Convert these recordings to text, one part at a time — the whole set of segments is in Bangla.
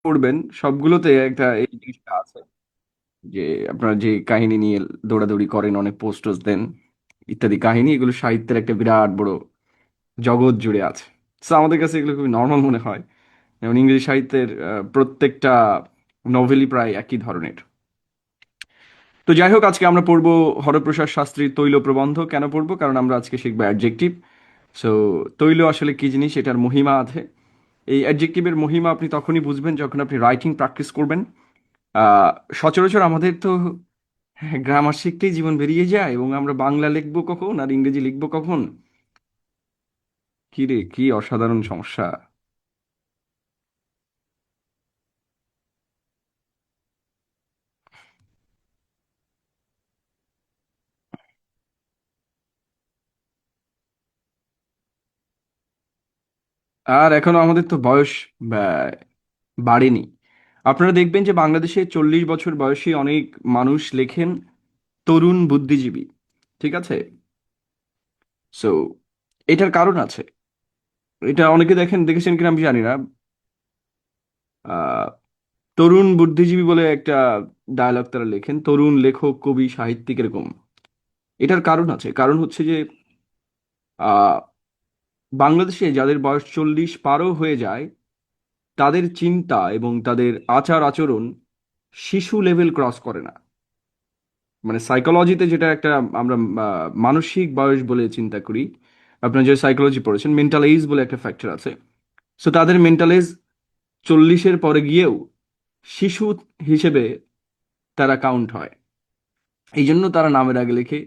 পড়বেন সবগুলোতে একটা এই জিনিসটা আছে যে আপনার যে কাহিনী নিয়ে দৌড়াদৌড়ি করেন, অনেক পোস্টার্স দেন ইত্যাদি কাহিনী, এগুলো সাহিত্যের একটা বিরাট বড় জগৎ জুড়ে আছে। তো আমাদের কাছে এগুলো খুবই নর্মাল মনে হয়। যেমন ইংরেজি সাহিত্যের প্রত্যেকটা নভেলই প্রায় একই ধরনের। তো যাই হোক, আজকে আমরা পড়বো হরপ্রসাদ শাস্ত্রীর তৈল প্রবন্ধ। কেন পড়বো? কারণ আমরা আজকে শিখবো অ্যাডজেক্টিভ। সো তৈল আসলে কি জিনিস, এটার মহিমা আছে। এই অ্যাডজেক্টিভের মহিমা আপনি তখনই বুঝবেন যখন আপনি রাইটিং প্র্যাকটিস করবেন। আহ, সচরাচর আমাদের তো গ্রামার শিখতেই জীবন বেরিয়ে যায়, এবং আমরা বাংলা লিখবো কখন আর ইংরেজি লিখবো কখন। কি রে, কি অসাধারণ সমস্যা! আর এখনো আমাদের তো বয়স আহ, বাড়েনি। আপনারা দেখবেন যে বাংলাদেশে 40 বছর বয়সী অনেক মানুষ লেখেন তরুণ বুদ্ধিজীবী। ঠিক আছে? সো এটার কারণ আছে। এটা অনেকে দেখেছেন কিনা আমি জানি না। আহ, তরুণ বুদ্ধিজীবী বলে একটা ডায়লগ তারা লেখেন, তরুণ লেখক কবি সাহিত্যিক এরকম। এটার কারণ আছে। কারণ হচ্ছে যে আহ, বাংলাদেশে যাদের বয়স 40 পারও হয়ে যায়, তাদের চিন্তা এবং তাদের আচার আচরণ শিশু লেভেল ক্রস করে না। মানে সাইকোলজিতে যেটা একটা আমরা মানসিক বয়স বলে চিন্তা করি। আপনার যে সাইকোলজি পড়েছেন, মেন্টাল এজ বলে একটা ফ্যাক্টর আছে। সো তাদের মেন্টাল এজ 40-এর পরে গিয়েও শিশু হিসেবে তারা কাউন্ট হয়। এই জন্য তারা নামের আগে লেখে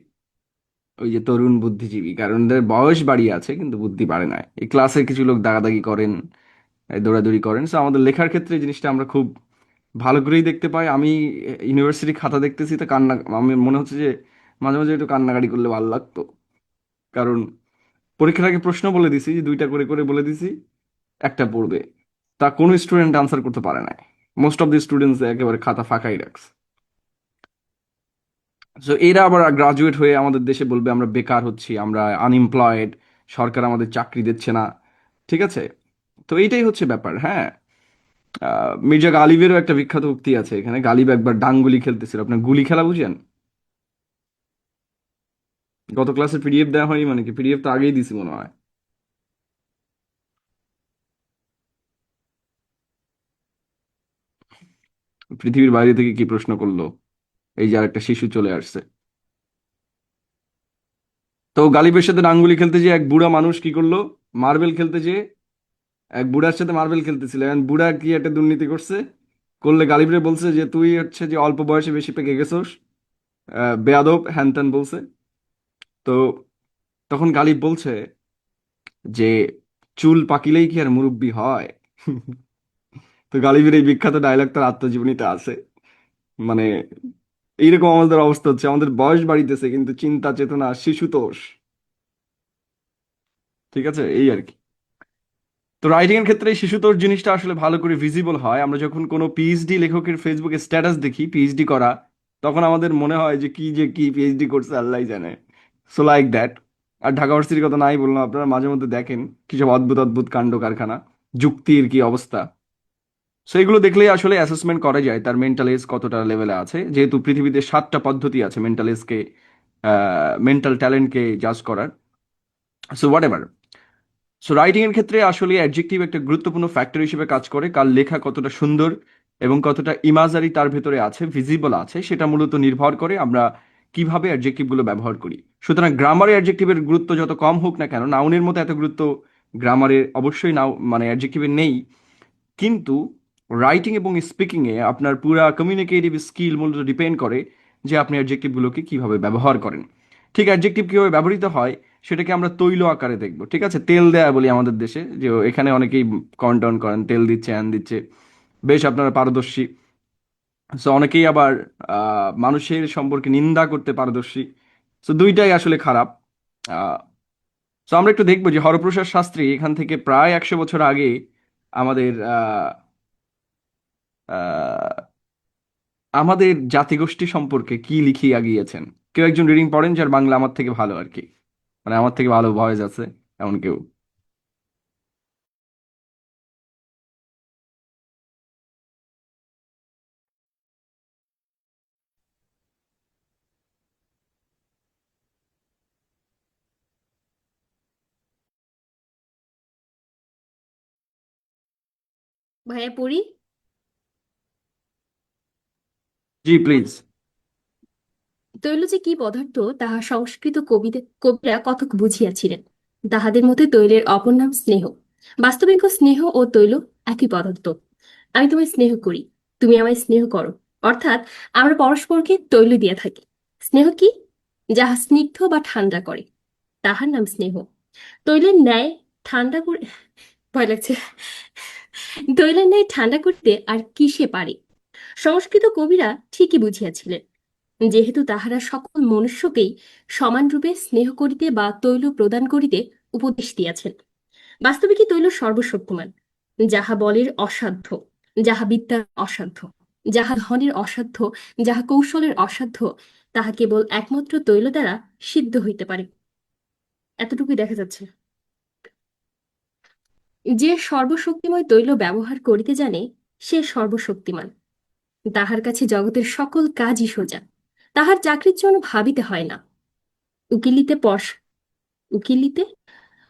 ওই যে তরুণ বুদ্ধিজীবী, কারণ তাদের বয়স বাড়িয়ে আছে কিন্তু বুদ্ধি বাড়ে না। এই ক্লাসের কিছু লোক দাগাদাগি করেন, এই দৌড়াদৌড়ি করেন। সো আমাদের লেখার ক্ষেত্রে এই জিনিসটা আমরা খুব ভালো করেই দেখতে পাই। আমি ইউনিভার্সিটি খাতা দেখতেছি তো কান্না, আমি মনে হচ্ছে যে মাঝে মাঝে একটু কান্নাকাটি করলে ভালো লাগতো। কারণ পরীক্ষার আগে প্রশ্ন বলে দিছি যে দুইটা করে করে বলে দিছি, একটা পড়বে। তা কোনো স্টুডেন্ট আনসার করতে পারে না। মোস্ট অফ দি স্টুডেন্টস একেবারে খাতা ফাঁকাই রাখছে। সো এরা আবার গ্রাজুয়েট হয়ে আমাদের দেশে বলবে আমরা বেকার হচ্ছি, আমরা আনএমপ্লয়েড, সরকার আমাদের চাকরি দিচ্ছে না। ঠিক আছে? তো এইটাই হচ্ছে ব্যাপার। হ্যাঁ, মির্জা গালিবেরও একটা বিখ্যাত উক্তি আছে। এখানে গালিব একবার ডাংগুলি খেলতেছিল। আপনার গুলি খেলা বুঝেন? গত ক্লাসে পিডিএফ দেওয়া হয়নি মানে কি? পিডিএফ তো আগেই দিছি মনে হয়। পৃথিবীর বাইরে থেকে কি প্রশ্ন করলো? এই যে আরেকটা শিশু চলে আসছে। তো গালিবের সাথে ডাংগুলি খেলতে যে এক বুড়া মানুষ কি করলো, মার্বেল খেলতে যে এক বুড়ার সাথে মার্বেল খেলতেছিল, এখন বুড়া কি একটা দুর্নীতি করছে, করলে গালিবরে বলছে যে তুই হচ্ছে যে অল্প বয়সে বেশি পেকে গেছোস, বেয়াদব হ্যান ত্যান বলছে। তো তখন গালিব বলছে যে চুল পাকিলেই কি আর মুরব্বি হয়? তো গালিবের এই বিখ্যাত ডায়লগ তার আত্মজীবনীতে আছে। মানে এইরকম আমাদের অবস্থা হচ্ছে, আমাদের বয়স বাড়িতেছে কিন্তু চিন্তা চেতনা শিশুতোষ। ঠিক আছে, এই আর কি। তো রাইটিং এর ক্ষেত্রে এই শিশুতোষ জিনিসটা আসলে ভালো করে ভিজিবল হয় আমরা যখন কোনো পিএইচডি লেখকের ফেসবুকে স্ট্যাটাস দেখি, পিএইচডি করা। তখন আমাদের মনে হয় যে কি পিএইচডি করছে আল্লাহ জানে। So like that. আর ঢাকা ভার্সিটির কথা নাই বললাম, আপনারা মাঝে মধ্যে দেখেন কি সব অদ্ভুত অদ্ভুত কাণ্ড কারখানা, যুক্তির কি অবস্থা। সো এগুলো দেখলেই আসলে অ্যাসেসমেন্ট করা যায় তার মেন্টাল এজ কতটা লেভেলে আছে, যেহেতু পৃথিবীতে 7টা পদ্ধতি আছে মেন্টাল এজকে, মেন্টাল ট্যালেন্টকে জাজ করার। So what ever. So writing এর ক্ষেত্রে আসলে অ্যাডজেক্টিভ একটা গুরুত্বপূর্ণ ফ্যাক্টর হিসেবে কাজ করে। কার লেখা কতটা সুন্দর এবং কতটা ইমাজারি তার ভেতরে আছে, ভিজিবল আছে, সেটা মূলত নির্ভর করে আমরা কিভাবে অ্যাডজেক্টিভ গুলো ব্যবহার করি। সুতরাং গ্রামারে অ্যাডজেক্টিভের গুরুত্ব যত কম হোক না কেন, নাউনের মতো এত গুরুত্ব গ্রামারে অবশ্যই নাও মানে অ্যাডজেক্টিভের নেই। কিন্তু রাইটিং এবং স্পিকিং এ আপনার পুরা কমিউনিকেটিভ স্কিল মূলত ডিপেন্ড করে যে আপনি অ্যাডজেক্টিভগুলোকে কিভাবে ব্যবহার করেন। ঠিক অ্যাডজেক্টিভ কিভাবে ব্যবহৃত হয় সেটাকে আমরা তৈল আকারে দেখব। ঠিক আছে, তেল দেয়া বলি আমাদের দেশে, যে এখানে অনেকেই কন্টন করেন তেল দিচ্ছে অ্যান দিচ্ছে, বেশ আপনারা পারদর্শী। সো অনেকেই আবার মানুষের সম্পর্কে নিন্দা করতে পারদর্শী। সো দুইটাই আসলে খারাপ। সো আমরা একটু দেখবো যে হরপ্রসাদ শাস্ত্রী এখান থেকে প্রায় 100 বছর আগে আমাদের আহ, আমাদের জাতিগোষ্ঠী সম্পর্কে কি লিখিয়ে গিয়েছেন। কেউ একজন রিডিং পড়েন যার বাংলা আমার থেকে ভালো আর কি, মানে আমার থেকে ভালো ভয়েস আছে এমন কেউ? ভাইয়া পড়ি। জি প্লিজ। তৈল যে কি পদার্থ তাহা সংস্কৃত কবিরা কতক বুঝিয়াছিলেন। তাহাদের মতে তৈলের অপর নাম স্নেহ। বাস্তবিক স্নেহ ও তৈল একই পদার্থ। আমি তোমায় স্নেহ করি, তুমি আমায় স্নেহ করো, অর্থাৎ আমরা পরস্পরকে তৈল দিয়া থাকি। স্নেহ কি? যাহা স্নিগ্ধ বা ঠান্ডা করে, তাহার নাম স্নেহ। তৈলের ন্যায় ঠান্ডা করে, ভয় লাগছে, তৈলের ন্যায় ঠান্ডা করতে আর কিসে পারে? সংস্কৃত কবিরা ঠিকই বুঝিয়াছিলেন, যেহেতু তাহারা সকল মনুষ্যকেই সমানরূপে স্নেহ করিতে বা তৈল প্রদান করিতে উপদেশ দিয়াছেন। বাস্তবিকই তৈল সর্বশক্তিমান। যাহা বলের অসাধ্য, যাহা বিদ্যার অসাধ্য, যাহা ধনের অসাধ্য, যাহা কৌশলের অসাধ্য, তাহা কেবল একমাত্র তৈল দ্বারা সিদ্ধ হইতে পারে। এতটুকুই দেখা যাচ্ছে। যে সর্বশক্তিময় তৈল ব্যবহার করিতে জানে, সে সর্বশক্তিমান। তাহার কাছে জগতের সকল কাজই সোজা। তাহার চাকরির জন্য ভাবিতে হয় না। উকিলিতে পশ উকিলিতে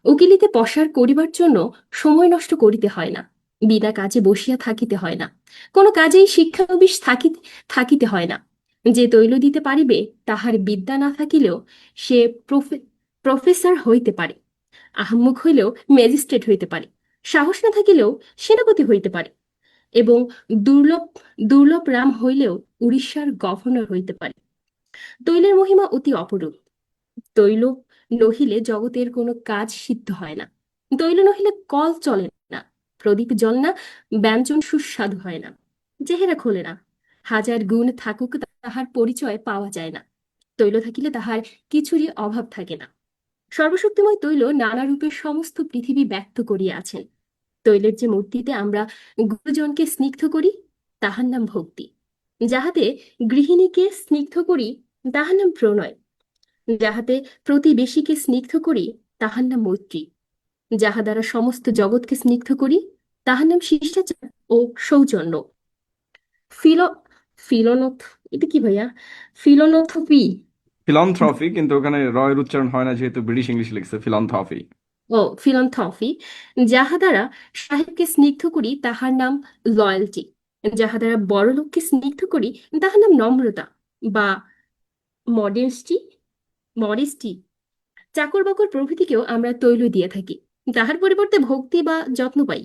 উকিলিতে পসার করিবার জন্য সময় নষ্ট করিতে হয় না। বিনা কাজে বসিয়া থাকিতে হয় না। কোনো কাজেই শিক্ষানবিশ থাকিতে হয় না। যে তৈল দিতে পারিবে, তাহার বিদ্যা না থাকিলেও সে প্রফেসর হইতে পারে, আহাম্মক হইলেও ম্যাজিস্ট্রেট হইতে পারে, সাহস না থাকিলেও সেনাপতি হইতে পারে, এবং দুর্লভ দুর্লভ রাম হইলেও উড়িষ্যার গভর্নর হইতে পারে। তৈলের মহিমা অতি অপরূপ। তৈল নহিলে জগতের কোনো কাজ সিদ্ধ হয় না। তৈল নহিলে কল চলে না, প্রদীপ জ্বলে না, ব্যঞ্জন সুস্বাদু হয় না, চেহারা খোলে না। হাজার গুণ থাকুক, তাহার পরিচয় পাওয়া যায় না। তৈল থাকিলে তাহার কিছুরই অভাব থাকে না। সর্বশক্তিময় তৈল নানা রূপে সমস্ত পৃথিবী ব্যক্ত করিয়া আছেন। তৈলের যে মূর্তিতে আমরা গুরুজনকে স্নিগ্ধ করি, তাহার নাম ভক্তি। যাহাতে গৃহিণীকে স্নিগ্ধ করি, তাহার নাম প্রণয়। যাহাতে প্রতিবেশীকে স্নিগ্ধ করি, তাহার নাম মৈত্রী। যাহা দ্বারা সমস্ত জগৎকে স্নিগ্ধ করি, তাহার নাম শিষ্টাচার ও সৌজন্য। ফিলো ফিলোনথ এটা কি ভাইয়া? ফিলোনথপি। ফিলন্থ্রফি, কিন্তু ওখানে রয়ের উচ্চারণ হয় না যেহেতু ব্রিটিশ ইংলিশ লিখছে ফিলন্থ্রফি। ও ফিলন্থপি। যাহা দ্বারা সাহেবকে স্নিগ্ধ করি, তাহার নাম লয়্যালটি। যাহা দ্বারা বড়লোককে স্নিগ্ধ করি, তাহার নাম নম্রতা বা মডেস্টি মডেস্টি। চাকর বাকর প্রভৃতিকেও আমরা তৈল দিয়ে থাকি, তাহার পরিবর্তে ভক্তি বা যত্ন পাই।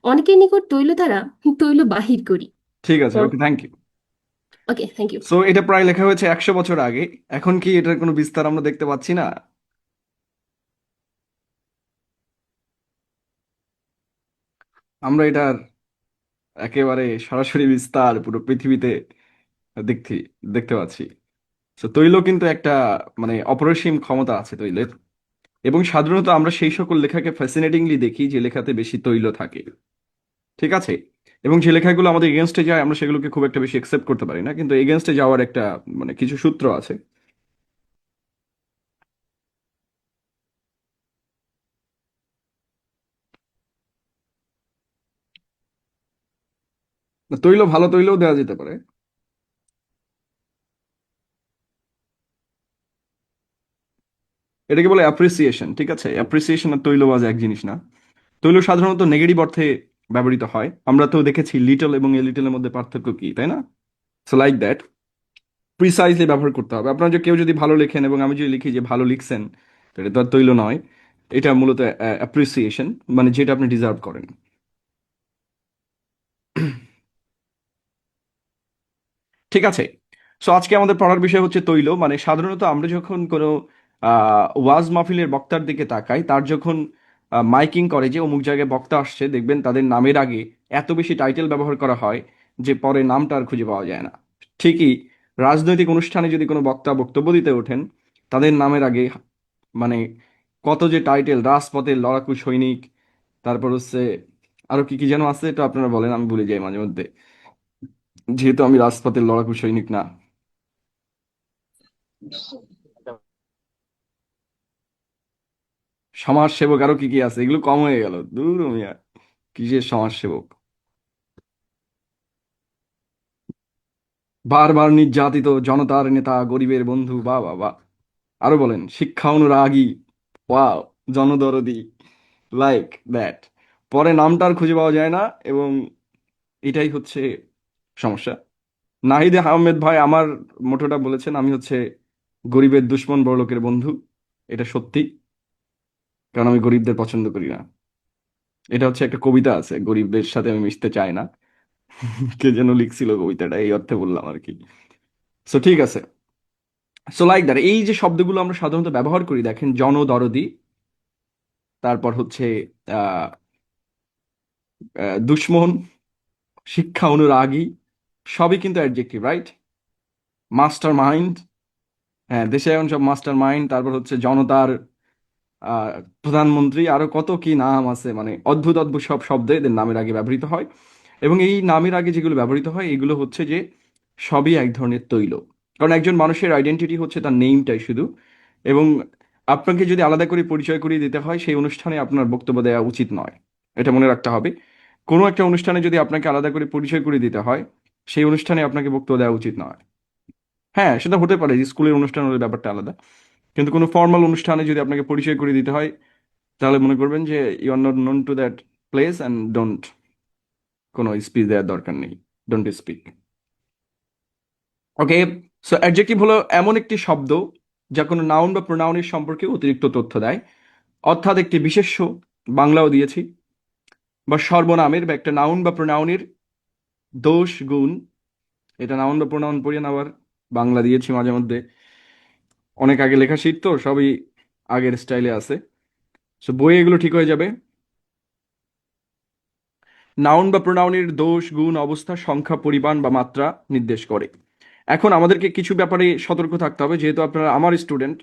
অনেকের নিকট তৈল দ্বারা তৈল বাহির করি। ঠিক আছে, okay, thank you. Okay, thank you. So এটা প্রায় লেখা হয়েছে 100 বছর আগে। এখন কি এটার কোনো বিস্তার আমরা দেখতে পাচ্ছি না? আমরা এটার একেবারে সরাসরি বিস্তার পুরো পৃথিবীতে দেখতে দেখতে পাচ্ছি। তো তৈল কিন্তু একটা মানে অপরিসীম ক্ষমতা আছে তৈলের। এবং সাধারণত আমরা সেই সকল লেখাকে ফ্যাসিনেটিংলি দেখি যে লেখাতে বেশি তৈল থাকে। ঠিক আছে। এবং যে লেখাগুলো আমাদের এগেনস্টে যায় আমরা সেগুলোকে খুব একটা বেশি একসেপ্ট করতে পারি না, কিন্তু এগেনস্টে যাওয়ার একটা মানে কিছু সূত্র আছে। তৈল ভালো তৈলও দেওয়া যেতে পারে। এটাকে বলে অ্যাপ্রিসিয়েশন। ঠিক আছে, অ্যাপ্রিসিয়েশন আর তৈলবাজ এক জিনিস না। তৈল সাধারণত নেগেটিভ অর্থে ব্যবহৃত হয়। আমরা তো দেখেছি লিটল এবং এ লিটলের মধ্যে পার্থক্য কি, তাই না? সো লাইক দ্যাট, প্রিসাইজলি ব্যবহার করতে হবে। আপনার যে কেউ যদি ভালো লেখেন এবং আমি যদি লিখি যে ভালো লিখছেন, তো এটা তো আর তৈল নয়। এটা মূলত অ্যাপ্রিসিয়েশন, মানে যেটা আপনি ডিজার্ভ করেন। ঠিক আছে। সো আজকে আমাদের পড়ার বিষয় হচ্ছে তৈল। মানে সাধারণত আমরা যখন কোনো ওয়াজ মাহফিলের বক্তার দিকে তাকাই, তার যখন মাইকিং করে যে অমুক জায়গায় বক্তা আসছে, দেখবেন তাদের নামের আগে এত বেশি টাইটেল ব্যবহার করা হয় যে পরে নামটা আর খুঁজে পাওয়া যায় না। ঠিকই রাজনৈতিক অনুষ্ঠানে যদি কোনো বক্তা বক্তব্য দিতে ওঠেন, তাদের নামের আগে মানে কত যে টাইটেল, রাজপথের লড়াকু সৈনিক, তারপর হচ্ছে আরো কি কি যেন আছে, এটা আপনারা বলেন, আমি ভুলে যাই মাঝে মধ্যে, যেহেতু আমি রাজপথের লড়াকু সৈনিক না। সমাজ সেবক, আরো কি কি আছে, এগুলো কম হয়ে গেল, দূর মিয়া, কিসের সমাজ সেবক। বারবার নির্যাতিত জনতার নেতা, গরিবের বন্ধু, বা বাবা। আরো বলেন শিক্ষা অনুরাগী, ওয়াও, জনদরদি, লাইক দ্যাট। পরে নামটা আর খুঁজে পাওয়া যায় না, এবং এটাই হচ্ছে সমস্যা। নাহিদ আহমেদ ভাই আমার মোটোটা বলেছেন, আমি হচ্ছে গরিবের দুশ্মন বড়লোকের বন্ধু। এটা সত্যি, কারণ আমি গরিবদের পছন্দ করি না। এটা হচ্ছে একটা কবিতা আছে, গরিবদের সাথে আমি মিশতে চাই না। কে যেন লিখছিল কবিতাটা, এই অর্থে বললাম আর কি। সো ঠিক আছে। সো লাইক দ্যাট, এই যে শব্দগুলো আমরা সাধারণত ব্যবহার করি, দেখেন, জনদরদি, তারপর হচ্ছে আহ দুশ্মন, শিক্ষা অনুরাগী, সবই কিন্তু অ্যাডজেক্টিভ, রাইট? মাস্টার মাইন্ড, হ্যাঁ, দেশে এখন সব মাস্টার মাইন্ড, তারপর হচ্ছে জনতার আহ প্রধানমন্ত্রী, আরো কত কি নাম আছে, মানে অদ্ভুত অদ্ভুত সব শব্দ এদের নামের আগে ব্যবহৃত হয়। এবং এই নামের আগে যেগুলো ব্যবহৃত হয় এগুলো হচ্ছে যে সবই এক ধরনের তৈল। কারণ একজন মানুষের আইডেন্টিটি হচ্ছে তার নেমটাই শুধু। এবং আপনাকে যদি আলাদা করে পরিচয় করিয়ে দিতে হয়, সেই অনুষ্ঠানে আপনার বক্তব্য দেওয়া উচিত নয়। এটা মনে রাখতে হবে। কোনো একটা অনুষ্ঠানে যদি আপনাকে আলাদা করে পরিচয় করিয়ে দিতে হয়, সেই অনুষ্ঠানে আপনাকে বক্তব্য দেওয়া উচিত নয়। হ্যাঁ, সেটা হতে পারে যে স্কুলের অনুষ্ঠান হলে ব্যাপারটা আলাদা, কিন্তু কোনো ফর্মাল অনুষ্ঠানে যদি আপনাকে পরিচয় করিয়ে দিতে হয়, তাহলে মনে করবেন যে you are not known to that place and don't, কোনো স্পিচ দেওয়ার দরকার নেই, don't speak. Okay. So adjective হলো এমন একটি শব্দ যা কোনো নাউন বা প্রোনাউনের সম্পর্কে অতিরিক্ত তথ্য দেয়, অর্থাৎ একটি বিশেষ্য, বাংলাও দিয়েছি, বা সর্বনামের বা একটা নাউন বা প্রোনাউনের দোষ গুণ। এটা নাউন বা প্রোনাউন পড়িয়ে আবার বাংলা দিয়েছি মাঝে মধ্যে, অনেক আগে লেখা শিট তো, সবই আগের স্টাইলে আছে। সো বইয়ে এগুলো ঠিক হয়ে যাবে। নাউন বা প্রোনাউনের দোষ গুণ অবস্থা সংখ্যা পরিমাণ বা মাত্রা নির্দেশ করে। এখন আমাদেরকে কিছু ব্যাপারে সতর্ক থাকতে হবে, যেহেতু আপনারা আমার স্টুডেন্ট,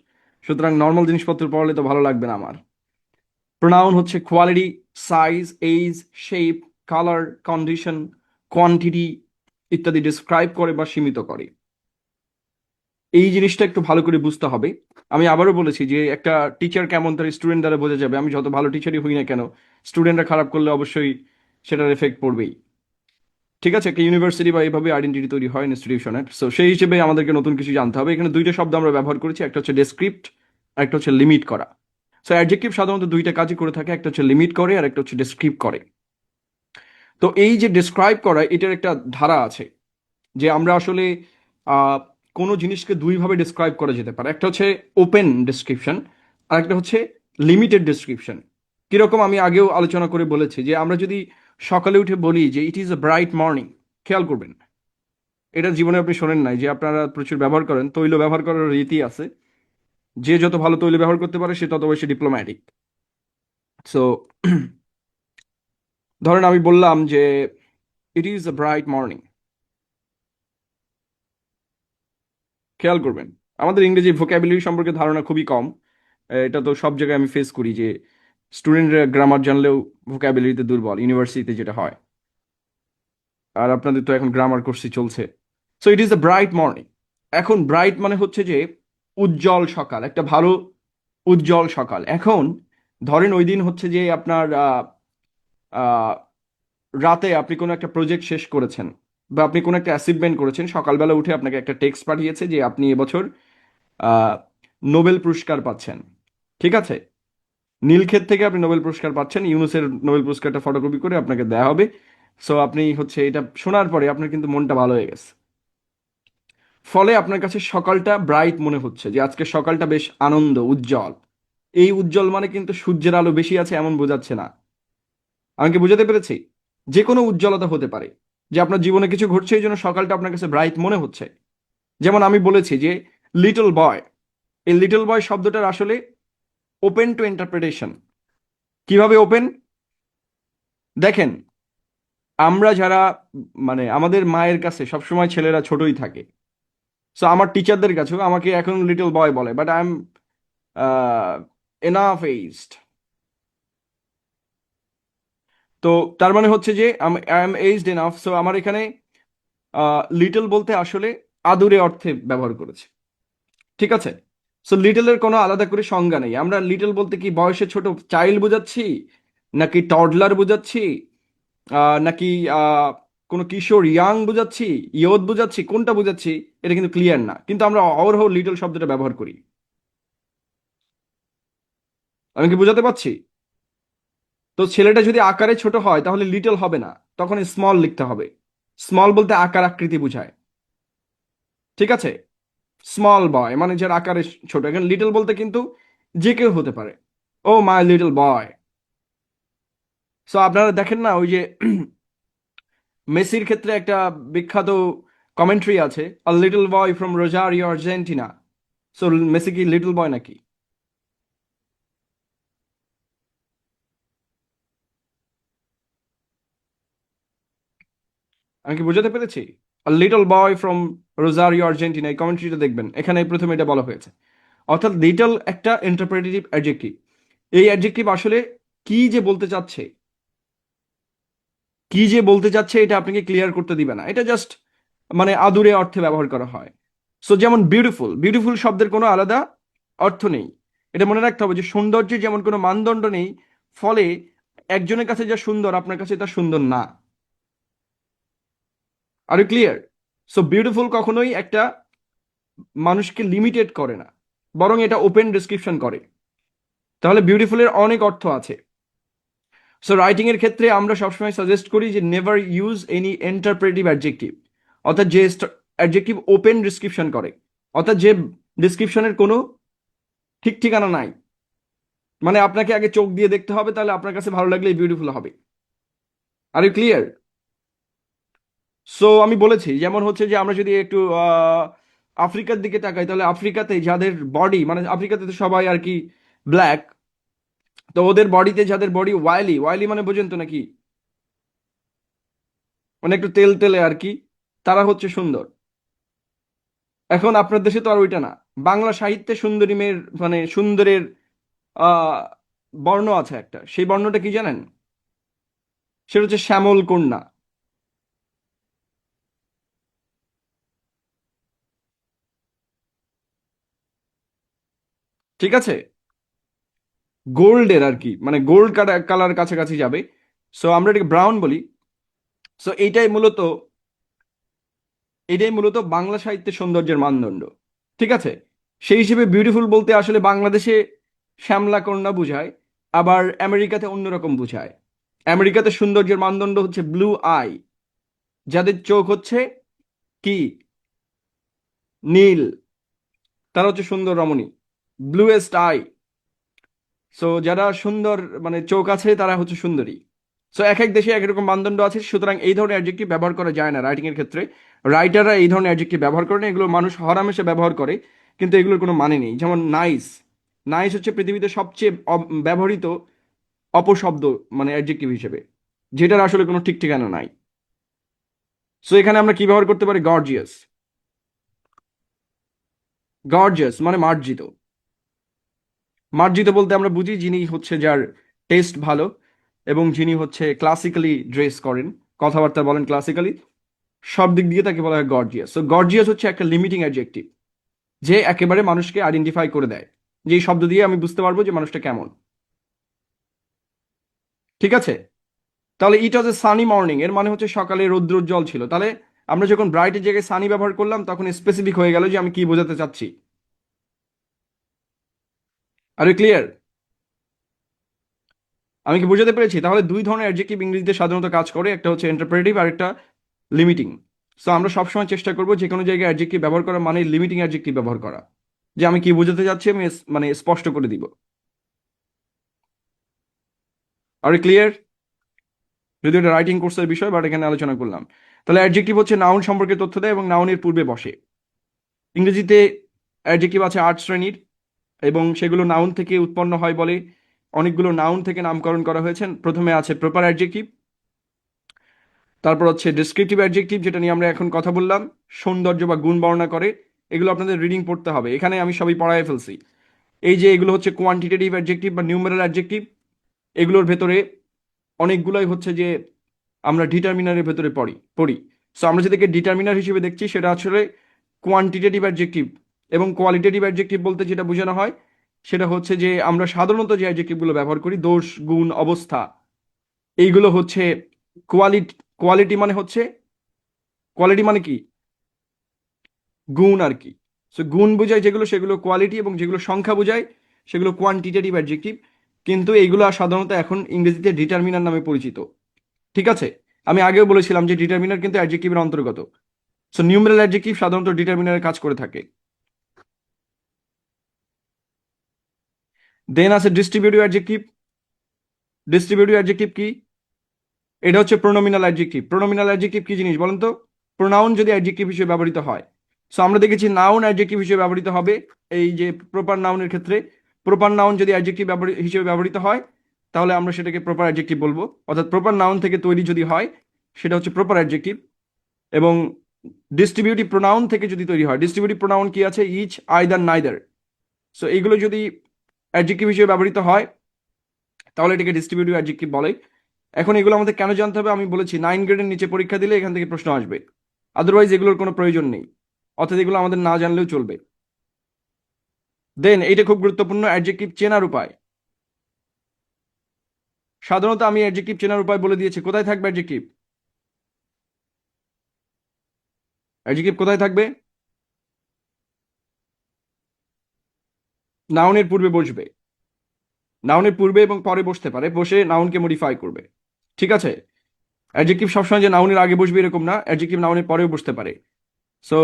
সুতরাং নর্মাল জিনিসপত্র পড়লে তো ভালো লাগবে না আমার। প্রোনাউন হচ্ছে quality, size, age, shape, colour, condition, quantity ইত্যাদি ডিসক্রাইব করে বা সীমিত করে। এই জিনিসটা একটু ভালো করে বুঝতে হবে। আমি আবারও বলেছি যে একটা টিচার কেমন তার স্টুডেন্ট দ্বারা বোঝা যাবে। আমি যত ভালো টিচারই হই না কেন, স্টুডেন্টরা খারাপ করলে অবশ্যই সেটার এফেক্ট পড়বেই। ঠিক আছে, একটা ইউনিভার্সিটি বা এইভাবে আইডেন্টিটি তৈরি হয় ইনস্টিটিউশনের। সো সেই হিসেবে আমাদেরকে নতুন কিছু জানতে হবে। এখানে দুইটা শব্দ আমরা ব্যবহার করেছি, একটা হচ্ছে ডেসক্রিপ্ট, একটা হচ্ছে লিমিট করা। সো অ্যাডজেক্টিভ সাধারণত দুইটা কাজই করে থাকে, একটা হচ্ছে লিমিট করে আর একটা হচ্ছে ডেসক্রিপ্ট করে। তো এই যে ডেসক্রাইব করা, এটার একটা ধারা আছে, যে আমরা আসলে আহ, কোনো জিনিসকে দুইভাবে ডিসক্রাইব করা যেতে পারে। একটা হচ্ছে ওপেন ডেসক্রিপশন, আর একটা হচ্ছে লিমিটেড ডেসক্রিপশন। কিরকম আমি আগেও আলোচনা করে বলেছি যে আমরা যদি সকালে উঠে বলি যে it is a bright morning, খেয়াল করবেন, এটা জীবনে আপনি শোনেন নাই যে আপনারা প্রচুর ব্যবহার করেন, তৈল ব্যবহার করার রীতি আছে, যে যত ভালো তৈল ব্যবহার করতে পারে সে তত বেশি ডিপ্লোম্যাটিক। সো ধরেন আমি বললাম যে it is a bright morning, খেয়াল করবেন আমাদের ইংরেজি ভোকাবুলারি সম্পর্কে ধারণা খুবই কম। এটা তো সব জায়গায় আমি ফেস করি যে স্টুডেন্টরা গ্রামার জানলেও ভোকাবুলারিতে দুর্বল, ইউনিভার্সিটিতে যেটা হয়। আর আপনাদের তো এখন গ্রামার কোর্সই চলছে। So it is a bright morning. এখন ব্রাইট মানে হচ্ছে যে উজ্জ্বল সকাল, একটা ভালো উজ্জ্বল সকাল। এখন ধরেন ওই দিন হচ্ছে যে আপনার আহ, রাতে আপনি কোনো একটা প্রজেক্ট শেষ করেছেন, বা আপনি কোনো একটা অ্যাচিভমেন্ট করেছেন, সকালবেলা উঠে আপনাকে একটা টেক্সট পাঠিয়েছে যে আপনি এবছর আহ, নোবেল পুরস্কার পাচ্ছেন। ঠিক আছে, নীলক্ষেত থেকে আপনি নোবেল পুরস্কার পাচ্ছেন, ইউনুসের নোবেল পুরস্কারটা ফটোকপি করে আপনাকে দেওয়া হবে। সো আপনি হচ্ছে এটা শোনার পরে আপনার কিন্তু মনটা ভালো হয়ে গেছে। ফলে আপনার কাছে সকালটা ব্রাইট মনে হচ্ছে, যে আজকে সকালটা বেশ আনন্দ উজ্জ্বল। এই উজ্জ্বল মানে কিন্তু সূর্যের আলো বেশি আছে এমন বোঝাচ্ছে না। আমি কি বুঝাতে পেরেছি? যে কোনো উজ্জ্বলতা হতে পারে, যে আপনার জীবনে কিছু ঘটছে এই জন্য সকালটা আপনার কাছে ব্রাইট মনে হচ্ছে। যেমন আমি বলেছি যে লিটল বয়, এই লিটল বয় শব্দটার আসলে ওপেন টু ইন্টারপ্রিটেশন। কিভাবে ওপেন? দেখেন, আমরা যারা, মানে আমাদের মায়ের কাছে সবসময় ছেলেরা ছোটই থাকে। সো আমার টিচারদের কাছেও আমাকে এখন লিটল বয় বলে, but I am enough aged. তো তার মানে হচ্ছে যে I am aged enough. So আমার এখানে লিটল বলতে আসলে আদুরে অর্থে ব্যবহার করেছে। ঠিক আছে। সো লিটলের কোনো আলাদা করে সংজ্ঞা নেই। আমরা লিটল বলতে কি বয়সে ছোট চাইল্ড বোঝাচ্ছি, নাকি টডলার বোঝাচ্ছি, নাকি কোনো কিশোর ইয়াং বোঝাচ্ছি, ইয়থ বোঝাচ্ছি, কোনটা বোঝাচ্ছি এটা কিন্তু ক্লিয়ার না, কিন্তু আমরা অহরহ লিটল শব্দটা ব্যবহার করি। আমি কি বোঝাতে পারছি? তো ছেলেটা যদি আকারে ছোট হয় তাহলে লিটল হবে না, তখন স্মল লিখতে হবে। স্মল বলতে আকার আকৃতি বোঝায়, ঠিক আছে? স্মল বয় মানে যার আকারে ছোট। এখানে লিটল বলতে কিন্তু যে কেউ হতে পারে। ও মাই লিটল বয়। সো আপনারা দেখেন না ওই যে মেসির ক্ষেত্রে একটা বিখ্যাত কমেন্ট্রি আছে, a little boy from Rosario Argentina. So Messi কি লিটল বয় নাকি? আমি কি বোঝাতে পেরেছি? A little boy from Rosario Argentina, এই কমেন্ট্রিটা দেখবেন, এখানে প্রথমে এটা বলা হয়েছে। অর্থাৎ লিটল একটা ইন্টারপ্রেটিভ অ্যাডজেক্টিভ। এই অ্যাডজেক্টিভ আসলে কি যে বলতে চাচ্ছে, কি যে বলতে চাচ্ছে এটা আপনাকে ক্লিয়ার করতে দিবে না, এটা জাস্ট মানে আদুরে অর্থে ব্যবহার করা হয়। সো যেমন বিউটিফুল, বিউটিফুল শব্দের কোনো আলাদা অর্থ নেই। এটা মনে রাখতে হবে যে সৌন্দর্যের যেমন কোনো মানদণ্ড নেই, ফলে একজনের কাছে যা সুন্দর আপনার কাছে তা সুন্দর না। Are you clear? So beautiful কখনোই একটা মানুষকে লিমিটেড করে না, বরং এটা ওপেন ডিসক্রিপশন করে। তাহলে বিউটিফুলের অনেক অর্থ আছে। সো রাইটিং এর ক্ষেত্রে আমরা সবসময় সাজেস্ট করি যে নেভার ইউজ এনি ইন্টারপ্রেটিভ অ্যাডজেক্টিভ, অর্থাৎ যে অ্যাডজেক্টিভ ওপেন ডিসক্রিপশন করে, অর্থাৎ যে ডিসক্রিপশনের কোনো ঠিক ঠিকানা নাই। মানে আপনাকে আগে চোখ দিয়ে দেখতে হবে, তাহলে আপনার কাছে ভালো লাগলে বিউটিফুল হবে। Are you clear? সো আমি বলেছি যেমন হচ্ছে যে আমরা যদি একটু আফ্রিকার দিকে তাকাই, তাহলে আফ্রিকাতে যাদের বডি, মানে আফ্রিকাতে তো সবাই আর কি ব্ল্যাক, তো ওদের বডিতে যাদের বডি ওয়াইলি, ওয়াইলি মানে বোঝেন তো নাকি, মানে একটু তেল তেলে আর কি, তারা হচ্ছে সুন্দর। এখন আপনার দেশে তো আর ওইটা না। বাংলা সাহিত্যে সুন্দরী মেয়ের মানে সুন্দরের আহ বর্ণ আছে একটা, সেই বর্ণটা কি জানেন? সেটা হচ্ছে শ্যামল কন্যা। ঠিক আছে? গোল্ডের আর কি, মানে গোল্ড কালার কাছাকাছি যাবে। সো আমরা এটাকে ব্রাউন বলি। সো এইটাই মূলত বাংলা সাহিত্যের সৌন্দর্যের মানদণ্ড। ঠিক আছে? সেই হিসেবে বিউটিফুল বলতে আসলে বাংলাদেশে শ্যামলা কন্যা বোঝায়, আবার আমেরিকাতে অন্যরকম বোঝায়। আমেরিকাতে সৌন্দর্যের মানদণ্ড হচ্ছে ব্লু আই, যাদের চোখ হচ্ছে কি, নীল, তারা হচ্ছে সুন্দর রমণী, ব্লুয়েস্ট আই। সো যারা সুন্দর মানে চোখ আছে তারা হচ্ছে সুন্দরী। সো এক এক দেশে এক এক রকম মানদণ্ড আছে, সুতরাং এই ধরনের অ্যাডজেক্টিভ ব্যবহার করা যায় না রাইটিং এর ক্ষেত্রে। রাইটাররা এই ধরনের অ্যাডজেক্টিভ ব্যবহার করে না, এগুলো মানুষ হরহামেশা ব্যবহার করে, কিন্তু এগুলোর কোনো মানে নেই। যেমন নাইস, নাইস হচ্ছে পৃথিবীতে সবচেয়ে ব্যবহৃত অপশব্দ, মানে অ্যাডজেক্টিভ হিসেবে, যেটার আসলে কোনো ঠিক ঠিকানা নাই। সো এখানে আমরা কি ব্যবহার করতে পারি? গর্জিয়াস। গর্জিয়াস মানে মার্জিত। মার্জিত বলতে আমরা বুঝি যিনি হচ্ছে যার টেস্ট ভালো, এবং যিনি হচ্ছে ক্লাসিক্যালি ড্রেস করেন, কথাবার্তা বলেন ক্লাসিক্যালি, সব দিক দিয়ে তাকে বলা হয় গর্জিয়াস। সো গর্জিয়াস হচ্ছে একটা লিমিটিং অ্যাডজেক্টিভ, যে একেবারে মানুষকে আইডেন্টিফাই করে দেয়, যে এই শব্দ দিয়ে আমি বুঝতে পারবো যে মানুষটা কেমন। ঠিক আছে? তাহলে ইট ওয়াজ এ সানি মর্নিং এর মানে হচ্ছে সকালে রৌদ্রোজ্জ্বল ছিল। তাহলে আমরা যখন ব্রাইটের জায়গায় সানি ব্যবহার করলাম তখন স্পেসিফিক হয়ে গেল যে আমি কি বোঝাতে চাচ্ছি। Are you clear? আমি কি বোঝাতে পেরেছি? তাহলে দুই ধরনের অ্যাডজেক্টিভ ইংরেজিতে সাধারণত কাজ করে, একটা হচ্ছে ইন্টারপ্রেটিভ আর একটা লিমিটিং। সো আমরা সবসময় চেষ্টা করবো যে কোনো জায়গায় অ্যাডজেক্টিভ ব্যবহার করা মানে লিমিটিং অ্যাডজেক্টিভ ব্যবহার করা, যে আমি কি বোঝাতে চাচ্ছি আমি মানে স্পষ্ট করে দিব। আর ক্লিয়ার? যদি এটা রাইটিং কোর্সের বিষয়, বাট এখানে আলোচনা করলাম। তাহলে অ্যাডজেক্টিভ হচ্ছে নাউন সম্পর্কে তথ্য দেয় এবং নাউনের পূর্বে বসে। ইংরেজিতে অ্যাডজেক্টিভ আছে 8 শ্রেণীর, এবং সেগুলো নাউন থেকে উৎপন্ন হয় বলে অনেকগুলো নাউন থেকে নামকরণ করা হয়েছে। প্রথমে আছে প্রপার অ্যাডজেক্টিভ, তারপর হচ্ছে ডেসক্রিপটিভ অ্যাডজেক্টিভ, যেটা নিয়ে আমরা এখন কথা বললাম, সৌন্দর্য বা গুণ বর্ণনা করে। এগুলো আপনাদের রিডিং পড়তে হবে, এখানে আমি সবই পড়ায় ফেলছি। এই যে এগুলো হচ্ছে কোয়ান্টিটেটিভ অ্যাডজেক্টিভ বা নিউমেরাল অ্যাডজেক্টিভ, এগুলোর ভেতরে অনেকগুলাই হচ্ছে যে আমরা ডিটারমিনারের ভেতরে পড়ি। সো আমরা যেটাকে ডিটারমিনার হিসেবে দেখছি সেটা আসলে কোয়ান্টিটেটিভ অ্যাডজেক্টিভ। এবং কোয়ালিটেটিভ অ্যাডজেক্টিভ বলতে যেটা বোঝানো হয় সেটা হচ্ছে যে আমরা সাধারণত যে অ্যাডজেক্টিভগুলো ব্যবহার করি, দোষ, গুণ, অবস্থা, এইগুলো হচ্ছে কোয়ালিটি। কোয়ালিটি মানে হচ্ছে, কোয়ালিটি মানে কি? গুণ আর কি। সো গুণ বোঝায় যেগুলো সেগুলো কোয়ালিটি, এবং যেগুলো সংখ্যা বোঝায় সেগুলো কোয়ান্টিটেটিভ অ্যাডজেক্টিভ। কিন্তু এইগুলো সাধারণত এখন ইংরেজিতে ডিটারমিনার নামে পরিচিত। ঠিক আছে, আমি আগেও বলেছিলাম যে ডিটারমিনার কিন্তু অ্যাডজেক্টিভের অন্তর্গত। সো নিউমেরাল অ্যাডজেক্টিভ সাধারণত ডিটারমিনারের কাজ করে থাকে। দেন আছে ডিস্ট্রিবিউটিভ অ্যাডজেক্টিভ। ডিস্ট্রিবিউটিভ অ্যাডজেক্টিভ কি? এটা হচ্ছে প্রোনোমিনাল অ্যাডজেক্টিভ। প্রোনোমিনাল অ্যাডজেক্টিভ কি জিনিস বলেন তো? প্রোনাউন যদি অ্যাডজেক্টিভ হিসেবে ব্যবহৃত হয়। সো আমরা দেখেছি নাউন অ্যাডজেক্টিভ হিসেবে ব্যবহৃত হবে এই যে প্রপার নাউনের ক্ষেত্রে। প্রপার নাউন যদি অ্যাডজেক্টিভ হিসেবে ব্যবহৃত হয় তাহলে আমরা সেটাকে প্রপার অ্যাডজেক্টিভ বলবো, অর্থাৎ প্রপার নাউন থেকে তৈরি যদি হয় সেটা হচ্ছে প্রপার অ্যাডজেক্টিভ। এবং ডিস্ট্রিবিউটিভ প্রোনাউন থেকে যদি তৈরি হয়, ডিস্ট্রিবিউটিভ প্রোনাউন কি আছে? Each, either, neither. সো এইগুলো যদি অ্যাডজেক্টিভ হিসেবে ব্যবহৃত হয় তাহলে এটাকে ডিস্ট্রিবিউটিভ অ্যাডজেক্টিভ বলে। এখন এগুলো আমাদের কেন জানতে হবে? আমি বলেছি 9 গ্রেডের নিচে পরীক্ষা দিলে এখান থেকে প্রশ্ন আসবে, আদারওয়াইজ এগুলোর কোনো প্রয়োজন নেই, অর্থাৎ এগুলো আমাদের না জানলেও চলবে। দেন এইটা খুব গুরুত্বপূর্ণ, অ্যাডজেক্টিভ চেনার উপায়। সাধারণত আমি অ্যাডজেক্টিভ চেনার উপায় বলে দিয়েছি। কোথায় থাকবে অ্যাডজেক্টিভ? অ্যাডজেক্টিভ কোথায় থাকবে? নাউনের পূর্বে বসবে। নাউনের পূর্বে এবং পরে বসতে পারে, বসে নাউনকে মডিফাই করবে। ঠিক আছে, অ্যাডজেক্টিভ সবসময় যে নাউনের আগে বসবে এরকম না, অ্যাডজেক্টিভ নাউনের পরেও বসতে পারে। সো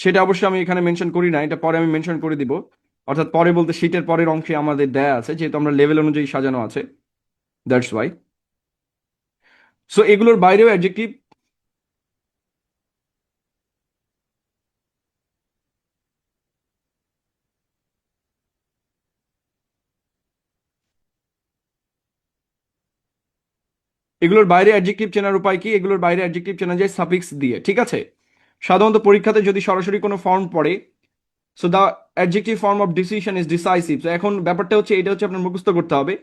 সেটা অবশ্যই আমি এখানে মেনশন করি না, এটা পরে আমি মেনশন করে দিব। অর্থাৎ পরে বলতে শীটের পরের অংশে আমাদের দেয়া আছে, যেহেতু আমরা লেভেল অনুযায়ী সাজানো আছে, দ্যাটস ওয়াই। সো এগুলোর বাইরেও অ্যাডজেক্টিভ। এগুলোর বাইরে অ্যাডজেক্টিভ চেনার উপায় কি? এগুলোর বাইরে অ্যাডজেক্টিভ চেনা যায় সাফিক্স দিয়ে। ঠিক আছে, সাধারণত পরীক্ষাতে যদি সরাসরি কোনো ফর্ম পড়ে, so the adjective form of decision is decisive. তো এখন ব্যাপারটা হচ্ছে, এটা হচ্ছে আপনার মুখস্থ করতে হবে।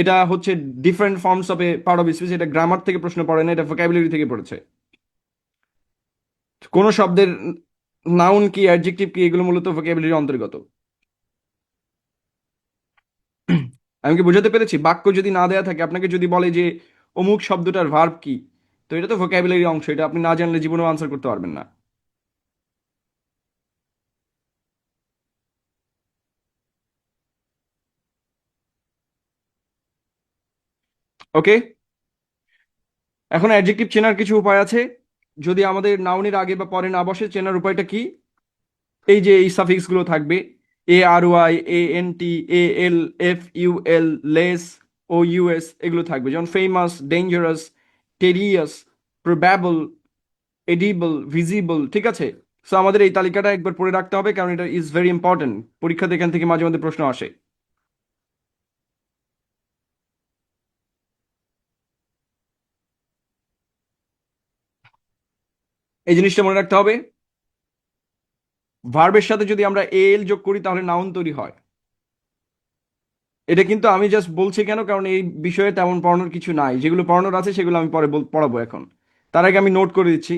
এটা হচ্ছে different forms of A part of speech. এটা গ্রামার থেকে প্রশ্ন পড়ে না, এটা ভোকাবুলারি থেকে পড়েছে। কোন শব্দের নাউন কি, অ্যাডজেক্টিভ কি, এগুলো মূলত ভোকাবুলারির অন্তর্গত। আমি কি বোঝাতে পেরেছি? বাক্য যদি না দেয়া থাকে, আপনাকে যদি বলে যে অমুক শব্দটার ভার্ব কি, তো এটা তো ভোকাবুলারি অংশ, এটা আপনি না জানলে জীবনেও আনসার করতে পারবেন না। ওকে, এখন অ্যাডজেক্টিভ চেনার কিছু উপায় আছে। যদি আমাদের নাউনের আগে বা পরে না বসে, চেনার উপায়টা কি? এই যে এই সাফিক্স গুলো থাকবে, ARY, ANT, AL, FUL, less, OUS, এগুলো থাকবে। যেমন ফেমাস, ডেঞ্জারাস, টেরিয়াস, প্রবাবল, এডিবল, ভিজিবল। ঠিক আছে, সো আমাদের এই তালিকাটা একবার পড়ে রাখতে হবে, কারণ এটা ইজ ভেরি ইম্পর্টেন্ট। পরীক্ষাতে এখান থেকে মাঝে মাঝে প্রশ্ন আসে। এই জিনিসটা মনে রাখতে হবে। ভার্বের সাথে যদি আমরা এল যোগ করি তাহলে নাউন তৈরি হয়। এটা কিন্তু আমি জাস্ট বলছি কেন, কারণ এই বিষয়ে তেমন পড়ানোর কিছু নাই। যেগুলো পড়ানোর আছে সেগুলো আমি পরে পড়াবো। এখন তার আগে আমি নোট করে দিচ্ছি,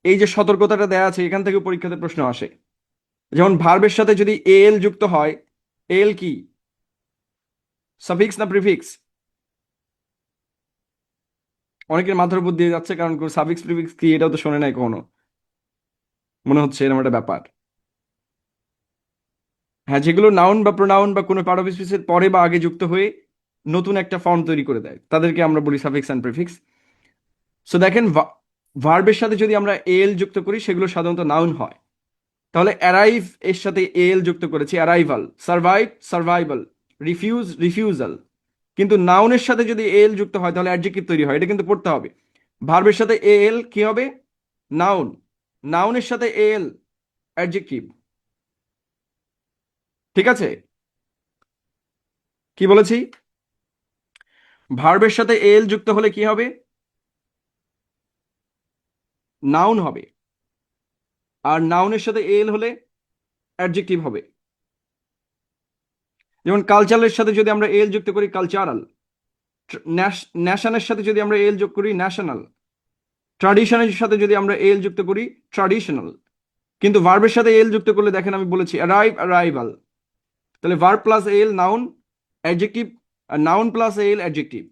এই যে সতর্কতাটা দেয়া আছে, এখান থেকে পরীক্ষাতে প্রশ্ন আসে। যেমন ভার্বের সাথে যদি এল যুক্ত হয়, এল কি সাফিক্স না প্রিফিক্স? অনেকের মাথার উপর দিয়ে যাচ্ছে, কারণ সাফিক্স প্রিফিক্স কি এটাও তো শোনে নাই কখনো, মনে হচ্ছে এরকম একটা ব্যাপার। হ্যাঁ, যেগুলো নাউন বা প্রোনাউন বা কোনো পার্ট অফ স্পিচের পরে বা আগে যুক্ত হয়ে নতুন একটা ফর্ম তৈরি করে দেয়, তাদেরকে আমরা বলি সাফিক্স অ্যান্ড প্রিফিক্স। সো দেখেন, ভার্বের সাথে যদি আমরা এল যুক্ত করি সেগুলো সাধারণত নাউন হয়। তাহলে অ্যারাইভ এর সাথে এল যুক্ত করেছি, arrival. Survive, survival. Refuse, refusal. কিন্তু নাউনের সাথে যদি এল যুক্ত হয় তাহলে অ্যাডজেক্টিভ তৈরি হয়, এটা কিন্তু পড়তে হবে। ভার্বের সাথে এল কি হবে? নাউন। নাউনের সাথে এল অ্যাডজেক্টিভ। ঠিক আছে, কি বলেছি? ভার্বের সাথে এল যুক্ত হলে কি হবে? নাউন হবে। আর নাউনের সাথে এল হলে অ্যাডজেক্টিভ হবে। যেমন কালচারের সাথে যদি আমরা এল যুক্ত করি, কালচারাল। ন্যাশনের সাথে যদি আমরা এল যোগ করি, ন্যাশনাল। ট্রাডিশনের সাথে যদি আমরা এল যুক্ত করি, ট্রাডিশনাল। কিন্তু ভার্বের সাথে এল যুক্ত করলে দেখেন আমি বলেছি অ্যারাইভ, অ্যারাইভাল। তাহলে verb plus L noun, adjective. আর নাউন প্লাস এল অ্যাডজেক্টিভ।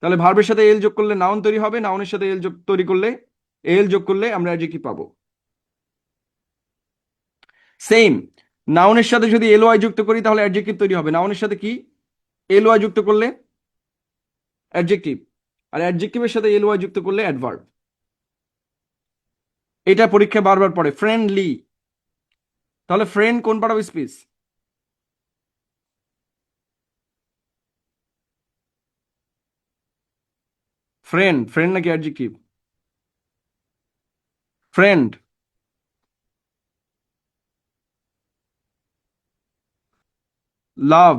তাহলে ভার্বের সাথে এল যোগ করলে নাউন তৈরি হবে, নাউনের সাথে এল যোগ তৈরি করলে, এল যোগ করলে আমরা অ্যাডজেক্টিভ পাবো। সেম, নাউনের সাথে যদি এল ওয়াই যুক্ত করি তাহলে অ্যাডজেক্টিভ তৈরি হবে। নাউনের সাথে কি? এল ওয়াই যুক্ত করলে অ্যাডজেক্টিভ, আর অ্যাডজেক্টিভের সাথে এল ওয়াই যুক্ত করলে অ্যাডভার্ব। এটা পরীক্ষায় বারবার পড়ে, ফ্রেন্ডলি। তাহলে ফ্রেন্ড কোন part of speech? Friend, friend নাকি অ্যাডজেক্টিভ? ফ্রেন্ড। লাভ।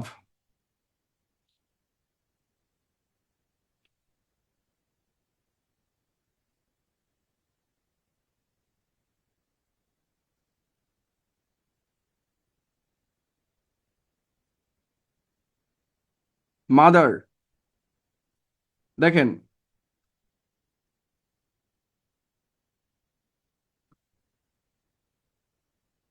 মাদার। দেখেন,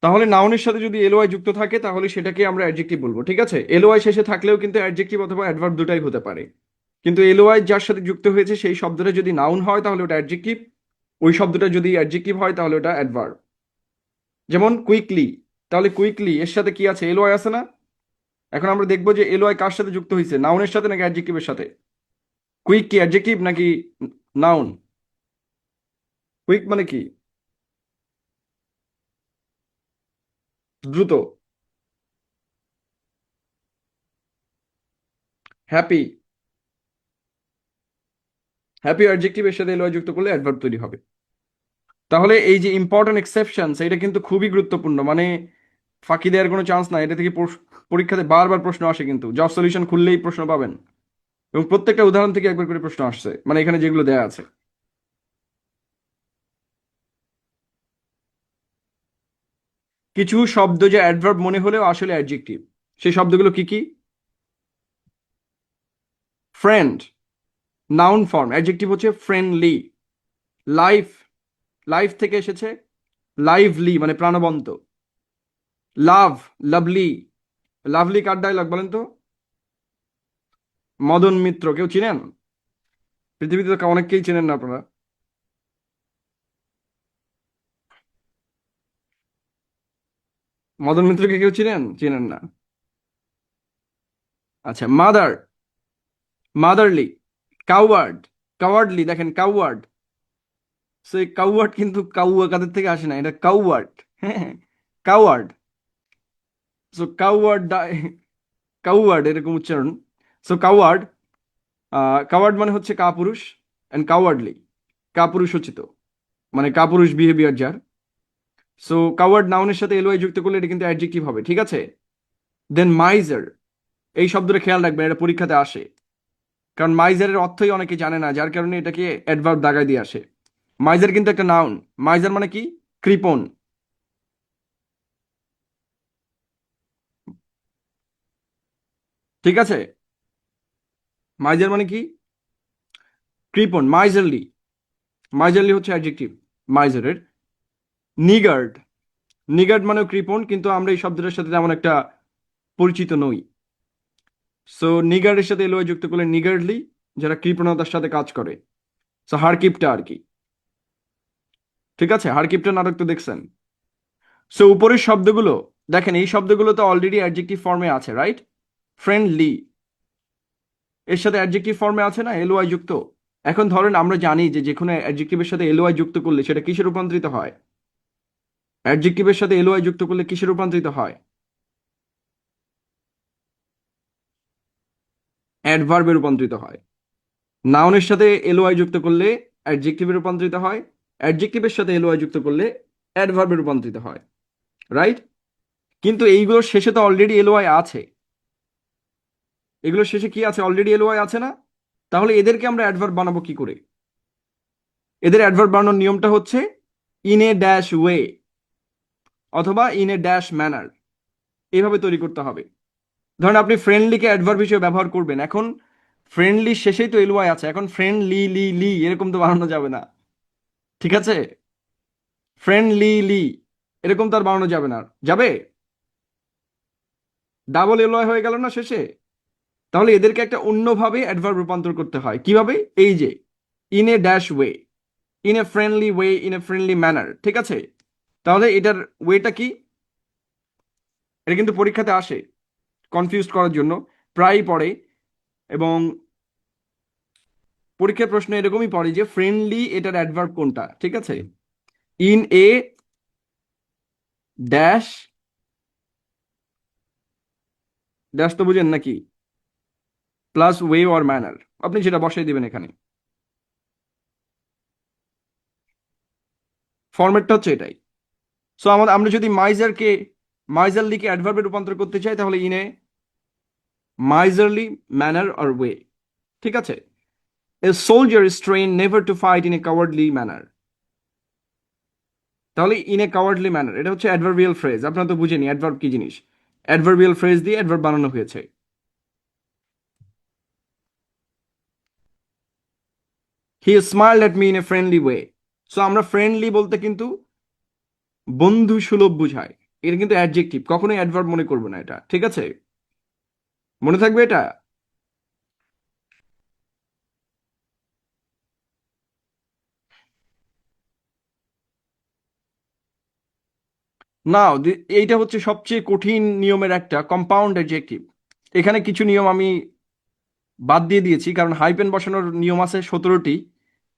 তাহলে নাউনের সাথে যদি এলওয়াই যুক্ত থাকে তাহলে সেটাকে আমরা অ্যাডজেক্টিভ বলবো, ঠিক আছে? এলওয়াই শেষে থাকলেও কিন্তু অ্যাডজেক্টিভ অথবা অ্যাডভার্ব দুটাই হতে পারে। কিন্তু এলওয়াই যার সাথে যুক্ত হয়েছে সেই শব্দটা যদি নাউন হয় তাহলে ওটা অ্যাডজেক্টিভ, ওই শব্দটা যদি অ্যাডজেক্টিভ হয় তাহলে ওটা অ্যাডভার্ব। যেমন কুইকলি, তাহলে কুইকলি এর সাথে কি আছে? এলওয়াই আছে না? এখন আমরা দেখবো যে এলওয়াই কার সাথে যুক্ত হয়েছে, নাউনের সাথে নাকি অ্যাডজেক্টিভের সাথে। কুইক কি অ্যাডজেক্টিভ নাকি নাউন? কুইক মানে কি? দ্রুত। হ্যাপি, হ্যাপি অ্যাডজেক্টিভের সাথে এলওয়াই যুক্ত করলে অ্যাডভার্ব তৈরি হবে। তাহলে এই যে ইম্পর্টেন্ট এক্সেপশনস, এটা কিন্তু খুবই গুরুত্বপূর্ণ, মানে ফাঁকি দেওয়ার কোনো চান্স নাই। এটা থেকে পরীক্ষাতে বারবার প্রশ্ন আসে, কিন্তু জব সলিউশন খুললেই প্রশ্ন পাবেন, এবং প্রত্যেকটা উদাহরণ থেকে একবার করে প্রশ্ন আসছে, মানে এখানে যেগুলো দেয়া আছে। কিছু শব্দ যে অ্যাডভার্ব মনে হলেও আসলে অ্যাডজেক্টিভ, সেই শব্দগুলো কি কি? ফ্রেন্ড নাউন ফর্ম, অ্যাডজেক্টিভ হচ্ছে ফ্রেন্ডলি। লাইফ, লাইফ থেকে এসেছে লাইভলি মানে প্রাণবন্ত। লাভ, লাভলি। লাভলি কার ডায়লগ বলেন তো? মদন মিত্র, কেউ চিনেন? পৃথিবীতে তো অনেককেই চেনেন না আপনারা। মদন মিত্রকে কেউ চিনেন? চিনেন না? আচ্ছা, মাদার, মাদারলি। কাউয়ার্ড, কাওয়ার্ডলি, দেখেন কাউয়ার্ড। সো এই কাউয়ার্ড কিন্তু কাউয়া কাদের থেকে আসে না, এটা কাউয়ার্ড। হ্যাঁ, কাউয়ার্ড। সো কাউয়ার্ড, কাউয়ার্ড এরকম উচ্চারণ। সো কাউয়ার্ড, কাওয়ার্ড মানে হচ্ছে কাপুরুষ, অ্যান্ড কাওয়ার্ডলি কাপুরুষোচিত, মানে কাপুরুষ বিহেভিয়ার যার। সো কাওয়ার্ড নাউনের সাথে এলওয়াই যুক্ত করলে এটা কিন্তু অ্যাডজেক্টিভ হবে, ঠিক আছে? দেন মাইজার, এই শব্দটা খেয়াল রাখবেন, এটা পরীক্ষাতে আসে। কারণ মাইজারের অর্থই অনেকে জানে না, যার কারণে এটাকে অ্যাডভার্ব দাগায় দিয়ে আসে। মাইজার কিন্তু একটা নাউন। মাইজার মানে কি? কৃপণ। ঠিক আছে? মাইজার মানে কি? কৃপণ, মাইজারলি। মাইজারলি হচ্ছে অ্যাডজেক্টিভ মাইজারের। নিগার্ড, নিগার্ড মানেও কৃপণ, কিন্তু আমরা এই শব্দটার সাথে তেমন একটা পরিচিত নই। সো নিগার্ডের সাথে এলওয়াই যুক্ত করলে নিগার্ডলি, যারা কৃপণতার সাথে কাজ করে। সো হারকিপটা আর কি। ঠিক আছে, হারকিপটা নাটক তো দেখছেন। সো উপরের শব্দগুলো দেখেন, এই শব্দগুলো তো অলরেডি অ্যাডজেক্টিভ ফর্মে আছে, রাইট? ফ্রেন্ডলি এর সাথে অ্যাডজেক্টিভ ফর্মে আছে না, এলওয়াই যুক্ত। এখন ধরেন আমরা জানি যে যে কোনো অ্যাডজেক্টিভের সাথে এলওয়াই যুক্ত করলে সেটা কিসে রূপান্তরিত হয়? অ্যাডজেক্টিভের সাথে এলওয়াই যুক্ত করলে কিসে রূপান্তরিত হয়? অ্যাডভার্বে রূপান্তরিত হয়। নাউনের সাথে এলওয়াই যুক্ত করলে অ্যাডজেক্টিভে রূপান্তরিত হয়, অ্যাডজেক্টিভের সাথে এলওয়াই যুক্ত করলে অ্যাডভার্বে রূপান্তরিত হয়, রাইট? কিন্তু এইগুলোর শেষে তো অলরেডি এলওয়াই আছে। এগুলোর শেষে কি আছে? অলরেডি এলওয়াই আছে না? তাহলে এদেরকে আমরা অ্যাডভার্ব বানাবো কি করে? এদের অ্যাডভার্ব বানানোর নিয়মটা হচ্ছে ইন এ ড্যাশ ওয়ে অথবা ইন এ ড্যাশ ম্যানার, এইভাবে তৈরি করতে হবে। ধরেন আপনি ফ্রেন্ডলিকে অ্যাডভার্ব হিসেবে ব্যবহার করবেন, এখন ফ্রেন্ডলি শেষেই তো এলওয়াই আছে, এখন ফ্রেন্ডলি লি লি এরকম তো বানানো যাবে না, ঠিক আছে? ফ্রেন্ডলি লি এরকম তো আর বানানো যাবে না, যাবে? ডাবল এলওয়াই হয়ে গেল না শেষে? তাহলে এদেরকে একটা অন্যভাবে অ্যাডভার্ব রূপান্তর করতে হয়, কিভাবে? এই যে in a dash way, in a friendly way, in a friendly manner, ঠিক আছে? তাহলে এটার ওয়েটা কি? এটা কিন্তু পরীক্ষাতে আসে, কনফিউজ করার জন্য প্রায়ই পড়ে এবং পরীক্ষার প্রশ্ন এরকমই পড়ে যে ফ্রেন্ডলি এটার অ্যাডভার্ব কোনটা, ঠিক আছে? ইন এ ড্যাশ, ড্যাশ তো বুঝেন নাকি, প্লাস ওয়ে অর ম্যানার, আপনি সেটা বসাই দিবেন এখানে। ফরম্যাটটা হচ্ছে এটাই। সো আমরা যদি মাইজারলিকে অ্যাডভার্বে রূপান্তর করতে চাই তাহলে in a মাইজারলি manner or way, ঠিক আছে? A soldier is train never to fight in a cowardly manner, তাহলে ইন এ কাওয়ার্ডলি ম্যানার এটা হচ্ছে অ্যাডভার্বিয়াল ফ্রেজ। আপনারা তো বুঝেনি অ্যাডভার্ব কি জিনিস, অ্যাডভার্বিয়াল ফ্রেজ দিয়ে অ্যাডভার্ব বানানো হয়েছে। He smiled at me in a friendly way. So আমরা ফ্রেন্ডলি বলতে কিন্তু বন্ধু সুলভ বুঝায়, এটা কিন্তু অ্যাডজেক্টিভ, কখনোই অ্যাডভার্ব মনে করবো না এটা, ঠিক আছে? মনে থাকবে এটা। নাও এইটা হচ্ছে সবচেয়ে কঠিন নিয়মের একটা, কম্পাউন্ড অ্যাডজেক্টিভ। এখানে কিছু নিয়ম আমি বাদ দিয়ে দিয়েছি কারণ হাইপেন বসানোর নিয়ম আছে 17টি।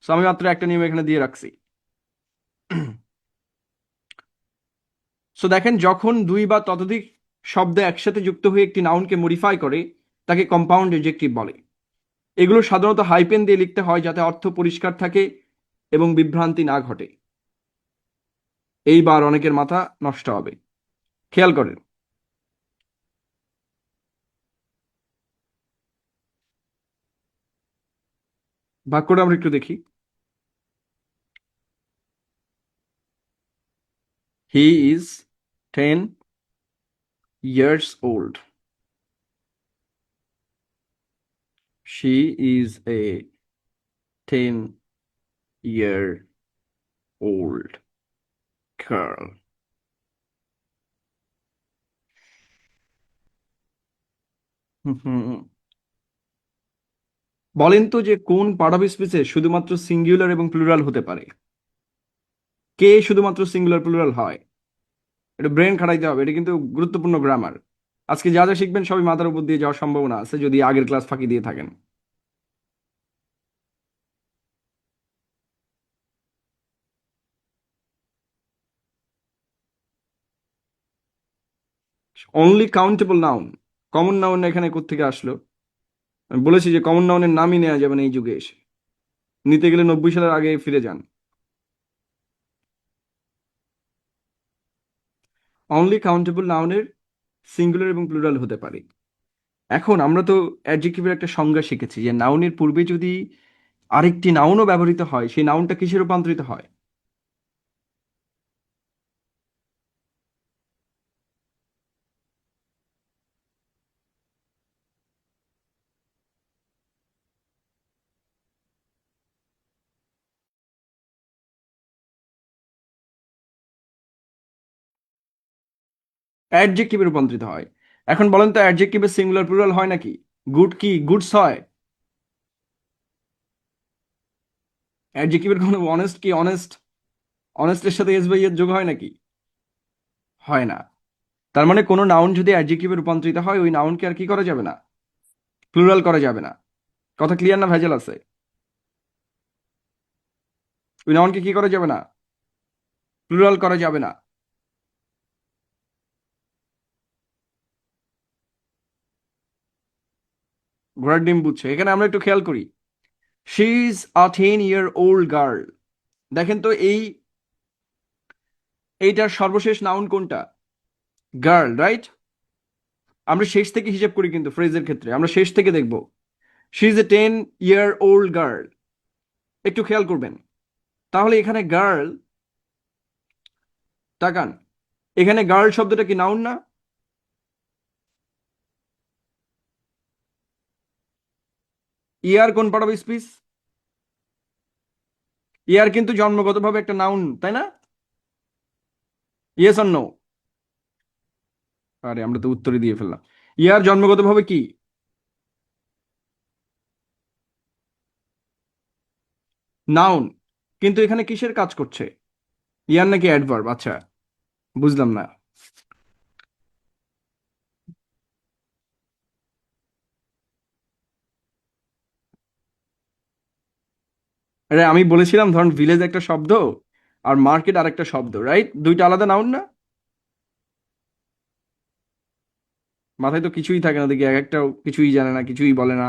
সো আমি মাত্র একটা নিয়ম এখানে দিয়ে রাখছি। সো দেখেন, যখন দুই বা ততোধিক শব্দ একসাথে যুক্ত হয়ে একটি নাউনকে মডিফাই করে তাকে কম্পাউন্ড অ্যাডজেক্টিভ বলে। এগুলো সাধারণত হাইপেন দিয়ে লিখতে হয় যাতে অর্থ পরিষ্কার থাকে এবং বিভ্রান্তি না ঘটে। এইবার অনেকের মাথা নষ্ট হবে, খেয়াল করেন। বাক্যটা আমরা একটু দেখি। He is 10 years old. She is a 10-year-old girl. হুম। বলেন তো যে কোন পার্ট অফ স্পিচে শুধুমাত্র সিঙ্গুলার এবং প্লুরাল হতে পারে? কে শুধুমাত্র সিঙ্গুলার প্লুরাল হয়? এটা ব্রেন খাটাইতে হবে, এটা কিন্তু গুরুত্বপূর্ণ গ্রামার। আজকে যা যা শিখবেন সবই মাথার উপর দিয়ে যাওয়ার সম্ভাবনা আছে যদি আগের ক্লাস ফাঁকি দিয়ে থাকেন। Only countable noun, common noun এখানে কোত্থেকে আসলো? আমি বলেছি যে কমন নাউনের নামই নেওয়া যাবে না এই যুগে এসে, নিতে গেলে 90 সালের আগে ফিরে যান। অনলি কাউন্টেবল নাউনের সিঙ্গুলার এবং প্লুরাল হতে পারে। এখন আমরা তো অ্যাডজেক্টিভের একটা সংজ্ঞা শিখেছি যে নাউনের পূর্বে যদি আরেকটি নাউনও ব্যবহৃত হয় সেই নাউনটা কিসে রূপান্তরিত হয়? অ্যাডজেক্টিভে রূপান্তরিত হয়। এখন বলেন তো অ্যাডজেক্টিভের সিঙ্গুলার প্লুরাল হয় নাকি? গুড কি গুডস হয়? অ্যাডজেক্টিভের কোনো অনেস্ট কি অনেস্ট, অনেস্টের সাথে এস বাই এর যোগ হয় নাকি? হয় না। তার মানে কোনো নাউন যদি অ্যাডজেক্টিভে রূপান্তরিত হয় ওই নাউনকে আর কি করা যাবে না, প্লুরাল করা যাবে না। কথা ক্লিয়ার না ভেজাল আছে? ওই নাউনকে কি করা যাবে না, প্লুরাল করা যাবে না। ঘোড়ার ডিম বুঝছে। এখানে আমরা একটু খেয়াল করি, she is a 10-year-old girl. দেখেন তো এইটার সর্বশেষ নাউন কোনটা? Girl, right? আমরা শেষ থেকে হিসেব করি কিন্তু ফ্রেজের ক্ষেত্রে আমরা শেষ থেকে দেখব। She is A 10-year-old girl, একটু খেয়াল করবেন। তাহলে এখানে গার্ল, তাকান, এখানে গার্ল শব্দটা কি নাউন না? ইয়ার কোন পার্ট অফ স্পিচ? ইয়ার কিন্তু জন্মগতভাবে একটা নাউন, তাই না? Yes or no? আরে আমরা তো উত্তরে দিয়ে ফেললাম। ইয়ার জন্মগতভাবে কি? নাউন। কিন্তু এখানে কিসের কাজ করছে, ইয়ার নাকি অ্যাডভার্ব? আচ্ছা, বুঝলাম না। আরে আমি বলেছিলাম ধরুন ভিলেজ একটা শব্দ আর মার্কেট আর একটা শব্দ, রাইট? দুইটা আলাদা নাউন না? মাথায় তো কিছুই থাকে না দেখি, এক একটা কিছুই জানে না, কিছুই বলে না।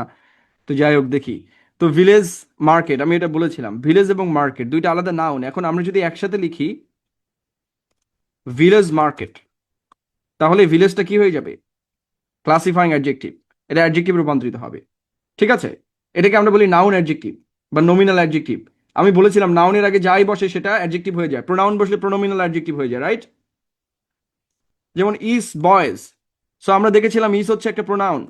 তো যাই হোক দেখি। তো ভিলেজ, মার্কেট, আমি এটা বলেছিলাম ভিলেজ এবং মার্কেট দুইটা আলাদা নাউন। এখন আমরা যদি একসাথে লিখি ভিলেজ মার্কেট, তাহলে ভিলেজটা কি হয়ে যাবে? ক্লাসিফাইং অ্যাডজেক্টিভ। এটা অ্যাডজেক্টিভ রূপান্তরিত হবে। ঠিক আছে? এটাকে আমরা বলি নাউন অ্যাডজেক্টিভ বা নমিনাল অ্যাডজেক্টিভ। আমি বলেছিলাম নাউনের আগে যাই বসে সেটা অ্যাডজেক্টিভ হয়ে যায়, প্রোনাউন বসলে প্রোনোমিনাল অ্যাডজেক্টিভ হয়ে যায়, রাইট? যেমন ইজ বয়েজ। সো আমরা দেখেছিলাম ইজ হচ্ছে একটা প্রোনাউন,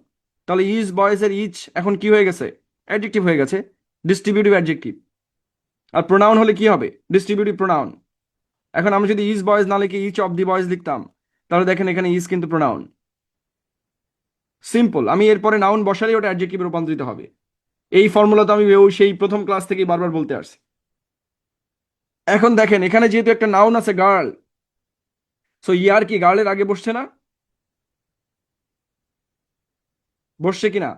তাহলে ইজ বয়েজ এর ইচ এখন কি হয়ে গেছে? অ্যাডজেক্টিভ হয়ে গেছে, ডিস্ট্রিবিউটিভ অ্যাডজেক্টিভ। আর প্রোনাউন হলে কি হবে? Distributive pronoun. এখন আমরা যদি ইজ বয়েজ না লিখে ইচ অফ দি বয়েজ লিখতাম, তাহলে দেখেন এখানে ইজ কিন্তু প্রোনাউন। সিম্পল, আমি এরপরে নাউন বসালেই ওটা অ্যাডজেক্টিভে রূপান্তরিত হবে। এই ফর্মুলা তো আমি ওই সেই প্রথম ক্লাস থেকে বারবার বলতে আসছি। এখন দেখেন এখানে যেহেতু একটা নাউন আছে গার্ল, সো ইয়ার কি গার্লের আগে বসছে না? বসছে কিনা?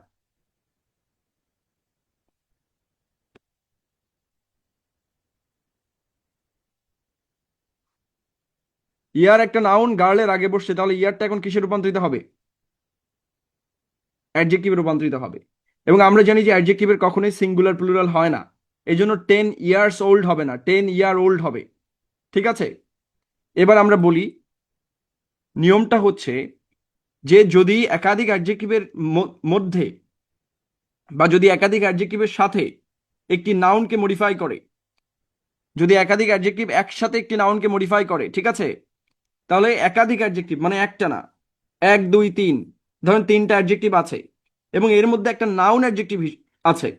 ইয়ার একটা নাউন গার্লের আগে বসছে, তাহলে ইয়ারটা এখন কিসে রূপান্তরিত হবে? অ্যাডজেক্টিভে রূপান্তরিত হবে। এবং আমরা জানি যে অ্যাডজেক্টিভের কখনোই সিঙ্গুলার প্লুরাল হয় না। এই জন্য 10 ইয়ার্স ওল্ড হবে না, 10 ইয়ার ওল্ড হবে। ঠিক আছে? এবার আমরা বলি, নিয়মটা হচ্ছে যে যদি একাধিক অ্যাডজেক্টিভের মধ্যে বা যদি একাধিক অ্যাডজেক্টিভের সাথে একটি নাউনকে মডিফাই করে, যদি একাধিক অ্যাডজেক্টিভ একসাথে একটি নাউনকে মডিফাই করে, ঠিক আছে, তাহলে একাধিক অ্যাডজেক্টিভ মানে একটা না, এক দুই তিন, ধরেন তিনটা অ্যাডজেক্টিভ আছে এবং এর মধ্যে একটা নাউন অ্যাডজেক্টিভ আছে।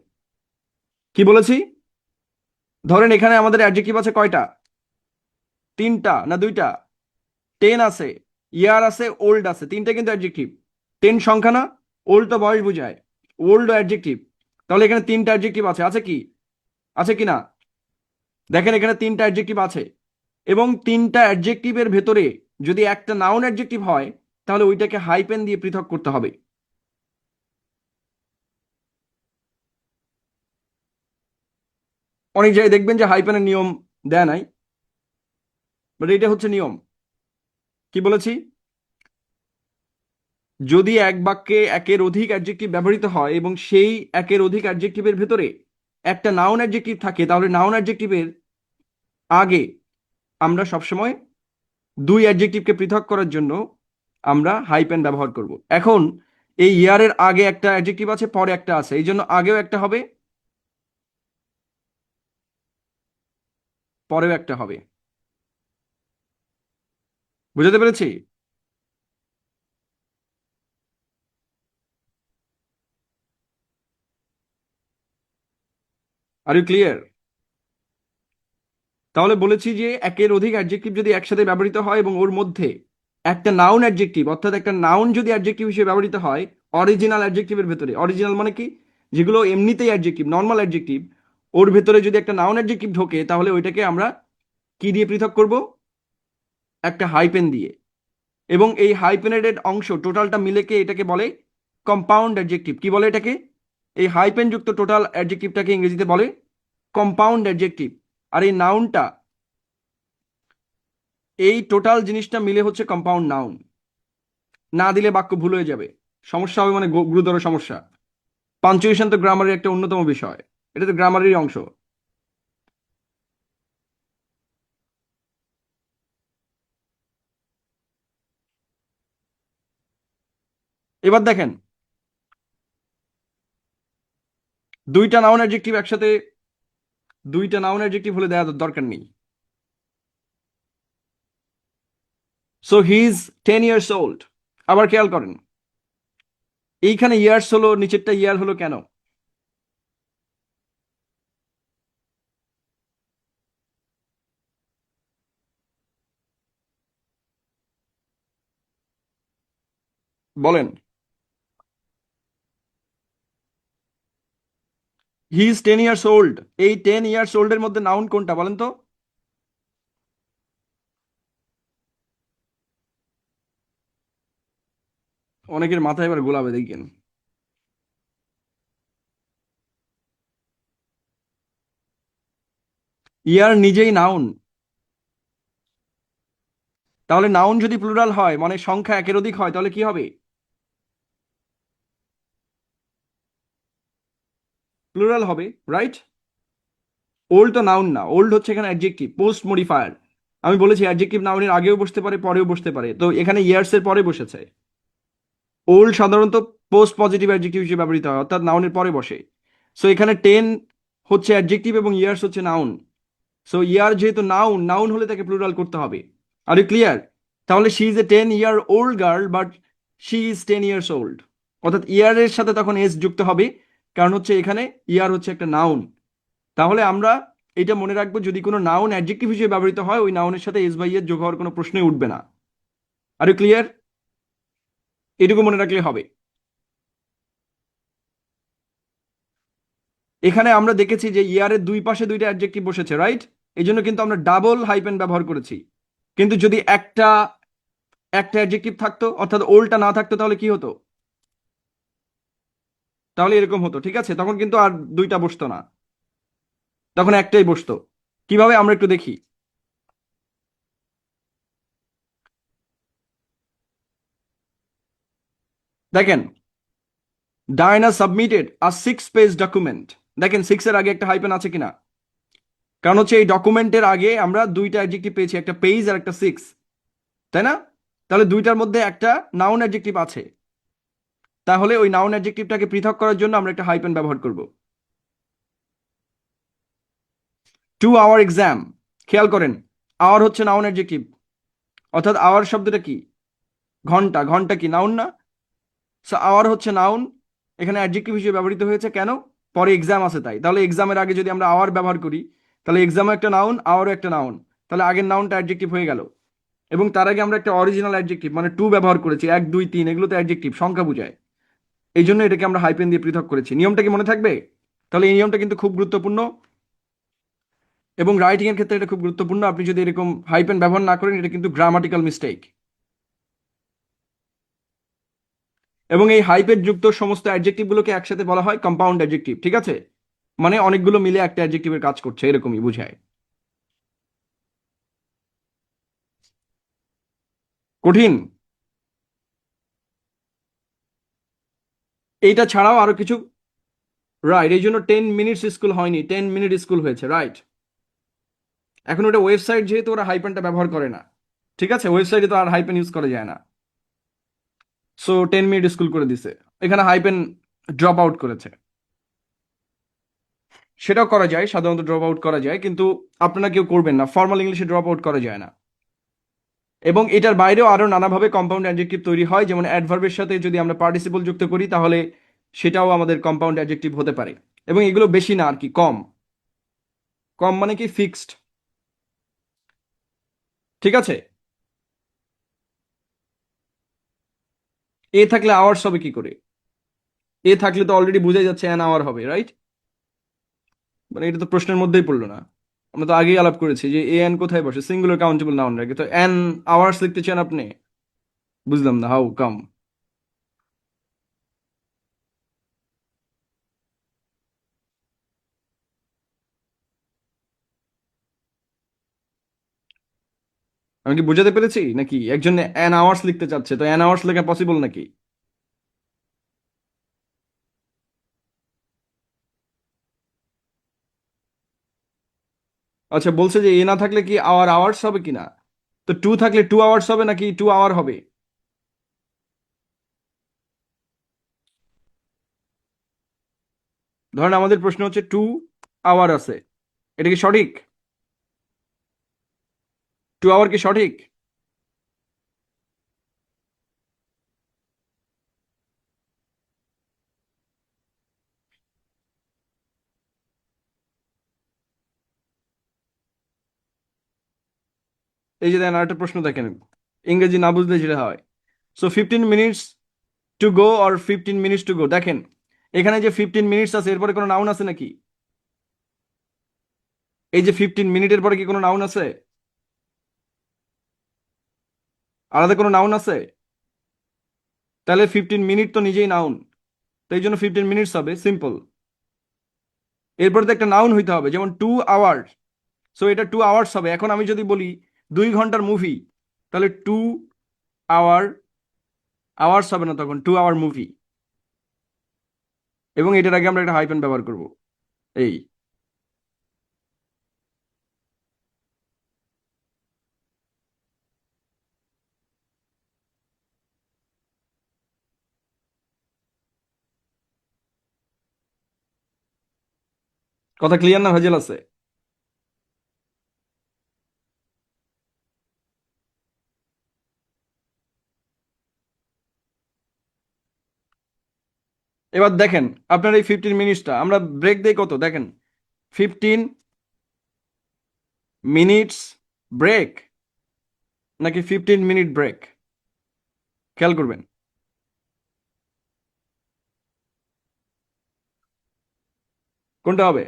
কি বলেছি? ধরেন এখানে আমাদের অ্যাডজেক্টিভ আছে কয়টা? তিনটা না দুইটা? টেন আছে, ইয়ার আছে, ওল্ড আছে, তিনটা কিন্তু অ্যাডজেক্টিভ। টেন সংখ্যা না? ওল্ড তো বয়স বোঝায়, ওল্ড অ্যাডজেক্টিভ। তাহলে এখানে তিনটা অ্যাডজেক্টিভ আছে, আছে কি? আছে কি না? দেখেন এখানে তিনটা অ্যাডজেক্টিভ আছে এবং তিনটা অ্যাডজেক্টিভের ভেতরে যদি একটা নাউন অ্যাডজেক্টিভ হয়, তাহলে ওইটাকে হাইপেন দিয়ে পৃথক করতে হবে। অনেক জায়গায় দেখবেন যে হাইপেনের নিয়ম দেয় নাই, বাট এটা হচ্ছে নিয়ম। কি বলেছি? যদি এক বাক্যে একের অধিক অ্যাডজেক্টিভ ব্যবহৃত হয় এবং সেই একের অধিক অ্যাডজেক্টিভের ভেতরে একটা নাউন অ্যাডজেক্টিভ থাকে, তাহলে নাউন অ্যাডজেক্টিভের আগে আমরা সবসময় দুই অ্যাডজেক্টিভকে পৃথক করার জন্য আমরা হাইপেন ব্যবহার করব। এখন এই ইয়ারের আগে একটা অ্যাডজেক্টিভ আছে, পরে একটা আছে, এই জন্য আগেও একটা হবে, পরেও একটা হবে। বুঝতে পেরেছি? Are you clear? তাহলে বলেছি যে একের অধিক অ্যাডজেক্টিভ যদি একসাথে ব্যবহৃত হয় এবং ওর মধ্যে একটা নাউন অ্যাডজেক্টিভ, অর্থাৎ একটা নাউন যদি অ্যাডজেক্টিভ হিসেবে ব্যবহৃত হয় অরিজিনাল অ্যাডজেক্টিভের ভেতরে, অরিজিনাল মানে কি, যেগুলো এমনিতেই অ্যাডজেক্টিভ, নর্মাল অ্যাডজেক্টিভ, ওর ভেতরে যদি একটা নাউন অ্যাডজেক্টিভ ঢোকে, তাহলে ওইটাকে আমরা কি দিয়ে পৃথক করব? একটা হাইপেন দিয়ে। এবং এই হাইপেনেটেড অংশ টোটালটা মিলেকে এটাকে বলে কম্পাউন্ড অ্যাডজেক্টিভ। কি বলে এটাকে? এই হাইপেন যুক্ত টোটাল অ্যাডজেক্টিভটাকে ইংরেজিতে বলে কম্পাউন্ড অ্যাডজেক্টিভ। আর এই নাউনটা, এই টোটাল জিনিসটা মিলে হচ্ছে কম্পাউন্ড নাউন। না দিলে বাক্য ভুল হয়ে যাবে, সমস্যা হবে, মানে গুরুতর সমস্যা। পাঞ্চুয়েশন তো গ্রামারের একটা অন্যতম বিষয়, এটা তো গ্রামারেরই অংশ। এবার দেখেন, দুইটা নাউন অ্যাডজেক্টিভ একসাথে, দুইটা নাউন অ্যাডজেক্টিভ হলে দেওয়ার দরকার নেই। So he is 10 years old. আবার খেয়াল করেন, এইখানে ইয়ার্স হলো, নিচেরটা ইয়ার হলো কেন? বলেন। হি ইজ 10 ইয়ার্স ওল্ড, এই 10 ইয়ার্স ওল্ডের মধ্যে নাউন কোনটা বলেন তো? অনেকের মাথায় এবার গোলাবে দেখবেন। ইয়ার নিজেই নাউন। তাহলে নাউন যদি প্লুরাল হয় মানে সংখ্যা একের অধিক হয় তাহলে কি হবে? প্লুরাল হবে, রাইট? ওল্ড তো নাউন না, ওল্ড হচ্ছে এখানে অ্যাডজেক্টিভ, পোস্ট মডিফায়ার। আমি বলেছি অ্যাডজেক্টিভ নাউনের আগেও বসতে পারে পরেও বসতে পারে, তো এখানে ইয়ার্স এর পরে বসেছে। ওল্ড সাধারণত পোস্ট পজিটিভ অ্যাডজেক্টিভ হিসেবে ব্যবহৃত হয়, অর্থাৎ নাউনের পরে বসে। সো এখানে 10 হচ্ছে অ্যাডজেক্টিভ এবং ইয়ার্স হচ্ছে নাউন। সো ইয়ার যেহেতু নাউন, নাউন হলে তাকে প্লুরাল করতে হবে। Are you clear? তাহলে she is a 10 year old girl but she is 10 years old। অর্থাৎ ইয়ারের সাথে তখন এস যুক্ত হবে, কারণ হচ্ছে এখানে ইয়ার হচ্ছে একটা নাউন। তাহলে আমরা এটা মনে রাখবো, যদি কোনো নাউন অ্যাডজেক্টিভ হিসেবে ব্যবহৃত হয় ওই নাউনের সাথে এস বাই এর যোগ হওয়ার কোনো প্রশ্নই উঠবে না। Are you clear? এটুকু মনে রাখলে হবে। এখানে আমরা দেখেছি যে ইয়ারের দুই পাশে দুইটা অ্যাডজেক্টিভ বসেছে, রাইট? এই জন্য কিন্তু আমরা ডাবল হাইপেন ব্যবহার করেছি। কিন্তু যদি একটা একটা অ্যাডজেক্টিভ থাকতো, অর্থাৎ ওল্ডটা না থাকতো, তাহলে কি হতো? তাহলে এরকম হতো, ঠিক আছে? তখন কিন্তু আর দুইটা বসতো না, তখন একটাই বসতো। কিভাবে আমরা একটু দেখি। দেখেন, ডায়না সাবমিটেড আ 6 পেজ ডকুমেন্ট। দেখেন 6 এর আগে একটা হাইপেন আছে কিনা? কারণ হচ্ছে এই ডকুমেন্টের আগে আমরা দুইটা অ্যাডজেক্টিভ পেয়েছি, একটা পেজ আর একটা 6, তাই না? তাহলে দুইটার মধ্যে একটা নাউন অ্যাডজেক্টিভ আছে। তাহলে ওই নাউন অ্যাডজেক্টিভটাকে পৃথক করার জন্য আমরা একটা হাইপেন ব্যবহার করব। টু আওয়ার এক্সাম, খেয়াল করেন, আওয়ার হচ্ছে নাউন অ্যাডজেক্টিভ, অর্থাৎ আওয়ার শব্দটা কি? ঘন্টা। ঘন্টা কি নাউন না? সো আওয়ার হচ্ছে নাউন, এখানে অ্যাডজেক্টিভ হিসেবে ব্যবহৃত হয়েছে কেন? পরে এক্সাম আছে তাই। তাহলে এক্সামের আগে যদি আমরা আওয়ার ব্যবহার করি, তাহলে এক্সামও একটা নাউন, আওয়ারও একটা নাউন, তাহলে আগের নাউনটা অ্যাডজেক্টিভ হয়ে গেল। এবং তার আগে আমরা একটা অরিজিনাল অ্যাডজেক্টিভ মানে টু ব্যবহার করেছি, 1 2 3, এগুলো তো অ্যাডজেক্টিভ, সংখ্যা বোঝায়। এই জন্য এটাকে আমরা হাইপেন দিয়ে পৃথক করেছি। নিয়মটা কি মনে থাকবে? তাহলে এই নিয়মটা কিন্তু খুব গুরুত্বপূর্ণ, এবং রাইটিং এর ক্ষেত্রে এটা খুব গুরুত্বপূর্ণ। আপনি যদি এরকম হাইপেন ব্যবহার না করেন, এটা কিন্তু গ্রামাটিক্যাল মিস্টেক। এবং এই হাইপের যুক্ত সমস্ত অ্যাডজেক্টিভ গুলোকে একসাথে বলা হয় কম্পাউন্ড অ্যাডজেক্টিভ, ঠিক আছে? মানে অনেকগুলো মিলে একটা অ্যাডজেক্টিভের কাজ করছে, এরকমই বুঝায়। কঠিন? এইটা ছাড়াও আরো কিছু, রাইট? এই জন্য 10 মিনিটস স্কুল হয়নি, 10 মিনিট স্কুল হয়েছে, রাইট? এখন ওটা ওয়েবসাইট, যেহেতু ওরা হাইপেনটা ব্যবহার করে না, ঠিক আছে? ওয়েবসাইটে তো আর হাইপেন ইউজ করা যায় না। সো 10 মিনিট স্কুল করে দিছে, এখানে হাইপেন ড্রপ আউট করেছে। সেটাও করা যায়, সাধারণত ড্রপ আউট করা যায়, কিন্তু আপনারা কেউ করবেন না, ফর্মাল ইংলিশে ড্রপ আউট করা যায় না। এবং এটার বাইরেও আরো নানাভাবে কম্পাউন্ড অ্যাডজেক্টিভ তৈরি হয়, যেমন অ্যাডভার্বের সাথে যদি আমরা পার্টিসিপল যুক্ত করি তাহলে সেটাও আমাদের কম্পাউন্ড অ্যাডজেক্টিভ হতে পারে। এবং এগুলো বেশি না আর কি, কম। কম মানে কি ফিক্সড, ঠিক আছে? এ থাকলে আওয়ার্স হবে কি করে? এ থাকলে তো অলরেডি বোঝাই যাচ্ছে অ্যান আওয়ার হবে, রাইট? মানে এটা তো প্রশ্নের মধ্যেই পড়লো না। আমরা তো আগেই আলাপ করেছি যে এ এন কোথায় বসে, সিঙ্গুলার কাউন্টেবল নাউন রাখে, তো অ্যান আওয়ার্স লিখতে চান আপনি? বুঝলাম না, হাউ কাম? আমি কি বুঝাতে পেরেছি নাকি? একজন অ্যান আওয়ার্স লিখতে চাচ্ছে, তো অ্যান আওয়ার্স লেখা পসিবল নাকি? আচ্ছা, বলছে যে এ না থাকলে কি আওয়ার আওয়ার্স হবে কিনা? তো টু থাকলে 2 আওয়ার্স হবে নাকি 2 আওয়ার হবে? ধরেন আমাদের প্রশ্ন হচ্ছে 2 আওয়ার আছে, এটা কি সঠিক? 2 আওয়ার কি সঠিক? এই যে দেখেন আরেকটা প্রশ্ন দেখেন, ইংরেজি না বুঝলে যেটা হয়। So 15 minutes to go or 15 minutes to go, দেখেন এখানে যে 15 মিনিটস আছে এরপরে কোনো নাউন আছে নাকি? এই যে 15 মিনিটের পরে কি কোনো নাউন আছে? আলাদা কোনো নাউন আছে? তাহলে 15 মিনিট তো নিজেই নাউন, তো এই জন্য 15 মিনিটস হবে, সিম্পল। এরপরে তো একটা নাউন হইতে হবে, যেমন 2 আওয়ার, সো এটা 2 আওয়ার্স হবে। এখন আমি যদি বলি 2 ঘন্টার মুভি, তাহলে 2 আওয়ার, আওয়ার্স হবে না, তখন 2 আওয়ার মুভি। এবং এটার আগে আমরা একটা হাইপেন ব্যবহার করব। এই কথা ক্লিয়ার না, ভেজাল আছে? এবার দেখেন, আপনার এই 15 মিনিটসটা আমরা ব্রেক দেই কত, দেখেন, 15 মিনিটস ব্রেক নাকি 15 মিনিট ব্রেক, খেয়াল করবেন। কোনটা হবে?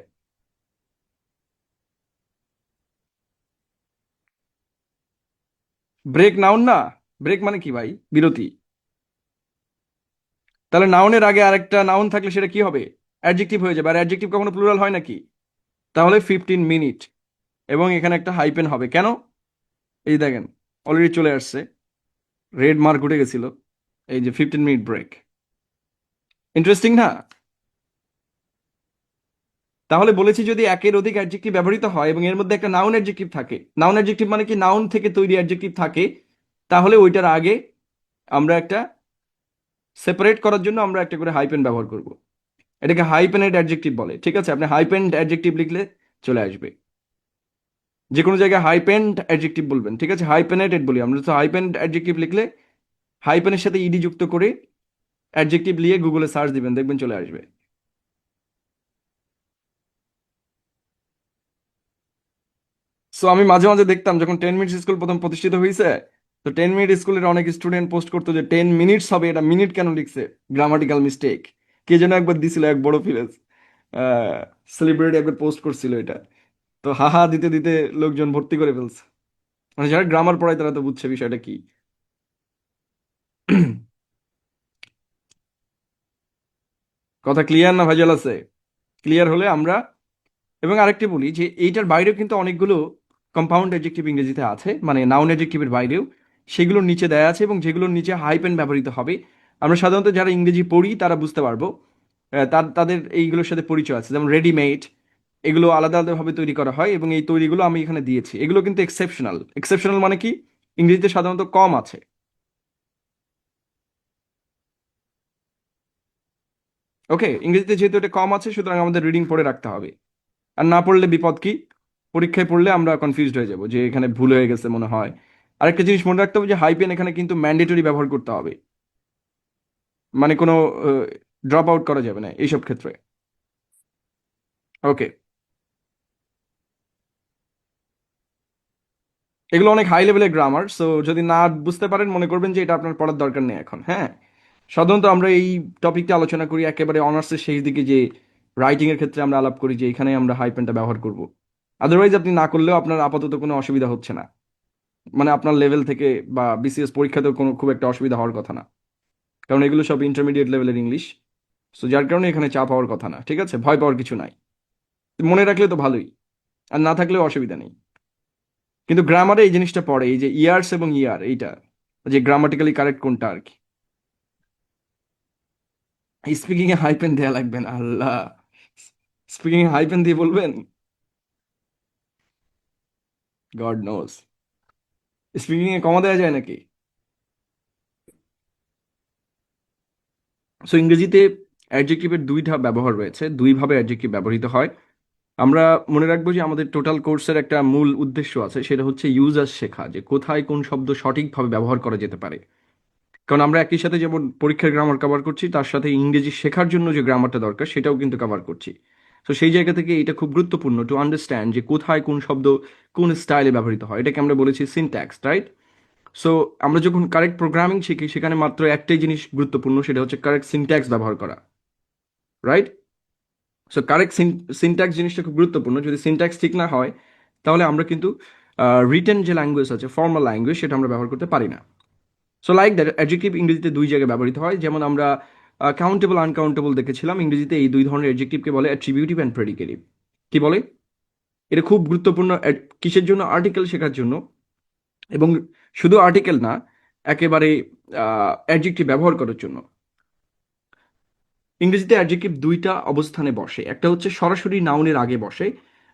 ব্রেক নাউন না? ব্রেক মানে কি ভাই? বিরতি। তাহলে নাউনের আগে আরেকটা নাউন থাকলে সেটা কি হবে? অ্যাডজেক্টিভ হয়ে যাবে। আর অ্যাডজেক্টিভ কখনো প্লুরাল হয় নাকি? তাহলে 15 মিনিট, এবং এখানে একটা হাইপেন হবে কেন? এই দেখেন, অলরেডি চলে আসছে, রেড মার্ক উঠে গেছিল, এই যে 15 মিনিট ব্রেক। ইন্টারেস্টিং না? তাহলে বলেছি যদি একের অধিক অ্যাডজেক্টিভ ব্যবহৃত হয় এবং এর মধ্যে একটা নাউন অ্যাডজেক্টিভ থাকে, নাউন অ্যাডজেক্টিভ মানে কি, নাউন থেকে তৈরি অ্যাডজেক্টিভ থাকে, তাহলে ওইটার আগে আমরা একটা সেপারেট করার জন্য আমরা একটা করে হাইপেন ব্যবহার করব। এটাকে হাইপেনেট অ্যাডজেক্টিভ বলে। ঠিক আছে, আপনি হাইপেন্ড অ্যাডজেক্টিভ লিখলে চলে আসবে। যে কোনো জায়গায় হাইপেন্ড অ্যাডজেক্টিভ বলবেন, ঠিক আছে, হাইপেনেটেড বলি আমরা, তো হাইপেন্ড অ্যাডজেক্টিভ লিখলে হাইপেনের সাথে ইডি যুক্ত করে অ্যাডজেক্টিভ নিয়ে গুগলে সার্চ দিবেন, দেখবেন চলে আসবে। সো আমি মাঝে মাঝে দেখতাম যখন 10 মিনিট স্কুল প্রথম প্রতিষ্ঠিত হয়েছে, তো 10 মিনিট স্কুলের অনেক স্টুডেন্ট পোস্ট করতো যে 10 মিনিটস হবে, এটা মিনিট কেন লিখছে, গ্রামাটিক্যাল মিস্টেক। কে যেন একবার দিছিল, এক বড় ফিলেজ সেলিব্রিটি একবার পোস্ট করছিল এটা, তো হাহা দিতে দিতে লোকজন ভর্তি করে ফেলছে। মানে যারা গ্রামার পড়ায় তারা তো বুঝছে বিষয়টা কি। কথা ক্লিয়ার না ভেজাল আছে? ক্লিয়ার হলে আমরা, এবং আরেকটি বলি যে এইটার বাইরেও কিন্তু অনেকগুলো কম্পাউন্ড অ্যাডজেক্টিভ ইংরেজিতে আছে, মানে নাউন অ্যাডজেক্টিভের বাইরেও, সেগুলোর নিচে দেয়া আছে এবং যেগুলোর নিচে হাইপেন ব্যবহৃত হবে। আমরা সাধারণত যারা ইংরেজি পড়ি তারা বুঝতে পারবো, তাদের এইগুলোর সাথে পরিচয় আছে, যেমন রেডিমেড, এগুলো আলাদা আলাদাভাবে তৈরি করা হয় এবং এই তৈরিগুলো আমি এখানে দিয়েছি। এগুলো কিন্তু এক্সেপশনাল। এক্সেপশনাল মানে কি? ইংরেজিতে সাধারণত কম আছে। ওকে, ইংরেজিতে যেহেতু এটা কম আছে, সুতরাং আমাদের রিডিং পড়ে রাখতে হবে। আর না পড়লে বিপদ কি? পরীক্ষায় পড়লে আমরা কনফিউজড হয়ে যাব যে এখানে ভুল হয়ে গেছে মনে হয়। আরেকটা জিনিস মনে রাখতে হবে যে হাইপেন এখানে কিন্তু ম্যান্ডেটরি ব্যবহার করতে হবে, মানে কোনো ড্রপ আউট করা যাবে না এইসব ক্ষেত্রে। ওকে, এগুলো অনেক হাই লেভেলের গ্রামার, সো যদি না বুঝতে পারেন মনে করবেন যে এটা আপনার পড়ার দরকার নেই এখন। হ্যাঁ, সাধারণত আমরা এই টপিকটা আলোচনা করি একেবারে অনার্সের শেষ দিকে, যে রাইটিং এর ক্ষেত্রে আমরা আলাপ করি যে এখানে আমরা হাইপেনটা ব্যবহার করব। আদারওয়াইজ আপনি না করলেও আপনার আপাতত কোনো অসুবিধা হচ্ছে না, মানে আপনার লেভেল থেকে বা বিসিএস পরীক্ষাতেও কোনো খুব একটা অসুবিধা হওয়ার কথা না, কারণ এগুলো সব ইন্টারমিডিয়েট লেভেলের ইংলিশ। সো যার কারণে এখানে চাপ হওয়ার কথা না, ঠিক আছে, ভয় পাওয়ার কিছু নাই। মনে রাখলে তো ভালোই, আর না থাকলেও অসুবিধা নেই। কিন্তু গ্রামারে এই জিনিসটা পড়ে, এই যে ইয়ার্স এবং ইয়ার, এইটা যে গ্রামাটিক্যালি কারেক্ট কোনটা আর কি। স্পিকিং এ হাইপেন দেয়া লাগবে না, আল্লাহ, স্পিকিং এ হাইপেন দিয়ে বলবেন? God nose. স্পিকিং এ কমা দেওয়া যায় নাকি? সো ইংরেজিতে অ্যাডজেক্টিভের দুইটা ব্যবহার রয়েছে, দুইভাবে অ্যাডজেক্টিভ ব্যবহৃত হয়। আমরা মনে রাখবো যে আমাদের টোটাল কোর্সের একটা মূল উদ্দেশ্য আছে, সেটা হচ্ছে ইউজার শেখা, যে কোথায় কোন শব্দ সঠিকভাবে ব্যবহার করা যেতে পারে। কারণ আমরা একই সাথে যেমন পরীক্ষার গ্রামার কভার করছি, তার সাথে ইংরেজি শেখার জন্য যে গ্রামারটা দরকার সেটাও কিন্তু কভার করছি। তো সেই জায়গা থেকে এটা খুব গুরুত্বপূর্ণ টু আন্ডারস্ট্যান্ড যে কোথায় কোন শব্দ কোন স্টাইলে ব্যবহৃত হয়। এটাকে আমরা বলেছি সিনট্যাক্স, রাইট? সো আমরা যখন কারেক্ট প্রোগ্রামিং শিখি সেখানে মাত্র একটাই জিনিস গুরুত্বপূর্ণ, সেটা হচ্ছে কারেক্ট সিনট্যাক্স ব্যবহার করা, রাইট? সো কারেক্ট সিনট্যাক্স জিনিসটা খুব গুরুত্বপূর্ণ। যদি সিনট্যাক্স ঠিক না হয় তাহলে আমরা কিন্তু রিটেন যে ল্যাঙ্গুয়েজ আছে, ফর্মাল ল্যাঙ্গুয়েজ, সেটা আমরা ব্যবহার করতে পারি না। সো লাইক দ্যাট অ্যাডজেক্টিভ ইংরেজিতে দুই জায়গায় ব্যবহৃত হয়, যেমন আমরা কাউন্টেবল আনকাউন্টেবল দেখেছিলাম। ইংরেজিতে এই দুই ধরনের অ্যাডজেক্টিভকে বলে অ্যাট্রিবিউটিভ অ্যান্ড প্রেডিকেটিভ। কি বলে? এটা খুব গুরুত্বপূর্ণ কিসের জন্য? আর্টিকেল শেখার জন্য। এবং শুধু আর্টিকেল না, একেবারে অ্যাডজেক্টিভ ব্যবহার করার জন্য। ইংরেজিতে অ্যাডজেক্টিভ দুইটা অবস্থানে বসে। একটা হচ্ছে সরাসরি নাউনের আগে বসে।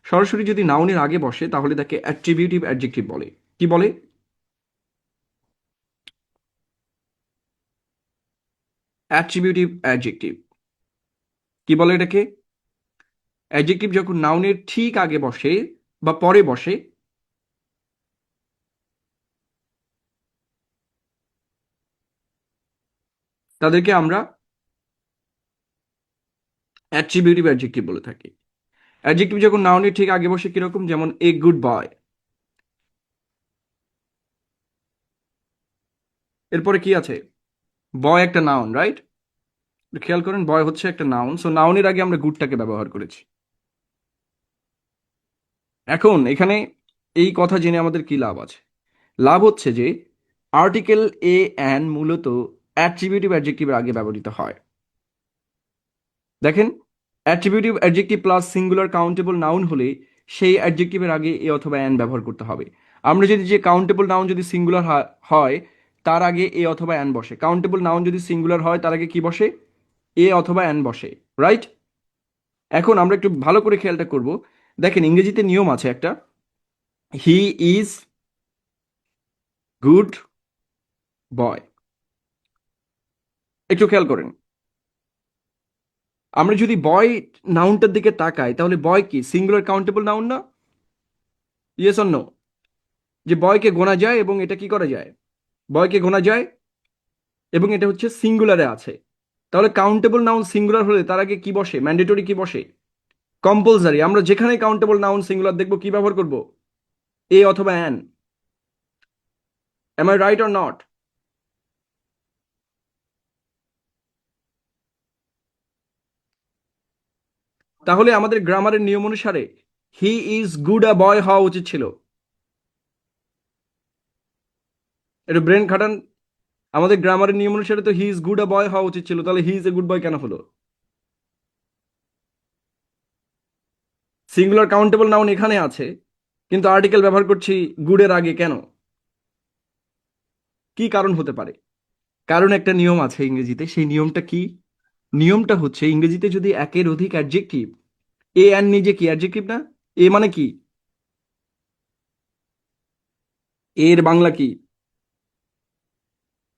সরাসরি যদি নাউনের আগে বসে তাহলে তাকে অ্যাট্রিবিউটিভ অ্যাডজেক্টিভ বলে। কি বলে? Attributive adjective. কি বলে এটাকে? অ্যাডজেক্টিভ যখন নাউনের ঠিক আগে বসে বা পরে বসে, তাদেরকে আমরা অ্যাট্রিবিউটিভ অ্যাডজেক্টিভ বলে থাকি। অ্যাডজেক্টিভ যখন নাউনের ঠিক আগে বসে কিরকম? যেমন এ গুড বয়। এরপরে কি আছে? বয় একটা নাউন, রাইট? খেয়াল করেন, বয় হচ্ছে একটা নাউন, সো নাউনের আগে আমরা গুডটাকে ব্যবহার করেছি। এখন এখানে এই কথা জেনে আমাদের কি লাভ আছে? লাভ হচ্ছে যে আর্টিকেল এ অ্যান মূলত অ্যাট্রিবিউটিভ অ্যাডজেক্টিভের আগে ব্যবহৃত হয়। দেখেন, attributive adjective plus singular countable noun হলে সেই অ্যাডজেক্টিভের আগে এ অথবা অ্যান ব্যবহার করতে হবে। আমরা যদি যে কাউন্টেবল নাউন যদি সিঙ্গুলার হয় তার আগে এ অথবা অ্যান বসে। কাউন্টেবল নাউন যদি সিঙ্গুলার হয় তার আগে কি বসে? এ অথবা অ্যান বসে, রাইট? এখন আমরা একটু ভালো করে খেয়ালটা করব। দেখেন, ইংরেজিতে নিয়ম আছে একটা, হি ইজ গুড বয়। একটু খেয়াল করেন, আমরা যদি বয় নাউনটার দিকে তাকাই তাহলে বয় কি সিঙ্গুলার কাউন্টেবল নাউন না? Yes or no? যে বয়কে গোনা যায় এবং এটা কি করা যায়? বয়কে গোনা যায় এবং এটা হচ্ছে সিঙ্গুলারে আছে। তাহলে কাউন্টেবল নাউন সিঙ্গুলার হলে তার আগে কি বসে? ম্যান্ডেটরি কি বসে? কম্পালসারি। আমরা যেখানে কাউন্টেবল নাউন সিঙ্গুলার দেখবো কি ব্যবহার করব? এ অথবা an. Am I right or not? তাহলে আমাদের গ্রামারের নিয়ম অনুসারে হি ইজ গুড আ বয় হওয়া উচিত ছিল। একটু ব্রেন খাটান। আমাদের গ্রামারের নিয়ম অনুসারে তো হি ইজ গুড আ বয় হওয়া উচিত ছিল, তাহলে হি ইজ এ গুড বয় কেন হলো? সিঙ্গুলার কাউন্টেবল নাউন এখানে আছে কিন্তু আর্টিকেল ব্যবহার করছি গুডের আগে কেন? কি কারণ হতে পারে? কারণ একটা নিয়ম আছে ইংরেজিতে, সেই নিয়মটা কি? নিয়মটা হচ্ছে ইংরেজিতে যদি একের অধিক অ্যাডজেক্টিভ, এ অ্যান নিজে কি অ্যাডজেক্টিভ না? এ মানে কি? এর বাংলা কি?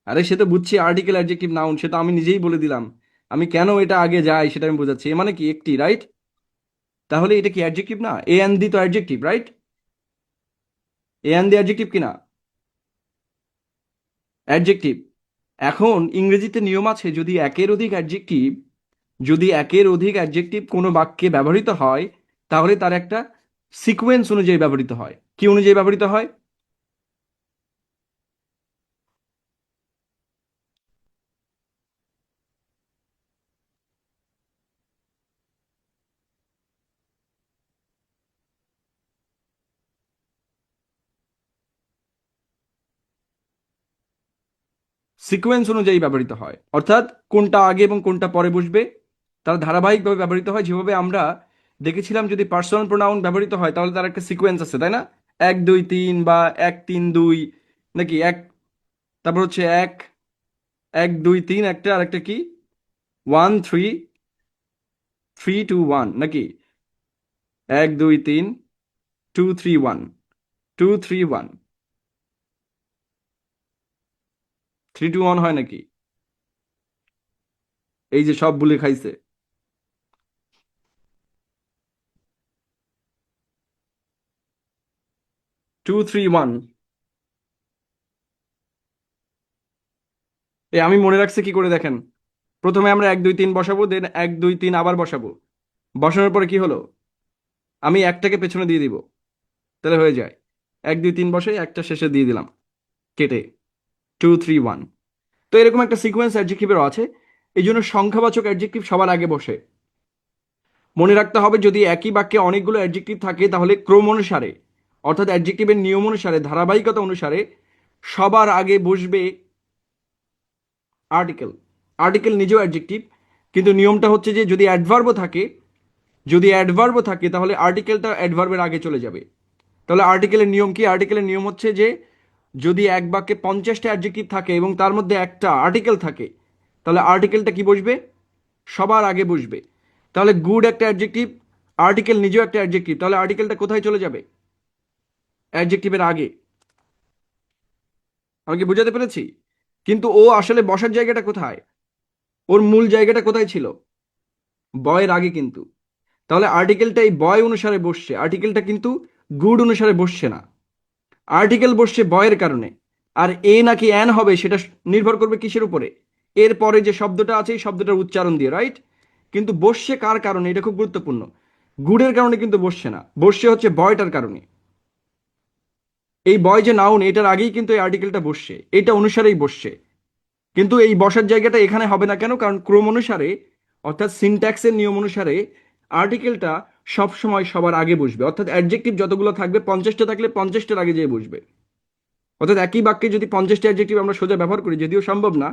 আরে সে তো বুঝছি, আর্টিকেল অ্যাডজেক্টিভ নাউন, সেটা আমি নিজেই বলে দিলাম। আমি কেন এটা আগে যাই সেটা আমি বোঝাচ্ছি। এ মানে কি একটি, রাইট? তাহলে এটা কি অ্যাডজেক্টিভ না? এ অ্যান দি তো adjective, right? A an the adjective কিনা? অ্যাডজেক্টিভ। এখন ইংরেজিতে নিয়ম আছে, যদি একের অধিক অ্যাডজেক্টিভ কোনো বাক্যে ব্যবহৃত হয় তাহলে তার একটা সিকোয়েন্স অনুযায়ী ব্যবহৃত হয়। কি অনুযায়ী ব্যবহৃত হয়? সিকোয়েন্স অনুযায়ী ব্যবহৃত হয়, অর্থাৎ কোনটা আগে এবং কোনটা পরে বসবে তার ধারাবাহিকভাবে ব্যবহৃত হয়। যেভাবে আমরা দেখেছিলাম, যদি পার্সোনাল প্রোনাউন ব্যবহৃত হয় তাহলে তার একটা সিকোয়েন্স আছে, তাই না? এক দুই তিন, বা এক তিন দুই, নাকি এক, তারপর হচ্ছে এক, এক দুই তিন একটা, আর একটা কি, one three, three two one, নাকি এক দুই তিন, two three one, two three one, three two one হয় নাকি? এই যে সব ভুলে খাইছে। Two three one. এই আমি মনে রাখছি কি করে, দেখেন। প্রথমে আমরা এক দুই তিন বসাবো, দেন এক দুই তিন আবার বসাবো। বসানোর পরে কি হলো? আমি একটাকে পেছনে দিয়ে দিব, তাহলে হয়ে যায় এক দুই তিন বসে একটা শেষে দিয়ে দিলাম কেটে, টু থ্রি ওয়ান। তো এরকম একটা সিকোয়েন্স অ্যাডজেক্টিভেরও আছে। এই জন্য সংখ্যাবাচক অ্যাডজেক্টিভ সবার আগে বসে। মনে রাখতে হবে, যদি একই বাক্যে অনেকগুলো অ্যাডজেক্টিভ থাকে তাহলে ক্রম অনুসারে, অর্থাৎ অ্যাডজেক্টিভের নিয়ম অনুসারে, ধারাবাহিকতা অনুসারে সবার আগে বসবে আর্টিকেল। আর্টিকেল নিজেও অ্যাডজেক্টিভ, কিন্তু নিয়মটা হচ্ছে যে যদি অ্যাডভার্বও থাকে যদি অ্যাডভার্বও থাকে তাহলে আর্টিকেলটা অ্যাডভার্বের আগে চলে যাবে। তাহলে আর্টিকেলের নিয়ম কি? আর্টিকেলের নিয়ম হচ্ছে যে যদি এক বাক্যে 50টা অ্যাডজেক্টিভ থাকে এবং তার মধ্যে একটা আর্টিকেল থাকে, তাহলে আর্টিকেলটা কি বসবে? সবার আগে বসবে। তাহলে গুড একটা অ্যাডজেক্টিভ, আর্টিকেল নিজেও একটা অ্যাডজেক্টিভ, তাহলে আর্টিকেলটা কোথায় চলে যাবে? অ্যাডজেক্টিভের আগে। আমি কি বুঝাতে পেরেছি? কিন্তু ও আসলে বসার জায়গাটা কোথায়? ওর মূল জায়গাটা কোথায় ছিল? বয়ের আগে কিন্তু। তাহলে আর্টিকেলটা এই বয় অনুসারে বসছে, আর্টিকেলটা কিন্তু গুড অনুসারে বসছে না। আর্টিকেল বসছে বয়ের কারণে। আর এ নাকি অ্যান হবে সেটা নির্ভর করবে কিসের উপরে? এর পরে যে শব্দটা আছে এই শব্দটার উচ্চারণ দিয়ে, রাইট? কিন্তু বসছে কার কারণে? এটা খুব গুরুত্বপূর্ণ। গুডের কারণে কিন্তু বসছে না, বসছে হচ্ছে বয়টার কারণে। এই বয় যে নাউন, এটার আগেই কিন্তু এই আর্টিকেলটা বসছে, এটা অনুসারেই বসছে। কিন্তু এই বসার জায়গাটা এখানে হবে না কেন? কারণ ক্রম অনুসারে, অর্থাৎ সিনট্যাক্সের নিয়ম অনুসারে আর্টিকেলটা সব সময় সবার আগে বসবে। অর্থাৎ অ্যাডজেক্টিভ যতগুলো থাকবে 50টা থাকলে 50টার আগে যেয়ে বসবে। অর্থাৎ একই বাক্যে যদি 50টা অ্যাডজেক্টিভ আমরা সোজা ব্যবহার করি, যদিও সম্ভব না,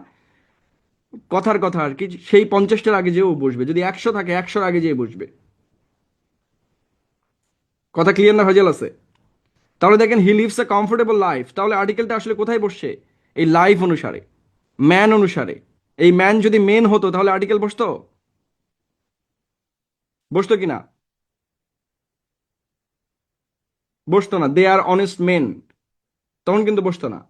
কথার কথা আর কি, সেই 50টার আগে যেও বসবে। যদি 100 থাকে 100-র আগে যেয়ে বসবে। কথা ক্লিয়ার না? ভেজাল আছে? তাহলে দেখেন he lives a comfortable life, তাহলে আর্টিকেলটা আসলে কোথায় বসছে? এই লাইফ অনুসারে, ম্যান অনুসারে। এই ম্যান যদি মেন হতো তাহলে আর্টিকেল বসতো? বসতো কিনা? বসতো না। দে আর অনেস্ট মেন, তখন কিন্তু বসতো না।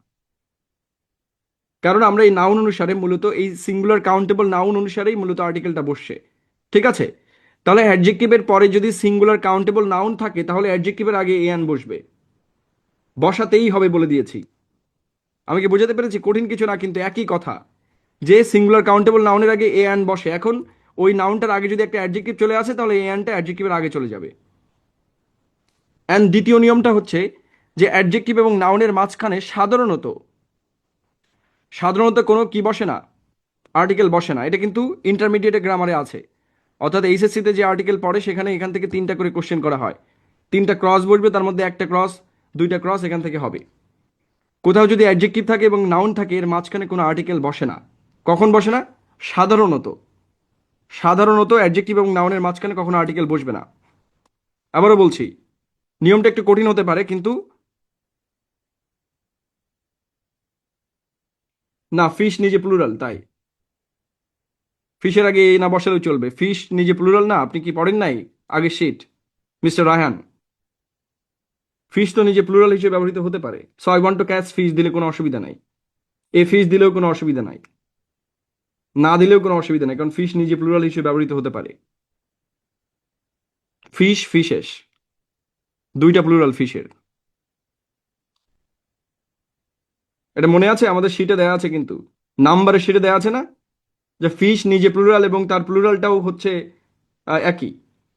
কারণ আমরা এই নাউন অনুসারে, মূলত এই সিঙ্গুলার কাউন্টেবল নাউন অনুসারেই মূলত আর্টিকেলটা বসছে। ঠিক আছে? তাহলে অ্যাডজেক্টিভের পরে যদি সিঙ্গুলার কাউন্টেবল নাউন থাকে তাহলে অ্যাডজেক্টিভের আগে এন বসবে। বসাতেই হবে বলে দিয়েছি। আমি কি বোঝাতে পেরেছি? কঠিন কিছু না, কিন্তু একই কথা। যে সিঙ্গুলার কাউন্টেবল নাউনের আগে এ অ্যান বসে, এখন ওই নাউনটার আগে যদি একটা অ্যাডজেক্টিভ চলে আসে তাহলে এ অ্যানটা অ্যাডজেক্টিভের আগে চলে যাবে। অ্যান্ড দ্বিতীয় নিয়মটা হচ্ছে যে অ্যাডজেক্টিভ এবং নাউনের মাঝখানে সাধারণত সাধারণত কোনো কি বসে না, আর্টিকেল বসে না। এটা কিন্তু ইন্টারমিডিয়েট গ্রামারে আছে। অর্থাৎ এইচএসসিতে যে আর্টিকেল পড়ে সেখানে এখান থেকে 3টা করে কোশ্চেন করা হয়। 3টা ক্রস বসবে, তার মধ্যে একটা ক্রস, 2টা ক্রস এখান থেকে হবে। কোথাও যদি অ্যাডজেক্টিভ থাকে এবং নাউন থাকে এর মাঝখানে কোনো আর্টিকেল বসে না। কখন বসে না? সাধারণত। সাধারণত অ্যাডজেক্টিভ এবং নাউনের মাঝখানে কখনো আর্টিকেল বসবে না। আবারও বলছি, নিয়মটা একটু কঠিন হতে পারে কিন্তু না। ফিশ নিজে প্লুরাল, তাই ফিশের আগে না বসালেও চলবে। ফিশ নিজে প্লুরাল না? আপনি কি পড়েন নাই আগে শীট, মিস্টার রায়হান? ফিশ তো নিজে প্লুরাল হিসেবে ব্যবহৃত হতে পারে। So I want to catch fish দিলে কোনো অসুবিধা নাই, এ ফিশ দিলেও কোনো অসুবিধা নাই, না দিলেও কোনো অসুবিধা নাই, কারণ ফিশ নিজে প্লুরাল হিসেবে ব্যবহৃত হতে পারে। ফিশ, ফিশেস, 2টা প্লুরাল ফিশের। এটা মনে আছে? আমাদের শিটে দেওয়া আছে কিন্তু, নাম্বারের শিটে দেওয়া আছে না, যে ফিশ নিজে প্লুরাল এবং তার প্লুরালটাও হচ্ছে একই।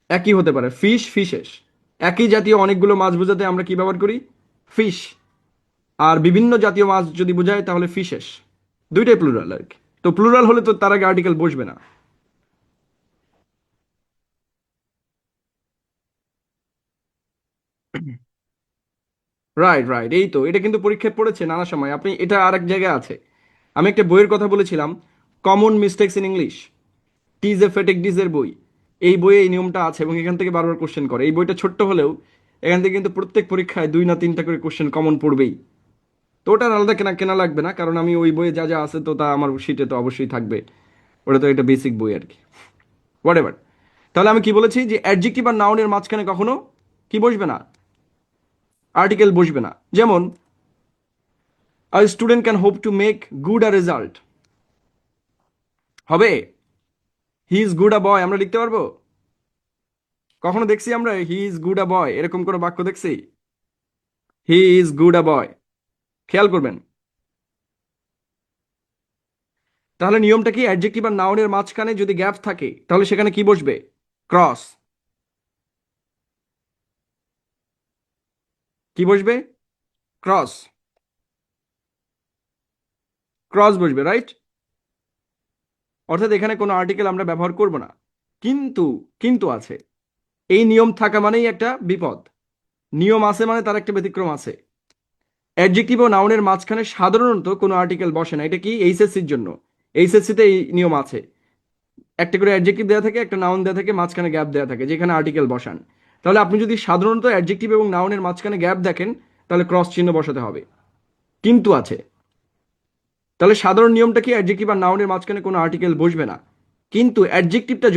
একই হতে পারে, ফিশ, ফিশেস। একই জাতীয় অনেকগুলো মাছ বোঝাতে আমরা কি ব্যবহার করি? ফিশ। আর বিভিন্ন জাতীয় মাছ যদি বোঝায় তাহলে ফিশেস। 2টাই প্লুরাল আর কি। তো প্লুরাল হলে তো তার আগে আর্টিকেল বসবে না। রাইট, রাইট, এই তো। এটা কিন্তু পরীক্ষায় পড়েছে নানা সময়। আপনি এটা আর এক জায়গায় আছে। আমি একটা বইয়ের কথা বলেছিলাম, কমন মিস্টেকস ইন ইংলিশ, টিজ এ ফেটেক ডিজের বই। এই বইয়ে এই নিয়মটা আছে এবং এখান থেকে বারবার কোশ্চেন করে। এই বইটা ছোট্ট হলেও এখান থেকে কিন্তু প্রত্যেক পরীক্ষায় 2 না 3টা করে কোশ্চেন কমন পড়বেই। তো ওটা আলাদা কেনা কেনা লাগবে না, কারণ আমি ওই বইয়ে যা যা আছে তো তা আমার শিটে তো অবশ্যই থাকবে। ওটা তো একটা বেসিক বই আর কি। What ever. তাহলে আমি কি বলেছি? যে অ্যাডজেক্টিভ আর নাউনের মাঝখানে কখনো কি বসবে না? আর্টিকেল বসবে না। যেমন আ student can hope to make good a result, হবে হি ইজ গুড আ বয়, আমরা লিখতে পারবো? কখনো দেখছি আমরা হি ইজ গুড আ বয় এরকম কোনো বাক্য দেখছি? হি ইজ গুড আ বয়, খেয়াল করবেন। তাহলে নিয়মটা কি? অ্যাডজেক্টিভ আর নাউনের মাঝখানে যদি গ্যাপ থাকে তাহলে সেখানে কি বসবে? ক্রস। কি বসবে? ক্রস। ক্রস বসবে, রাইট? অর্থাৎ এখানে কোনো আর্টিকেল আমরা ব্যবহার করব না। কিন্তু কিন্তু আছে। এই নিয়ম থাকা মানেই একটা বিপদ। নিয়ম আছে মানে তার একটা ব্যতিক্রম আছে। অ্যাডজেক্টিভ ও নাউনের মাঝখানে সাধারণত কোনো আর্টিকেল বসে না। এটা কি? এইচএসসির জন্য। এইচএসসিতে এই নিয়ম আছে। একটা করে অ্যাডজেক্টিভ দেওয়া থাকে, একটা নাউন দেওয়া থাকে, মাঝখানে গ্যাপ দেওয়া থাকে যেখানে আর্টিকেল বসান। তাহলে আপনি যদি সাধারণত অ্যাডজেক্টিভ এবং নাউনের মাঝখানে গ্যাপ দেখেন তাহলে ক্রস চিহ্ন বসাতে হবে, কিন্তু আছে। তাহলে সাধারণ নিয়মটা কি, অ্যাডজেক্টিভ আর নাউনের মাঝখানে কোনো আর্টিকেল বসবে না। কিন্তু অ্যাডজেক্টিভটি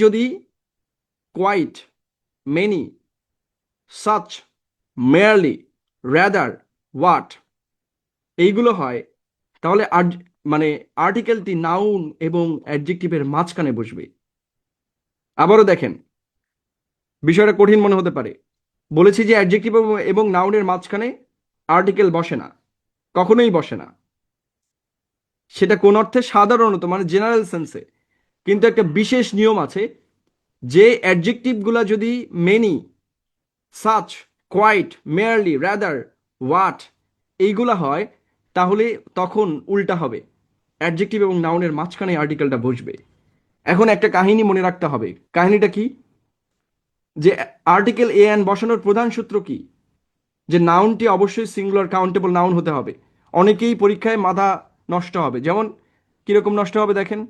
যদি quite, many, such, merely, rather, what এইগুলো হয়, তাহলে মানে আর্টিকেলটি নাউন এবং অ্যাডজেক্টিভের মাঝখানে বসবে। আবারও দেখেন, বিষয়টা কঠিন মনে হতে পারে। বলেছি যে অ্যাডজেক্টিভ এবং নাউনের মাঝখানে আর্টিকেল বসে না, কখনোই বসে না। সেটা কোন অর্থে, সাধারণত মানে জেনারেল সেন্সে। কিন্তু একটা বিশেষ নিয়ম আছে, যে অ্যাডজেক্টিভগুলা যদি many, such, quite, merely, rather, what এইগুলা হয়, তাহলে তখন উল্টা হবে, অ্যাডজেক্টিভ এবং নাউনের মাঝখানে আর্টিকেলটা বসবে। এখন একটা কাহিনী মনে রাখতে হবে। কাহিনীটা কি, যে আর্টিকেল এ এন বসানোর প্রধান সূত্র কি, যে নাউনটি অবশ্যই সিঙ্গুলার কাউন্টেবল নাউন হতে হবে। অনেকেই পরীক্ষায় মাথা নষ্ট হবে, যেমন কিরকম নষ্ট হবে দেখেন,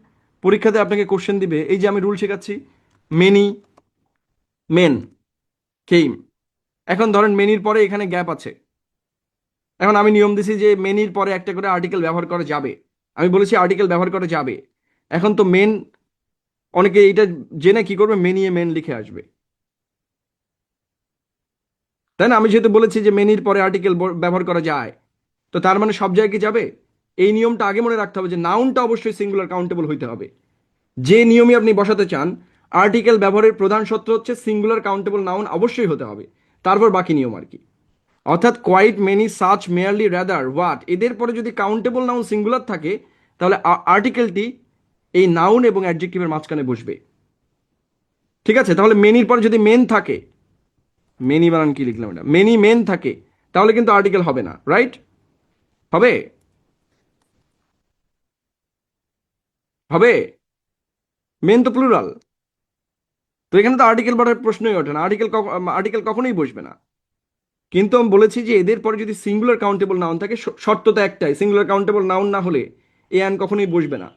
পরীক্ষাতে আপনাকে কোশ্চেন দিবে, এই যে আমি রুল শেখাচ্ছি, মেনি, মেন, কেইম। এখন ধরেন মেনির পরে এখানে গ্যাপ আছে, এখন আমি নিয়ম দিছি যে মেনির পরে একটা করে আর্টিকেল ব্যবহার করা যাবে, আমি বলেছি আর্টিকেল ব্যবহার করা যাবে। এখন তো মেন, অনেকে এটা জেনে কি করবে, মেনিয়ে মেন লিখে আসবে, তাই না? আমি যেহেতু বলেছি যে মেনির পরে আর্টিকেল ব্যবহার করা যায়, তো তার মানে সব জায়গায় যাবে। এই নিয়মটা আগে মনে রাখতে হবে যে নাউনটা অবশ্যই সিঙ্গুলার কাউন্টেবল হইতে হবে। যে নিয়মই আপনি বসাতে চান, আর্টিকেল ব্যবহারের প্রধান সত্য হচ্ছে সিঙ্গুলার কাউন্টেবল নাউন অবশ্যই হতে হবে, তারপর বাকি নিয়ম আর কি। অর্থাৎ quite, many, such, merely, rather, what এদের পরে যদি কাউন্টেবল নাউন সিঙ্গুলার থাকে, তাহলে আর্টিকেলটি এই নাউন এবং অ্যাডজেক্টিভের মাঝখানে বসবে। ঠিক আছে? তাহলে মেনির পরে যদি মেন থাকে, মেনি বানান কি লিখলাম এটা, মেনি মেন থাকে, তাহলে কিন্তু আর্টিকেল হবে না, রাইট? হবে? হবে? মেন তো প্লুরাল, তো এখানে তো আর্টিকেল বাড়ার প্রশ্নই ওঠে না, আর্টিকেল কখনোই বসবে না। কিন্তু আমি বলেছি যে এদের পরে যদি সিঙ্গুলার কাউন্টেবল নাউন থাকে, শর্ত তো একটাই, সিঙ্গুলার কাউন্টেবল নাউন না হলে এ অ্যান কখনোই বসবে না।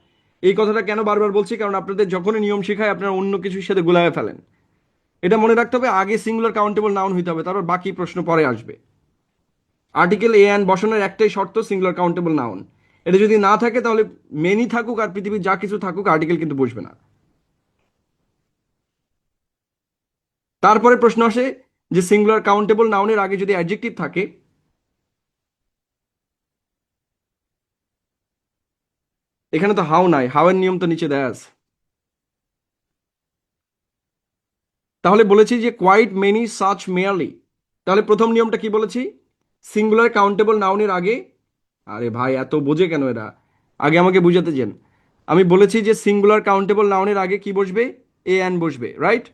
এই কথাটা কেন বারবার বলছি, কারণ আপনাদের যখনই নিয়ম শেখায় আপনারা অন্য কিছুর সাথে গুলায় ফেলেন। এটা মনে রাখতে হবে, আগে সিঙ্গুলার কাউন্টেবল নাউন হইতে হবে, তারপর বাকি প্রশ্ন পরে আসবে। আর্টিকেল এ অ্যান বসানোর একটাই শর্ত, সিঙ্গুলার কাউন্টেবল নাউন। এটা যদি না থাকে তাহলে মেনি থাকুক আর পৃথিবীর যা কিছু থাকুক, আর্টিকেল কিন্তু বসবে না। তারপরে প্রশ্ন আসে যে সিঙ্গুলার কাউন্টেবল নাউনের আগে যদি অ্যাডজেক্টিভ থাকে, এখানে তো হাউ নাই, হাউ এর নিয়ম তো নিচে দেয়া আছে। তাহলে বলেছি যে কোয়াইট, মেনি, সাচ, মেয়ারলি। তাহলে প্রথম নিয়মটা কি বলেছি, সিঙ্গুলার কাউন্টেবল নাউনের আগে, আরে ভাই এত বোঝে কেন এরা, আগে আমাকে বুঝাতে চান। আমি বলেছি যে সিঙ্গুলার কাউন্টেবল নাউনের আগে কি বসবে, এ অ্যান বসবে, রাইট?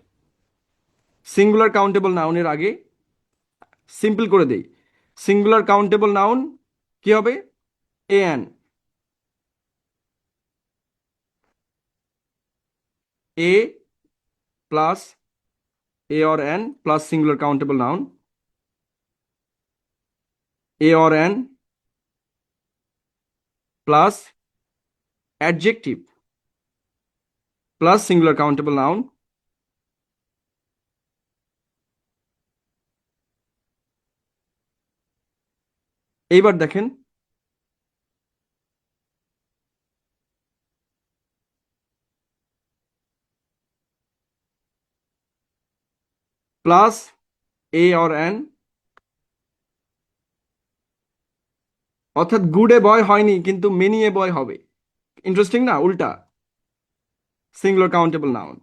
সিঙ্গুলার কাউন্টেবল নাউনের আগে, সিম্পল করে দেই, সিঙ্গুলার কাউন্টেবল নাউন কি হবে, a an. A plus a or an plus singular countable noun, a or an plus adjective plus singular countable noun. এইবার দেখেন, প্লাস এ অর অ্যান, অর্থাৎ গুড এ বয় হয়নি কিন্তু মেনি এ বয় হবে। ইন্টারেস্টিং না? উল্টা, সিঙ্গুলার কাউন্টেবল নাউন।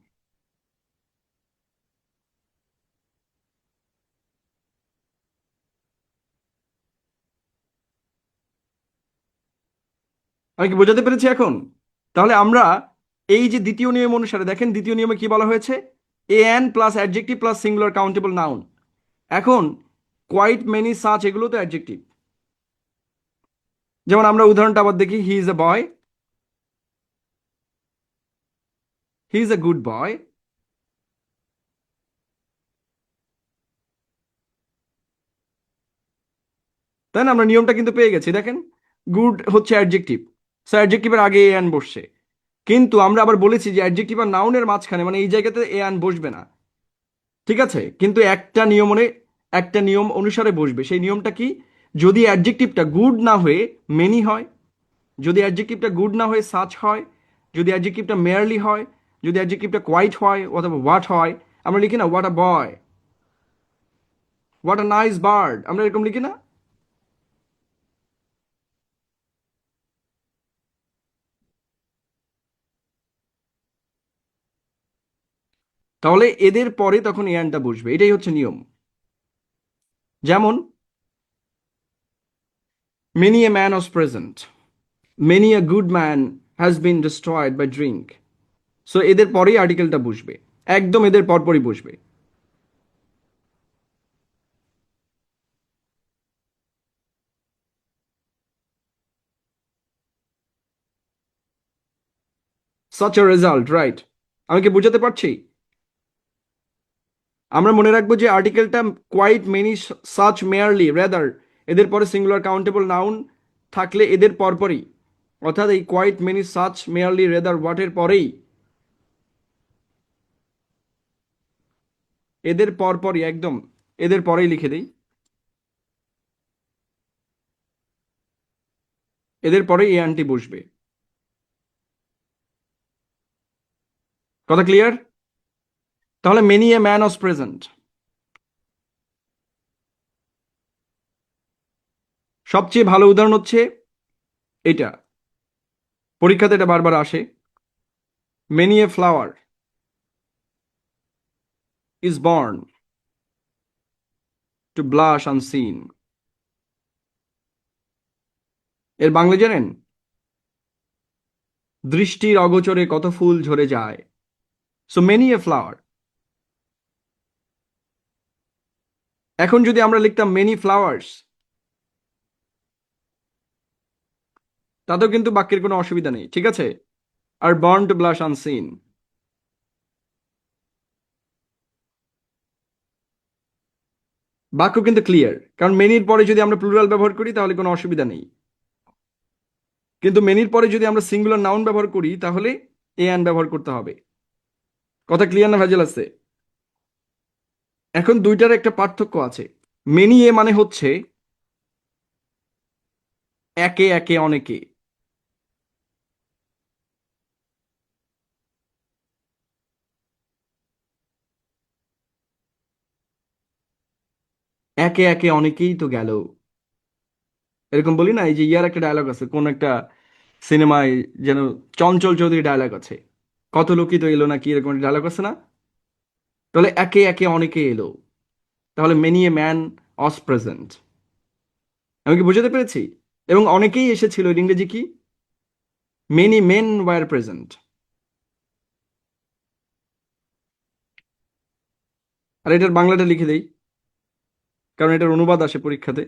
আমি কি বোঝাতে পেরেছি এখন? তাহলে আমরা এই যে দ্বিতীয় নিয়ম অনুসারে দেখেন, দ্বিতীয় নিয়মে কি বলা হয়েছে, a an plus adjective plus singular countable noun. এখন কোয়াইট, মেনি, সাচ এগুলো তো অ্যাডজেক্টিভ। যেমন আমরা উদাহরণটা আবার দেখি, he is a boy, he is a good boy. তাই না? আমরা নিয়মটা কিন্তু পেয়ে গেছি, দেখেন, গুড হচ্ছে অ্যাডজেক্টিভ, সো অ্যাডজেক্টিভের আগে এ অ্যান বসছে। কিন্তু আমরা আবার বলেছি যে অ্যাডজেক্টিভ আর নাউনের মাঝখানে মানে এই জায়গাতে এ অ্যান বসবে না, ঠিক আছে? কিন্তু একটা নিয়ম অনুসারে বসবে। সেই নিয়মটা কি? যদি অ্যাডজেক্টিভটা গুড না হয়ে মেনি হয়, যদি অ্যাডজেক্টিভটা গুড না হয়ে সাচ হয়, যদি অ্যাডজেক্টিভটা মেয়ারলি হয়, যদি অ্যাডজেক্টিভটা কোয়াইট হয় অথবা হোয়াট হয়, আমরা লিখি না what a boy, what a nice bird, আমরা এরকম লিখি না? তাহলে এদের পরে তখন এয়ানটা বসবে, এটাই হচ্ছে নিয়ম। যেমন many a man was present, many a good man has been destroyed by drink. So এদের পরেই আর্টিকেলটা বসবে, একদম এদের পরপরই বসবে। Such a result, right? আমি কি বুঝাতে পারছি? আমরা মনে রাখবো যে আর্টিকেলটা quite many such merely rather, এদের পরে সিঙ্গুলার কাউন্টেবল নাউন থাকলে এদের পরপরই, অর্থাৎ এই quite many such merely rather হোয়াটের পরেই, এদের পরপরই একদম এদের পরেই লিখে দেই, এদের পরেই এই আনটি বসবে। কথা ক্লিয়ার? তাহলে many a man was present, সবচেয়ে ভালো উদাহরণ হচ্ছে এটা, পরীক্ষাতে এটা বারবার আসে। Many a flower is born to blush unseen. এর বাংলা জানেন? দৃষ্টির অগোচরে কত ফুল ঝরে যায়। So many a flower. এখন যদি আমরা লিখতাম মেনি ফ্লাওয়ার্স, তাতেও কিন্তু বাক্যের কোনো অসুবিধা নেই, ঠিক আছে? Are born to blush unseen, বাক্য কিন্তু ক্লিয়ার, কারণ মেনির পরে যদি আমরা প্লুরাল ব্যবহার করি তাহলে কোনো অসুবিধা নেই। কিন্তু মেনির পরে যদি আমরা সিঙ্গুলার নাউন ব্যবহার করি তাহলে এ অ্যান ব্যবহার করতে হবে। কথা ক্লিয়ার না ভেজাল আছে? এখন দুইটার একটা পার্থক্য আছে। মেনি এ মানে হচ্ছে একে একে অনেকে, একে একে অনেকেই তো গেল, এরকম বলি না? এই যে ইয়ার একটা ডায়লগ আছে কোন একটা সিনেমায়, যেন চঞ্চল চৌধুরী ডায়লগ আছে, কত লোকই তো এলো না, কি এরকম ডায়লগ আছে না? তাহলে একে একে অনেকে এলো, তাহলে মেনি এ ম্যান অস প্রেজেন্ট। আমি কি বুঝাতে পেরেছি? এবং অনেকেই এসেছিল, এর ইংরেজি কি? Many men were present. আর এটার বাংলাটা লিখে দেই, কারণ এটার অনুবাদ আসে পরীক্ষাতে।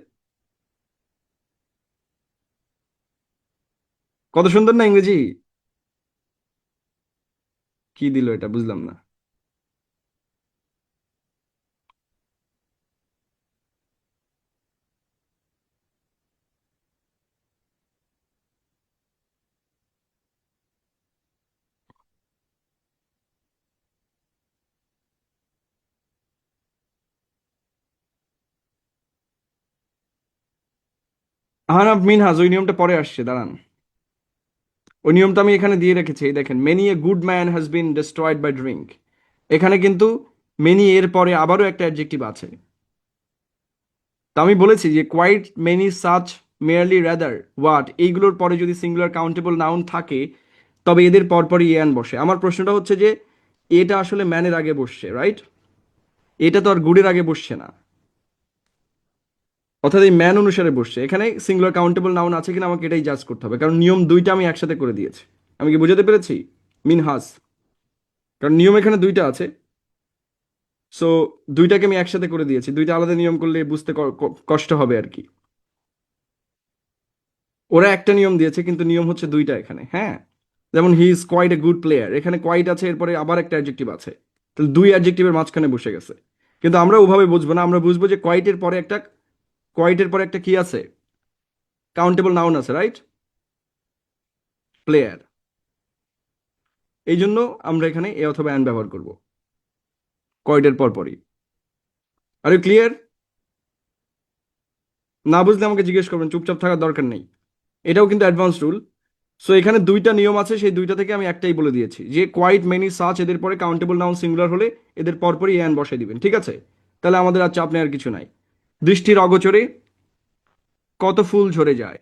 কত সুন্দর না ইংরেজি? কি দিল এটা বুঝলাম না। আহনাফ মিনহাজ, ওই নিয়মটা পরে আসছে, দাঁড়ান। ওই নিয়মটা আমি এখানে দিয়ে রেখেছি, এই দেখেন, many a good man has been destroyed by drink. এখানে কিন্তু মেনি এর পরে আবারও একটা অ্যাডজেক্টিভ আছে। তা আমি বলেছি যে quite many such merely rather what, এইগুলোর পরে যদি সিঙ্গুলার কাউন্টেবল নাউন থাকে তবে এদের পরপরই এন বসে। আমার প্রশ্নটা হচ্ছে যে এটা আসলে ম্যানের আগে বসছে, রাইট? এটা তো আর গুডের আগে বসছে না, অর্থাৎ এই ম্যান অনুসারে বসছে। এখানে সিঙ্গুলার কাউন্টেবল নাউন আছে কিনা আমাকে এটাই জাজ করতে হবে, কারণ নিয়ম দুইটা আমি একসাথে করে দিয়েছি। আমি কি বুঝাতে পেরেছি? মিনহাস, কারণ নিয়ম এখানে দুইটা আছে। সো দুইটাকে আমি একসাথে করে দিয়েছি, দুইটা আলাদা নিয়ম করলে বুঝতে কষ্ট হবে আর কি। ওরা একটা নিয়ম দিয়েছে কিন্তু নিয়ম হচ্ছে দুইটা এখানে, হ্যাঁ। যেমন he is quite a good player, এখানে কোয়াইট আছে, এরপরে আবার একটা অ্যাডজেক্টিভ আছে, তাহলে দুই অ্যাডজেক্টিভের মাঝখানে বসে গেছে। কিন্তু আমরা ওভাবে বুঝবো না, আমরা বুঝবো যে কোয়াইটের পরে একটা কি আছে? কাউন্টেবল নাউন আছে, রাইট? প্লেয়ার। এই জন্য আমরা এখানে এ অথবা অ্যান ব্যবহার করব কয়েডের পরপরই। Are you clear? না বুঝলে আমাকে জিজ্ঞেস করবেন, চুপচাপ থাকার দরকার নেই। এটাও কিন্তু অ্যাডভান্স রুল। সো এখানে দুইটা নিয়ম আছে, সেই দুইটা থেকে আমি একটাই বলে দিয়েছি, যে কোয়াইট, মেনি, সাচ এদের পরে কাউন্টেবল নাউন সিঙ্গুলার হলে এদের পরপরই অ্যান বসাই দিবেন, ঠিক আছে? তাহলে আমাদের আর চাপ নেওয়ার কিছু নাই। দৃষ্টির অগোচরে কত ফুল ঝরে যায়।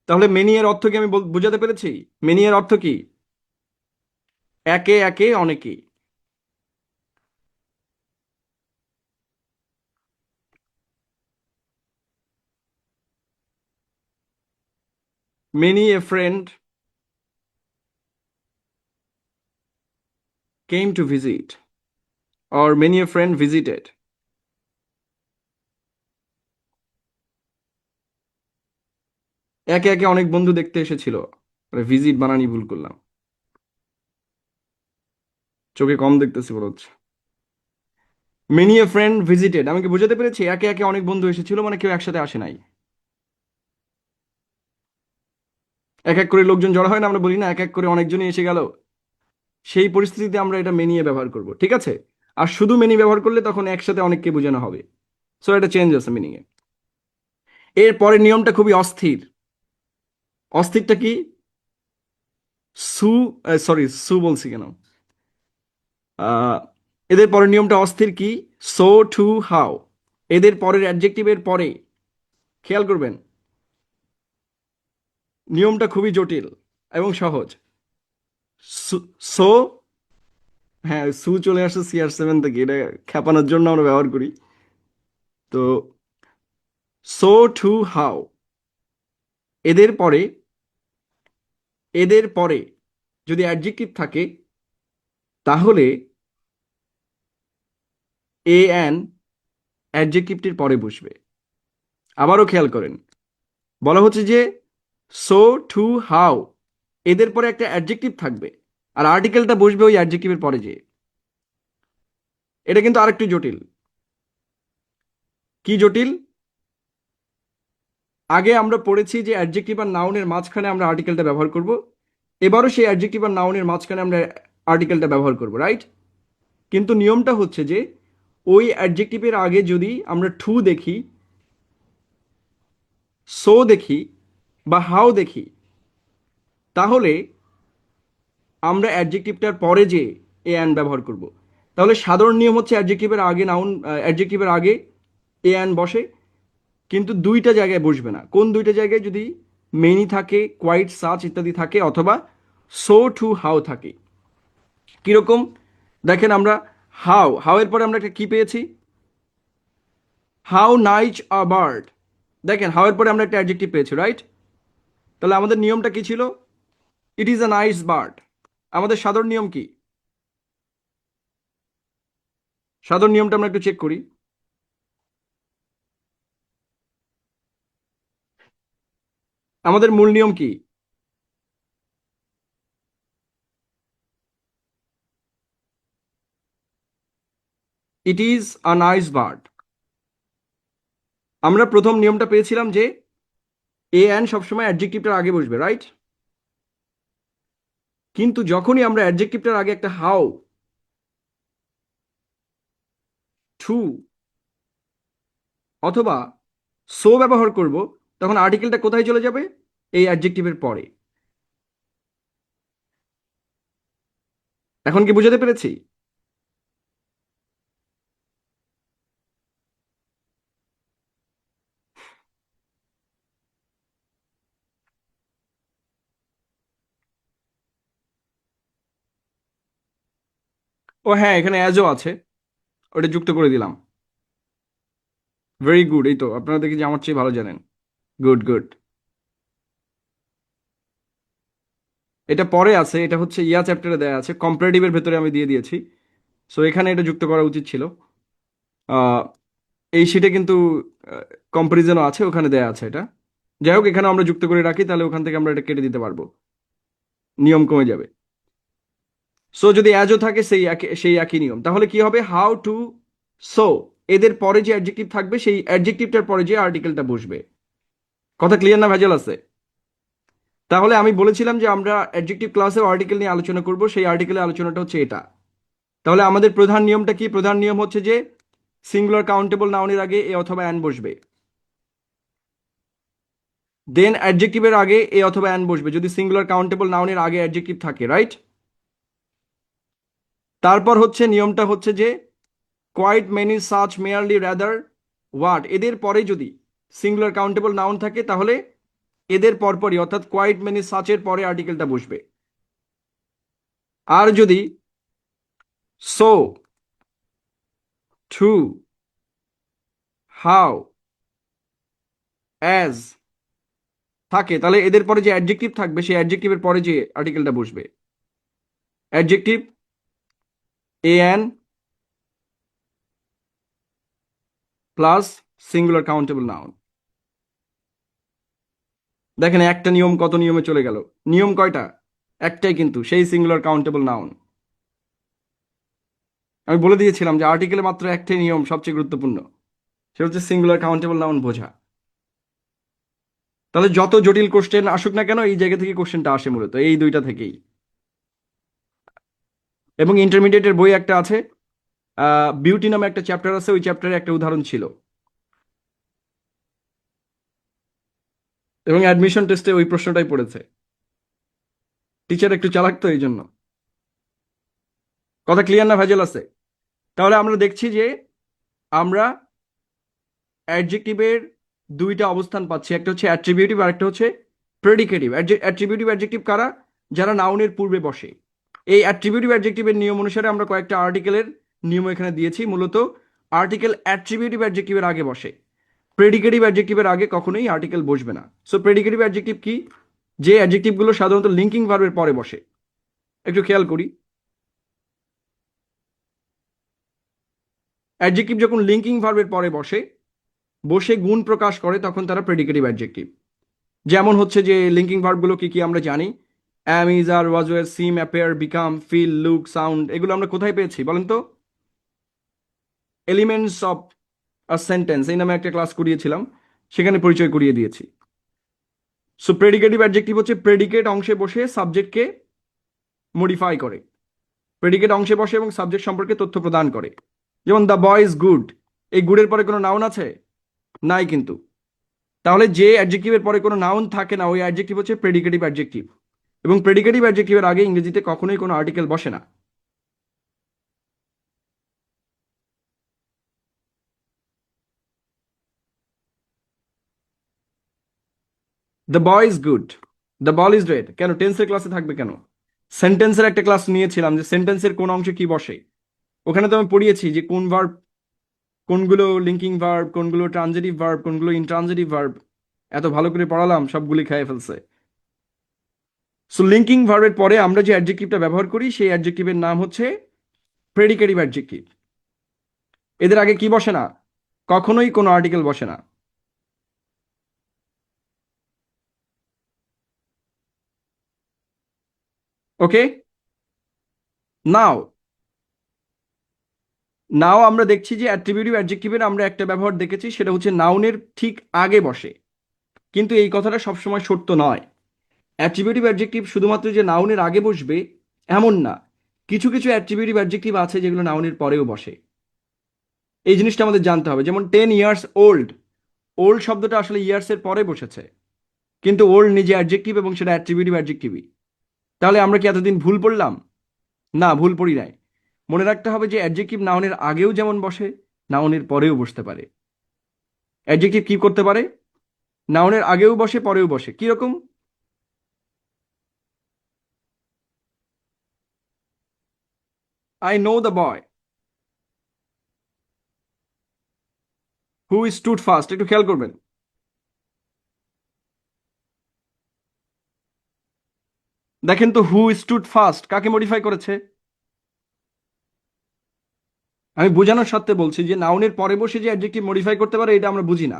তাহলে মেনি এর অর্থ কি আমি বুঝাতে পেরেছি? মেনি এর অর্থ কি? একে একে অনেকে। Many a friend came to visit, or many a friend visited. একে একে অনেক বন্ধু দেখতে এসেছিল। ভিজিট বানানি ভুল করলাম, চোখে কম দেখতেছি বড় হচ্ছে। মেনি এ ফ্রেন্ড ভিজিটেড, আমি কি বুঝাতে পেরেছি? একে একে অনেক বন্ধু এসেছিল মানে কেউ একসাথে আসে নাই। এক এক করে লোকজন জড়ো হয় না, আমরা বলি না এক এক করে অনেকজনই এসে গেল। সেই পরিস্থিতিতে আমরা এটা মেনিয়ে ব্যবহার করব, ঠিক আছে? আর শুধু মেনি ব্যবহার করলে তখন একসাথে অনেককে বোঝানো হবে। সো এটা চেঞ্জ আছে মিনিং এ। এর পরের নিয়মটা খুবই অস্থির। অস্থিরটা কি? সু, সরি সু বলছি কেন? আহ, এদের পরের নিয়মটা অস্থির কি? So, too, how. এদের পরের অ্যাডজেক্টিভের পরে খেয়াল করবেন, নিয়মটা খুবই জটিল এবং সহজ। সো, হ্যাঁ সু চলে আসছে CR7 থেকে, এটা খেপানোর জন্য আমরা ব্যবহার করি। তো সো, টু, হাউ, এদের পরে, এদের পরে যদি অ্যাডজেক্টিভ থাকে তাহলে এ অ্যান অ্যাডজেক্টিভটির পরে বসবে। আবারও খেয়াল করেন, বলা হচ্ছে যে সো, টু, হাউ, এদের পরে একটা অ্যাডজেক্টিভ থাকবে আর আর্টিকেলটা বসবে ওই অ্যাডজেক্টিভের পরে যে। এটা কিন্তু আরেকটু জটিল। কি জটিল? আগে আমরা পড়েছি যে অ্যাডজেক্টিভ আর নাউনের মাঝখানে আমরা আর্টিকেলটা ব্যবহার করব। এবারও সেই অ্যাডজেক্টিভ আর নাউনের মাঝখানে আমরা আর্টিকেলটা ব্যবহার করব, রাইট? কিন্তু নিয়মটা হচ্ছে যে ওই অ্যাডজেক্টিভের আগে যদি আমরা টু দেখি, সো দেখি বা হাউ দেখি, তাহলে আমরা অ্যাডজেক্টিভটার পরে যে এ অ্যান ব্যবহার করব। তাহলে সাধারণ নিয়ম হচ্ছে অ্যাডজেক্টিভের আগে নাউন, অ্যাডজেক্টিভের আগে এ অ্যান বসে, কিন্তু দুইটা জায়গায় বসবে না। কোন দুইটা জায়গায়? যদি মেনি থাকে, কোয়াইট, সাচ ইত্যাদি থাকে, অথবা সো, টু, হাউ থাকে। কিরকম? দেখেন আমরা হাউ, হাউ এর পরে আমরা একটা কি পেয়েছি? How nice a bird. দেখেন হাউ এর পরে আমরা একটা অ্যাডজেক্টিভ পেয়েছি, রাইট? তাহলে আমাদের নিয়মটা কি ছিল? It is a nice bird. আমাদের সাধারণ নিয়ম কি? সাধারণ নিয়মটা আমরা একটু চেক করি। আমাদের মূল নিয়ম কি? It is a nice bird. আমরা প্রথম নিয়মটা পেয়েছিলাম যে এ অ্যান সবসময় অ্যাডজেক্টিভটার আগে বসবে, রাইট? কিন্তু যখনই আমরা অ্যাডজেক্টিভটার আগে একটা হাউ, টু অথবা সো ব্যবহার করব, তখন আর্টিকেলটা কোথায় চলে যাবে? এই অ্যাডজেক্টিভের পরে। এখন কি বুঝাতে পেরেছি? ও হ্যাঁ, এখানে অ্যাজও আছে, ওটা যুক্ত করে দিলাম। ভেরি গুড, এই তো আপনারা দেখি যে আমার চেয়ে ভালো জানেন। Good good. এটা পরে আছে, এটা হচ্ছে ইয়া চ্যাপ্টারে দেয়া আছে, কম্পারেটিভের ভেতরে আমি দিয়ে দিয়েছি। সো এখানে এটা যুক্ত করা উচিত ছিল। আহ, এই শিটে কিন্তু কম্পারিজনও আছে, ওখানে দেয়া আছে এটা। যাই হোক, এখানে আমরা যুক্ত করে রাখি, তাহলে ওখান থেকে আমরা এটা কেটে দিতে পারবো, নিয়ম কমে যাবে। সো যদি অ্যাজও থাকে সেই একই নিয়ম। তাহলে কি হবে, হাউ টু, সো এদের পরে যে অ্যাডজেক্টিভ থাকবে সেই অ্যাডজেক্টিভটার পরে যে আর্টিকেলটা বসবে। কথা ক্লিয়ার না ভেজাল আছে? তাহলে আমি বলেছিলাম যে আমরা অ্যাডজেক্টিভ ক্লাসে আর্টিকেল নিয়ে আলোচনা করব, সেই আর্টিকেলের আলোচনাটা হচ্ছে এটা। তাহলে আমাদের প্রধান নিয়মটা কি? প্রধান নিয়ম হচ্ছে যে সিঙ্গুলার কাউন্টেবল নাউনের আগে এ অথবা অ্যান বসবে, দেন অ্যাডজেক্টিভের আগে এ অথবা অ্যান বসবে যদি সিঙ্গুলার কাউন্টেবল নাউনের আগে অ্যাডজেক্টিভ থাকে, রাইট? তারপর হচ্ছে নিয়মটা হচ্ছে যে quite many such merely rather what, এদের পরে যদি সিঙ্গুলার কাউন্টেবল নাউন থাকে তাহলে এদের পরপরই অর্থাৎ কোয়াইট মেনি সাচের পরে আর্টিকেলটা বসবে। আর যদি সো, টু, হাউ, অ্যাজ থাকে তাহলে এদের পরে যে অ্যাডজেক্টিভ থাকবে সেই অ্যাডজেক্টিভের পরে যে আর্টিকেলটা বসবে, adjective N plus singular countable noun. দেখেন একটা নিয়ম কত নিয়মে চলে গেল। নিয়ম কয়টা? একটাই, কিন্তু সেই সিঙ্গুলার কাউন্টেবল নাউন। আমি বলে দিয়েছিলাম যে আর্টিকেলে মাত্র একটাই নিয়ম সবচেয়ে গুরুত্বপূর্ণ, সেটা হচ্ছে সিঙ্গুলার কাউন্টেবল নাউন বোঝা। তাহলে যত জটিল কোশ্চেন আসুক না কেন এই জায়গা থেকে কোশ্চেনটা আসে মূলত এই দুইটা থেকেই। এবং ইন্টারমিডিয়েটের বই একটা আছে, বিউটি নামে একটা চ্যাপ্টার আছে, ওই চ্যাপ্টারে একটা উদাহরণ ছিল, এবং অ্যাডমিশন টেস্টে ওই প্রশ্নটাই পড়েছে। টিচার একটু চালাক তো এই জন্য। কথা ক্লিয়ার না ভেজাল আছে? তাহলে আমরা দেখছি যে আমরা অ্যাডজেক্টিভের দুইটা অবস্থান পাচ্ছি, একটা হচ্ছে অ্যাট্রিবিউটিভ আর একটা হচ্ছে প্রেডিকেটিভ। অ্যাট্রিবিউটিভ অ্যাডজেক্টিভ কারা? যারা নাউনের পূর্বে বসে। এই অ্যাট্রিবিউটিভ অ্যাডজেক্টিভের নিয়ম অনুসারে আমরা কয়েকটা আর্টিকেলের নিয়ম এখানে দিয়েছি। মূলত আর্টিকেল অ্যাট্রিবিউটিভ অ্যাডজেক্টিভের আগে বসে, প্রেডিকেটিভ অ্যাডজেক্টিভের আগে কখনোই আর্টিকেল বসবে না। সো প্রেডিকেটিভ অ্যাডজেক্টিভ কি? যে অ্যাডজেক্টিভগুলো সাধারণত লিঙ্কিং ভার্বের পরে বসে। একটু খেয়াল করি, অ্যাডজেক্টিভ যখন লিঙ্কিং ভার্বের পরে বসে, বসে গুণ প্রকাশ করে, তখন তারা প্রেডিকেটিভ অ্যাডজেক্টিভ। যেমন হচ্ছে যে লিঙ্কিং ভার্বগুলো কি কি আমরা জানি, am, is, are, was, were, seem, appear, become, feel, look, sound. এগুলো আমরা কোথায় পেয়েছি বলেন তো? এলিমেন্টস অফ আ সেন্টেন্স এই নামে একটা ক্লাস করিয়েছিলাম, সেখানে পরিচয় করিয়ে দিয়েছি। সো প্রেডিকেটিভ অ্যাডজেক্টিভ হচ্ছে প্রেডিকেট অংশে বসে সাবজেক্টকে মডিফাই করে, প্রেডিকেট অংশে বসে এবং সাবজেক্ট সম্পর্কে তথ্য প্রদান করে। যেমন দ্য বয় ইজ গুড, এই গুডের পরে কোনো নাউন আছে? নাই কিন্তু। তাহলে যে অ্যাডজেক্টিভের পরে কোনো নাউন থাকে না ওই অ্যাডজেক্টিভ হচ্ছে প্রেডিকেটিভ অ্যাডজেক্টিভ। এবং প্রেডিকেটিভ অ্যাডজেক্টিভের আগে ইংরেজিতে কখনোই কোনো আর্টিকেল বসে না। The boy is good, the ball is red, কেন টেন্সের ক্লাসে থাকবে কেন? সেন্টেন্সের একটা ক্লাস নিয়েছিলাম যে সেন্টেন্সের কোন অংশে কি বসে, ওখানে তো আমি পড়িয়েছি যে কোন ভার্ব, কোনগুলো লিঙ্কিং ভার্ব, কোনগুলো ট্রানজিটিভ ভার্ব, কোনগুলো ইনট্রানজিটিভ ভার্ব। এত ভালো করে পড়ালাম, সবগুলি খেয়ে ফেলছে। সো লিঙ্কিং ভার্বের পরে আমরা যে অ্যাডজেক্টিভটা ব্যবহার করি সেই অ্যাডজেক্টিভের নাম হচ্ছে প্রেডিকেটিভ অ্যাডজেক্টিভ। এদের আগে কি বসে না? কখনোই কোনো আর্টিকেল বসে না। ওকে, নাও, নাও আমরা দেখছি যে অ্যাট্রিবিউটিভ অ্যাডজেক্টিভের আমরা একটা ব্যবহার দেখেছি, সেটা হচ্ছে নাউনের ঠিক আগে বসে। কিন্তু এই কথাটা সবসময় সত্য নয়। অ্যাট্রিবিউটিভ অ্যাডজেক্টিভ শুধুমাত্র যে নাউনের আগে বসবে এমন না, কিছু কিছু অ্যাট্রিবিউটিভ অ্যাডজেক্টিভ আছে যেগুলো নাউনের পরেও বসে। এই জিনিসটা আমাদের জানতে হবে। যেমন 10 ইয়ার্স ওল্ড, ওল্ড শব্দটা আসলে ইয়ার্স এর পরে বসেছে, কিন্তু ওল্ড নিজে অ্যাডজেক্টিভ এবং সেটা অ্যাট্রিবিউটিভ অ্যাডজেক্টিভই। তাহলে আমরা কি এতদিন ভুল পড়লাম? না, ভুল পড়ি নাই। মনে রাখতে হবে যে অ্যাডজেক্টিভ নাউনের আগেও যেমন বসে, নাউনের পরেও বসতে পারে। অ্যাডজেক্টিভ কি করতে পারে? নাউনের আগেও বসে পরেও বসে। কি রকম? I know the boy who stood fast, একটু খেয়াল করবেন। দেখেন তো, হু স্টুড ফাস্ট কাকে মডিফাই করেছে? আমি বোঝানোর স্বার্থে বলছি যে নাউনের পরে বসে যে অ্যাডজেক্টিভ মডিফাই করতে পারে এটা আমরা বুঝি না।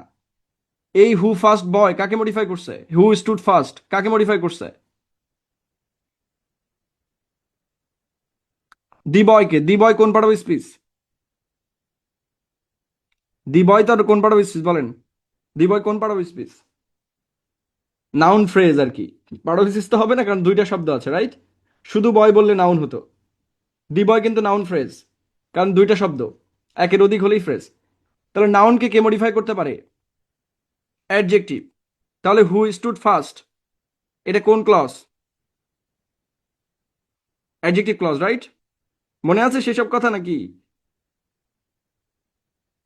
এই হু ফাস্ট বয় কাকে মডিফাই করছে? হু, স্টুড ফাস্ট কাকে মডিফাই করছে? হু, স্টুড ফাস্ট কাকে মডিফাই করছে? হু, স্টুড ফাস্ট কাকে মডিফাই করছে? হু, স্টুড ফাস্ট কাকে মডিফাই করছে? হু, স্টুড ফাস্ট কাকে মডিফাই করছে? হু, স্টুড ফাস্ট কাকে মডিফাই করছে? হু, স্টুড ফাস্ট কাকে মডিফাই করছে? দি বয়কে, দি বয় কোন পার্ট অফ স্পিচ? দি বয় তো কোন পার্ট অফ স্পিচ বলেন? দি বয় কোন part of speech? Noun phrase আর কি। পার্ট অফ স্পিচ তো হবে না, কারণ দুইটা শব্দ আছে, রাইট? শুধু বয় বললে নাউন হতো। দি বয় কিন্তু নাউন ফ্রেজ, কারণ দুইটা শব্দ, একের অধিক হলেই ফ্রেজ। তাহলে নাউনকে কে মডিফাই করতে পারে? অ্যাডজেক্টিভ। তাহলে হু স্টুড ফার্স্ট, এটা কোন ক্লজ? Adjective clause, right? মনে আছে সেসব কথা নাকি?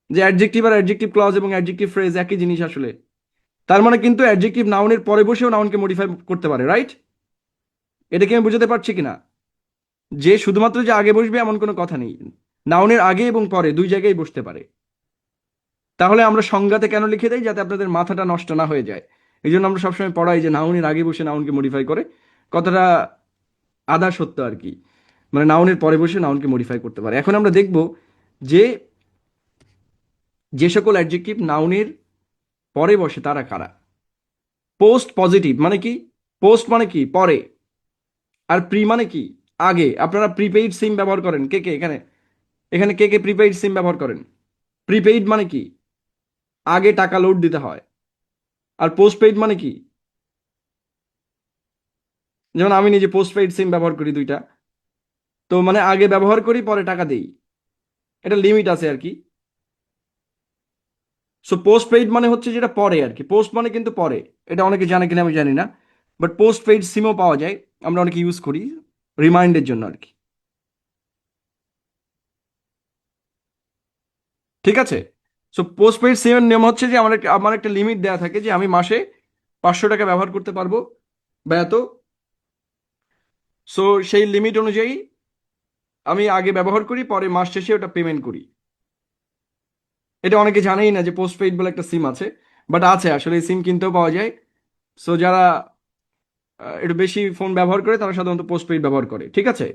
যে অ্যাডজেক্টিভ আর অ্যাডজেক্টিভ ক্লজ এবং অ্যাডজেক্টিভ ফ্রেজ একই জিনিস আসলে। তার মানে কিন্তু অ্যাডজেক্টিভ নাউনের পরে বসেও নাউনকে মডিফাই করতে পারে, রাইট? এটা কি আমি বুঝাতে পারছি কিনা? যে শুধুমাত্র যে আগে বসবে এমন কোনো কথা নেই, নাউনের আগে এবং পরে দুই জায়গায় বসতে পারে। তাহলে আমরা সংজ্ঞাতে কেন লিখে দেই? যাতে আপনাদের মাথাটা নষ্ট না হয়ে যায়। এই জন্য আমরা সবসময় পড়াই যে নাউনের আগে বসে নাউনকে মডিফাই করে। কথাটা আধা সত্য আর কি, মানে নাউনের পরে বসে নাউনকে মডিফাই করতে পারে। এখন আমরা দেখব যে যে সকল অ্যাডজেক্টিভ নাউনের পরে বসে তারা কারা। পোস্ট পজিটিভ মানে কি? পোস্ট মানে কি? পরে। আর প্রি মানে কি? আগে। আপনারা প্রিপেইড সিম ব্যবহার করেন কে কে এখানে? এখানে কে কে প্রিপেইড সিম ব্যবহার করেন? প্রিপেইড মানে কি? আগে টাকা লোড দিতে হয়। আর পোস্টপেইড মানে কি? যেমন আমি নিজে পোস্টপেইড সিম ব্যবহার করি দুইটা। তো মানে আগে ব্যবহার করি, পরে টাকা দেই। এটা লিমিট আছে আর কি। সো পোস্টপেইড মানে হচ্ছে যেটা পরে আর কি। পোস্ট মানে কিন্তু পরে। এটা অনেকে জানে কিনা আমি জানি না, বাট পোস্টপেইড সিমও পাওয়া যায়, আমরা অনেকে ইউজ করি রিমাইন্ডের জন্য আর কি। ঠিক আছে? সো পোস্টপেইড সিমের নিয়ম হচ্ছে যে আমার একটা লিমিট দেওয়া থাকে যে আমি মাসে 500 টাকা ব্যবহার করতে পারবো বা এত। সো সেই লিমিট অনুযায়ী আমি আগে ব্যবহার করি, পরে মাস শেষে ওটা পেমেন্ট করি। এটা অনেকে জানেই না যে পোস্টপেইড বলে একটা সিম আছে, বাট আছে আসলে, এই সিম কিনতেও পাওয়া যায়। সো যারা একটু বেশি ফোন ব্যবহার করে তারা সাধারণত পোস্টপেইড ব্যবহার করে, ঠিক আছে?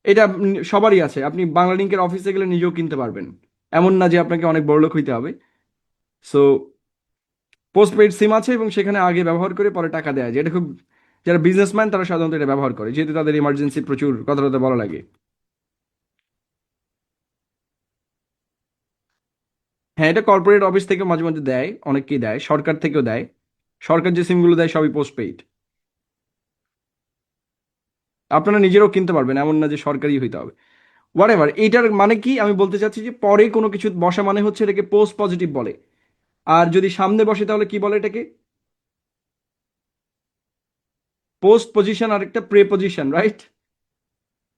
এটা সবারই আছে। আপনি বাংলালিংকের অফিসে গেলে নিজেও কিনতে পারবেন, এমন না যে আপনাকে অনেক বড়লোক হইতে হবে। সো পোস্টপেইড সিম আছে এবং সেখানে আগে ব্যবহার করে পরে টাকা দেওয়া যায়। এটা খুব, যারা বিজনেসম্যান তারা সাধারণত এটা ব্যবহার করে, যেহেতু তাদের ইমার্জেন্সি প্রচুর, কথা টথা বলা লাগে। হ্যাঁ, এটা কর্পোরেট অফিস থেকে মাঝে মাঝে দেয়, অনেককেই দেয়, সরকার থেকেও দেয়। সরকার যে সিমগুলো দেয় সবই পোস্টপেইড। আপনারা নিজেরাও কিনতে পারবেন, এমন না যে সরকারি হইতে হবে। হোয়াট এভার, এইটার মানে কি আমি বলতে চাচ্ছি যে পরে কোনো কিছু বসা মানে হচ্ছে এটাকে পোস্ট পজিটিভ বলে। আর যদি সামনে বসে তাহলে কি বলে এটাকে? পোস্ট পজিশন, আর একটা প্রে পজিশন, রাইট?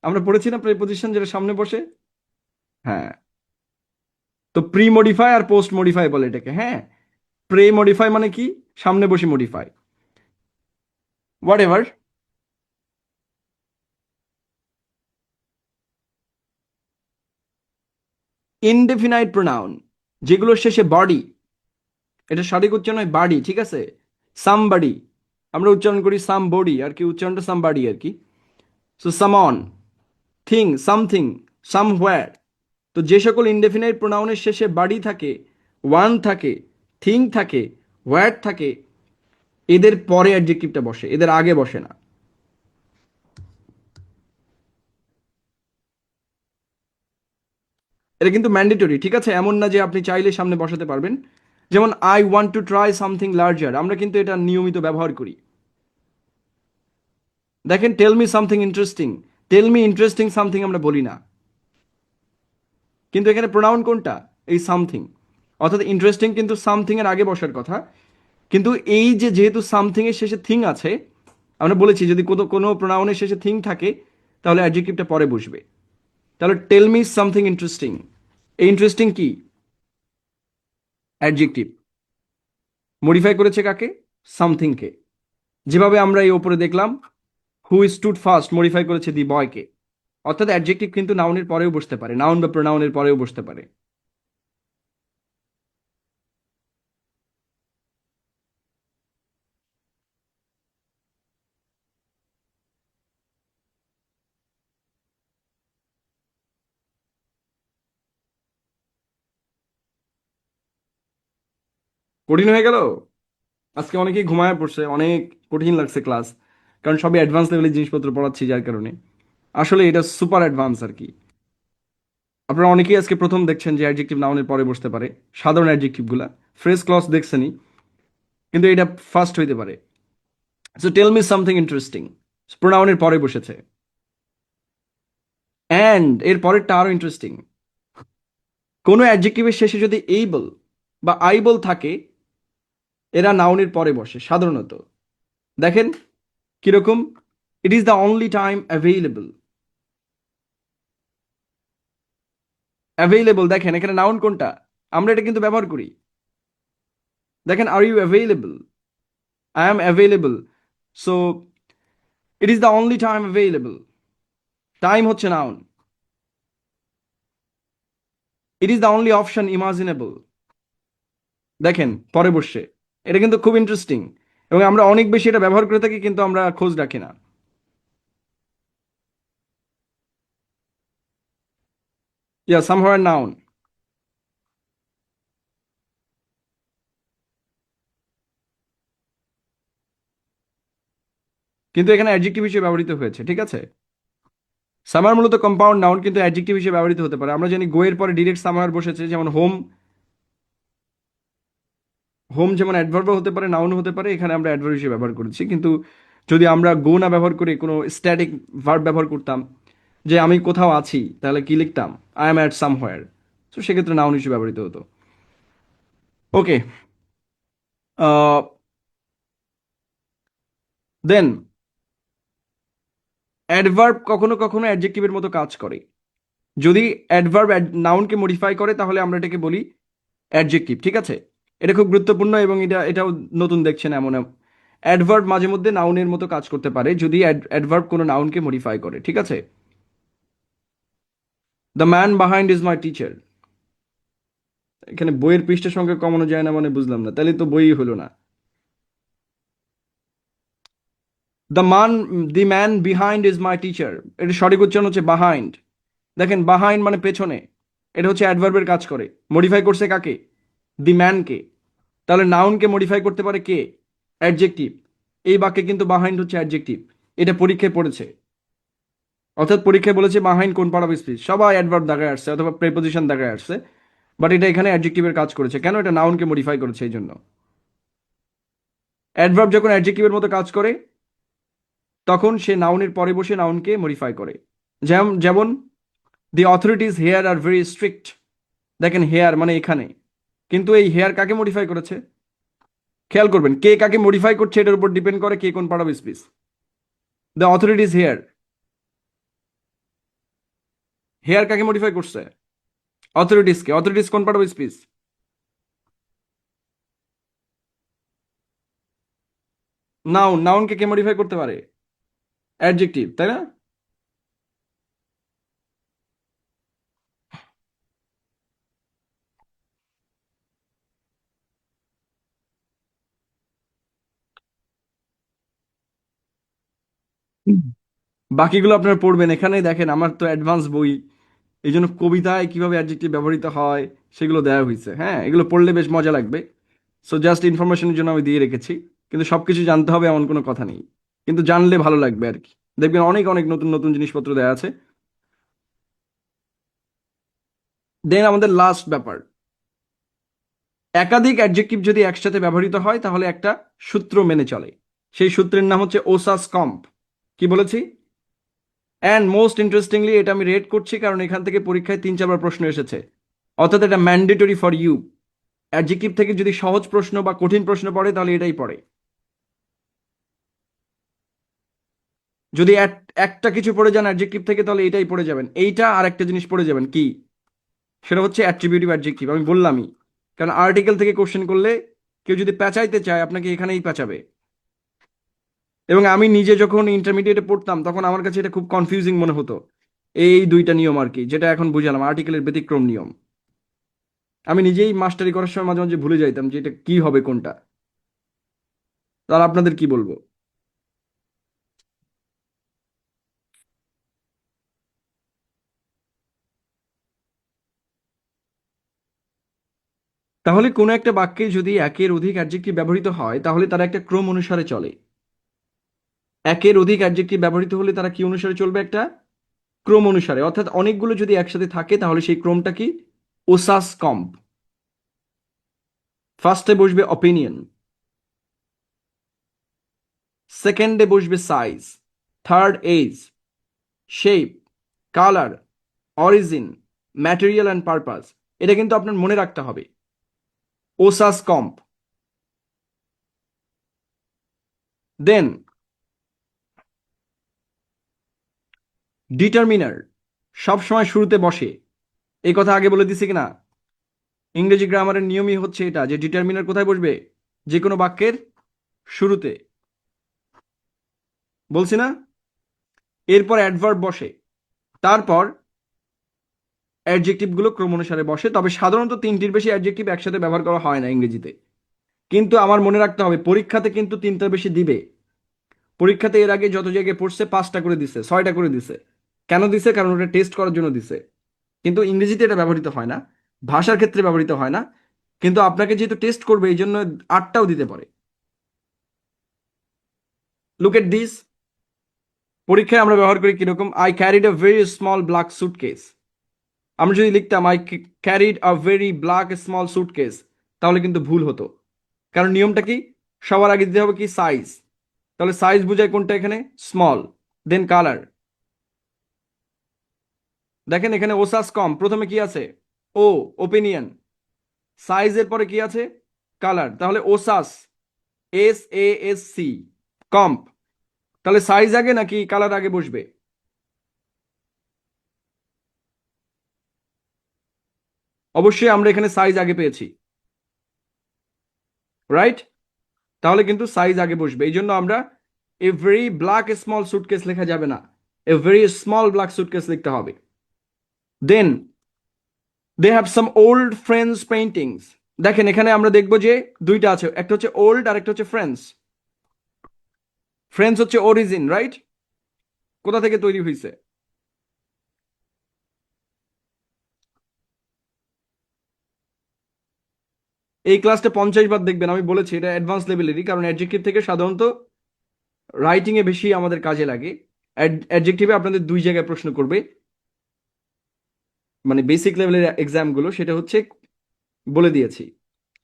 আমরা পড়েছি না প্রে পজিশন, যেটা সামনে বসে। হ্যাঁ। তো প্রি মডিফাই আর পোস্ট মডিফাই বলে এটাকে, হ্যাঁ। প্রে মডিফাই মানে কি? সামনে বসে modify. What ever. Indefinite pronoun যেগুলোর শেষে বডি, এটা সঠিক উচ্চারণ হয় বাডি, ঠিক আছে? সামবাডি, আমরা উচ্চারণ করি সাম বডি আর কি, উচ্চারণটা সামবাডি আর কি। সো সামন, থিং, সামথিং, সামহোয়ার। তো যে সকল ইনডেফিনাইট প্রোনাউনের শেষে বাডি থাকে, ওয়ান থাকে, থিং থাকে, হোয়ার থাকে, এদের পরে অ্যাডজেক্টিভটা বসে, এদের আগে বসে না। এটা কিন্তু ম্যান্ডেটরি, ঠিক আছে? এমন না যে আপনি চাইলে সামনে বসাতে পারবেন। যেমন I want to try something larger, আমরা কিন্তু এটা নিয়মিত ব্যবহার করি। দেখেন, tell me something interesting, tell me interesting something আমরা বলি না। কিন্তু এখানে প্রোনাউন কোনটা? এই সামথিং। অর্থাৎ ইন্টারেস্টিং কিন্তু সামথিং এর আগে বসার কথা। কিন্তু এই যে যেহেতু সামথিং এর শেষে থিং আছে, আমরা বলেছি যদি কোনো কোনো প্রোনাউনের শেষে থিং থাকে তাহলে অ্যাডজেক্টিভটা পরে বসবে। তাহলে টেল মি সামথিং ইন্টারেস্টিং, এই ইন্টারেস্টিং কি? অ্যাডজেক্টিভ। মডিফাই করেছে কাকে? সামথিংকে। যেভাবে আমরা এই ওপরে দেখলাম, হু স্টুড ফার্স্ট মডিফাই করেছে দি বয়কে। অর্থাৎ অ্যাডজেক্টিভ কিন্তু নাউনের পরেও বসতে পারে, নাউন বা প্রোনাউনের পরেও বসতে পারে। কঠিন হয়ে গেল? আজকে অনেকেই ঘুমায় পড়ছে, অনেক কঠিন লাগছে ক্লাস, কারণ সবই অ্যাডভান্স লেভেলের জিনিসপত্র পড়াচ্ছি যার কারণে। আসলে এটা সুপার অ্যাডভান্স আর কি। আপনারা অনেকেই আজকে প্রথম দেখছেন যে অ্যাডজেক্টিভ নাউনের পরে বসতে পারে, সাধারণ অ্যাডজেক্টিভ গুলা। ফ্রেজ ক্লজ দেখছেনই, কিন্তু এটা ফার্স্ট হইতে পারে। So tell me something interesting. প্রোনাউনের পরে বসেছে। অ্যান্ড এর পরেরটা আরো ইন্টারেস্টিং। কোনো অ্যাডজেক্টিভের শেষে যদি এইবল বা আইবল থাকে, এরা নাউনের পরে বসে সাধারণত। দেখেন কিরকম, ইট is the only time available. Available দেখেন এখানে নাউন কোনটা, আমরা এটা কিন্তু ব্যবহার করি। দেখেন, are you available, I am available. So it is the only time available. Time হচ্ছে noun. It is the only option imaginable. দেখেন পরে বসে, এটা কিন্তু খুব ইন্টারেস্টিং। এবং আমরা অনেক বেশি এটা ব্যবহার করে থাকি, কিন্তু আমরা খোঁজ রাখি না। ইয়া সামহার নাউন। কিন্তু এখানে অ্যাডজেক্টিভ হিসেবে ব্যবহৃত হয়েছে, ঠিক আছে। সামার মূলত কম্পাউন্ড নাউন, কিন্তু অ্যাডজেক্টিভ হিসেবে ব্যবহৃত হতে পারে। আমরা জানি গোয়ের পরে ডিরেক্ট সামার বসেছে, যেমন হোম। হোম যেমন অ্যাডভার্বও হতে পারে, নাউন হতে পারে, এখানে আমরা অ্যাডভার্ব হিসেবে ব্যবহার করেছি। কিন্তু যদি আমরা গো না ব্যবহার করে কোনো স্ট্যাটিক ভার্ব ব্যবহার করতাম, যে আমি কোথাও আছি, তাহলে কি লিখতাম? I am at somewhere. তো সেক্ষেত্রে নাউন হিসেবে ব্যবহৃত হতো। ওকে, দেন অ্যাডভার্ব কখনো কখনো অ্যাডজেক্টিভের মতো কাজ করে। যদি অ্যাডভার্ব নাউনকে মডিফাই করে, তাহলে আমরা এটাকে বলি অ্যাডজেক্টিভ, ঠিক আছে। এটা খুব গুরুত্বপূর্ণ, এবং এটাও নতুন দেখছেন এমন। অ্যাডভার্ব মাঝে মধ্যে নাউনের মতো কাজ করতে পারে যদি অ্যাডভার্ব কোনো নাউনকে মডিফাই করে, ঠিক আছে। The man behind is my teacher. এখানে বইয়ের পৃষ্ঠার সঙ্গে কমানো যায় না মানে বুঝলাম না, তাহলে তো বই হলো না। The man behind is my teacher, এটা সঠিক উচ্চারণ হচ্ছে বাহাইন্ড। দেখেন বাহাইন্ড মানে পেছনে, এটা হচ্ছে অ্যাডভার্বের কাজ করে। মডিফাই করছে কাকে? দি ম্যানকে। তাহলে নাউনকে মডিফাই করতে পারে কে? অ্যাডজেক্টিভ। এই বাক্যে কিন্তু বাহাইন্ড হচ্ছে অ্যাডজেক্টিভ। এটা পরীক্ষায় পড়েছে। অর্থাৎ পরীক্ষায় বলেছে বাহাইন্ড কোন পার্ট অফ স্পিচ, সবাই অ্যাডভার্ব দেখায় আসছে অথবা প্রেপোজিশন দেখায় আসছে। বাট এটা এখানে অ্যাডজেক্টিভের কাজ করেছে, কেন? এটা নাউনকে মডিফাই করেছে এই জন্য। অ্যাডভার্ব যখন অ্যাডজেক্টিভের মতো কাজ করে, তখন সে নাউনের পরে বসে নাউনকে মডিফাই করে। যেমন the authorities here are very strict. দেখেন হেয়ার মানে এখানে, কিন্তু এই হেয়ার কাকে মডিফাই করেছে? খেয়াল করবেন, কে কাকে মডিফাই করছে এটার উপর ডিপেন্ড করে কে কোন part of speech. The authorities here, here কাকে মডিফাই করছে? অথরিটিসকে। অথরিটিস কোন পার্ট অফ স্পিচ? নাউন। নাউনকে কে মডিফাই করতে পারে? অ্যাডজেক্টিভ, তাই না? বাকিগুলো আপনারা পড়বেন, এখানে দেখেন আমার তো অ্যাডভান্স বই, এই জন্য কবিতায় কিভাবে অ্যাডজেক্টিভ ব্যবহৃত হয় সেগুলো দেওয়া হয়েছে। হ্যাঁ, এগুলো পড়লে বেশ মজা লাগবে। সো জাস্ট ইনফরমেশনের জন্য আমি দিয়ে রেখেছি। কিন্তু সবকিছু জানতে হবে এমন কোনো কথা নেই, কিন্তু জানলে ভালো লাগবে আর কি। দেখবেন অনেক অনেক নতুন নতুন জিনিসপত্র দেওয়া আছে। দেন আমাদের লাস্ট ব্যাপার, একাধিক অ্যাডজেক্টিভ যদি একসাথে ব্যবহৃত হয় তাহলে একটা সূত্র মেনে চলে। সেই সূত্রের নাম হচ্ছে ওসাস কম্প। কি বলেছি? অ্যান্ড মোস্ট ইন্টারেস্টিংলি এটা আমি রেড করছি, কারণ এখান থেকে পরীক্ষায় 3-4বার প্রশ্ন এসেছে। অর্থাৎ এটা ম্যান্ডেটরি ফর ইউ। অ্যাডজেক্টিভ থেকে যদি সহজ প্রশ্ন বা কঠিন প্রশ্ন পড়ে, তাহলে এটাই পড়ে। যদি একটা কিছু পড়ে যান অ্যাডজেক্টিভ থেকে, তাহলে এটাই পড়ে যাবেন। এইটা আর একটা জিনিস পড়ে যাবেন, কি? সেটা হচ্ছে অ্যাট্রিবিউটিভ অ্যাডজেক্টিভ। আমি বললামই, কারণ আর্টিকেল থেকে কোশ্চেন করলে কেউ যদি পেঁচাইতে চায়, আপনাকে এখানেই পেঁচাবে। এবং আমি নিজে যখন ইন্টারমিডিয়েটে পড়তাম, তখন আমার কাছে এটা খুব কনফিউজিং মনে হতো। এই দুইটা নিয়ম আর কি, যেটা এখন বুঝালাম, আর্টিকেলের ব্যতিক্রম নিয়ম। আমি নিজেই মাস্টারি করার সময় মাঝে মাঝে ভুলে যাইতাম যে এটা কি হবে কোনটা। তার আপনাদের কি বলবো? তাহলে কোনো একটা বাক্যে যদি একের অধিক অ্যাডজেক্টিভ ব্যবহৃত হয়, তাহলে তারা একটা ক্রম অনুসারে চলে। একের অধিক অ্যাডজেক্টিভ ব্যবহৃত হলে তারা কি অনুসারে চলবে? একটা ক্রম অনুসারে, অর্থাৎ অনেকগুলো যদি একসাথে থাকে তাহলে সেই ক্রমটা কি? OSASCOMP. ফার্স্টে বসবে অপিনিয়ন, সেকেন্ডে বসবে size, third age, shape, colour, origin, material and purpose. এটা কিন্তু আপনার মনে রাখতে হবে, ওসাস কম্প। দেন ডিটারমিনার সবসময় শুরুতে বসে, এই কথা আগে বলে দিছি কিনা? ইংরেজি গ্রামারের নিয়মই হচ্ছে এটা, যে ডিটারমিনার কোথায় বসবে? যে কোনো বাক্যের শুরুতে, বলছি না? এরপর অ্যাডভার্ব বসে, তারপর অ্যাডজেক্টিভ গুলো ক্রম অনুসারে বসে। তবে সাধারণত তিনটির বেশি অ্যাডজেক্টিভ একসাথে ব্যবহার করা হয় না ইংরেজিতে। কিন্তু আমার মনে রাখতে হবে, পরীক্ষাতে কিন্তু তিনটার বেশি দিবে। পরীক্ষাতে এর আগে যত জায়গায় পড়ছে 5টা করে দিছে, 6টা করে দিছে। কেন দিছে? কারণ ওটা টেস্ট করার জন্য দিছে। কিন্তু ইংরেজিতে এটা ব্যবহৃত হয় না, ভাষার ক্ষেত্রে ব্যবহৃত হয় না। কিন্তু আপনাকে যেহেতু টেস্ট করবে এই জন্য 8টাও দিতে পারে। Look at this. পরীক্ষায় আমরা ব্যবহার করি কিরকম? I carried a very small black suitcase. আমরা যদি লিখতাম I carried a very black small suitcase, তাহলে কিন্তু ভুল হতো। কারণ নিয়মটা কি? সবার আগে দিতে হবে কি? সাইজ। তাহলে সাইজ বোঝায় কোনটা এখানে? স্মল। দেন কালার। দেখেন এখানে ওসাস কম, প্রথমে কি আছে? ও, ওপিনিয়ন। সাইজের পরে কি আছে? কালার। তাহলে ওসাস, SASC, কম্প। তাহলে সাইজ আগে নাকি কালার আগে বসবে? অবশ্যই আমরা এখানে সাইজ আগে পেয়েছি, রাইট? তাহলে কিন্তু সাইজ আগে বসবে। এই জন্য আমরা a very black small suitcase লেখা যাবে না, a very small black suitcase লিখতে হবে। Then they have some old friends paintings. দেখেন এখানে আমরা দেখবো যে দুইটা আছে, একটা হচ্ছে ওল্ড আর একটা হচ্ছে ফ্রেন্ডস। ফ্রেন্ডস হচ্ছে অরিজিন, রাইট? কোথা থেকে তৈরি হয়েছে? এই ক্লাসটা 50 বার দেখবেন, আমি বলেছি এটা অ্যাডভান্স লেভেলেরই, কারণ অ্যাডজেক্টিভ থেকে সাধারণত রাইটিং এ বেশি আমাদের কাজে লাগে। অ্যাডজেক্টিভে আপনাদের দুই জায়গায় প্রশ্ন করবে, মানে বেসিক লেভেলের এক্সামগুলো, সেটা হচ্ছে বলে দিয়েছি।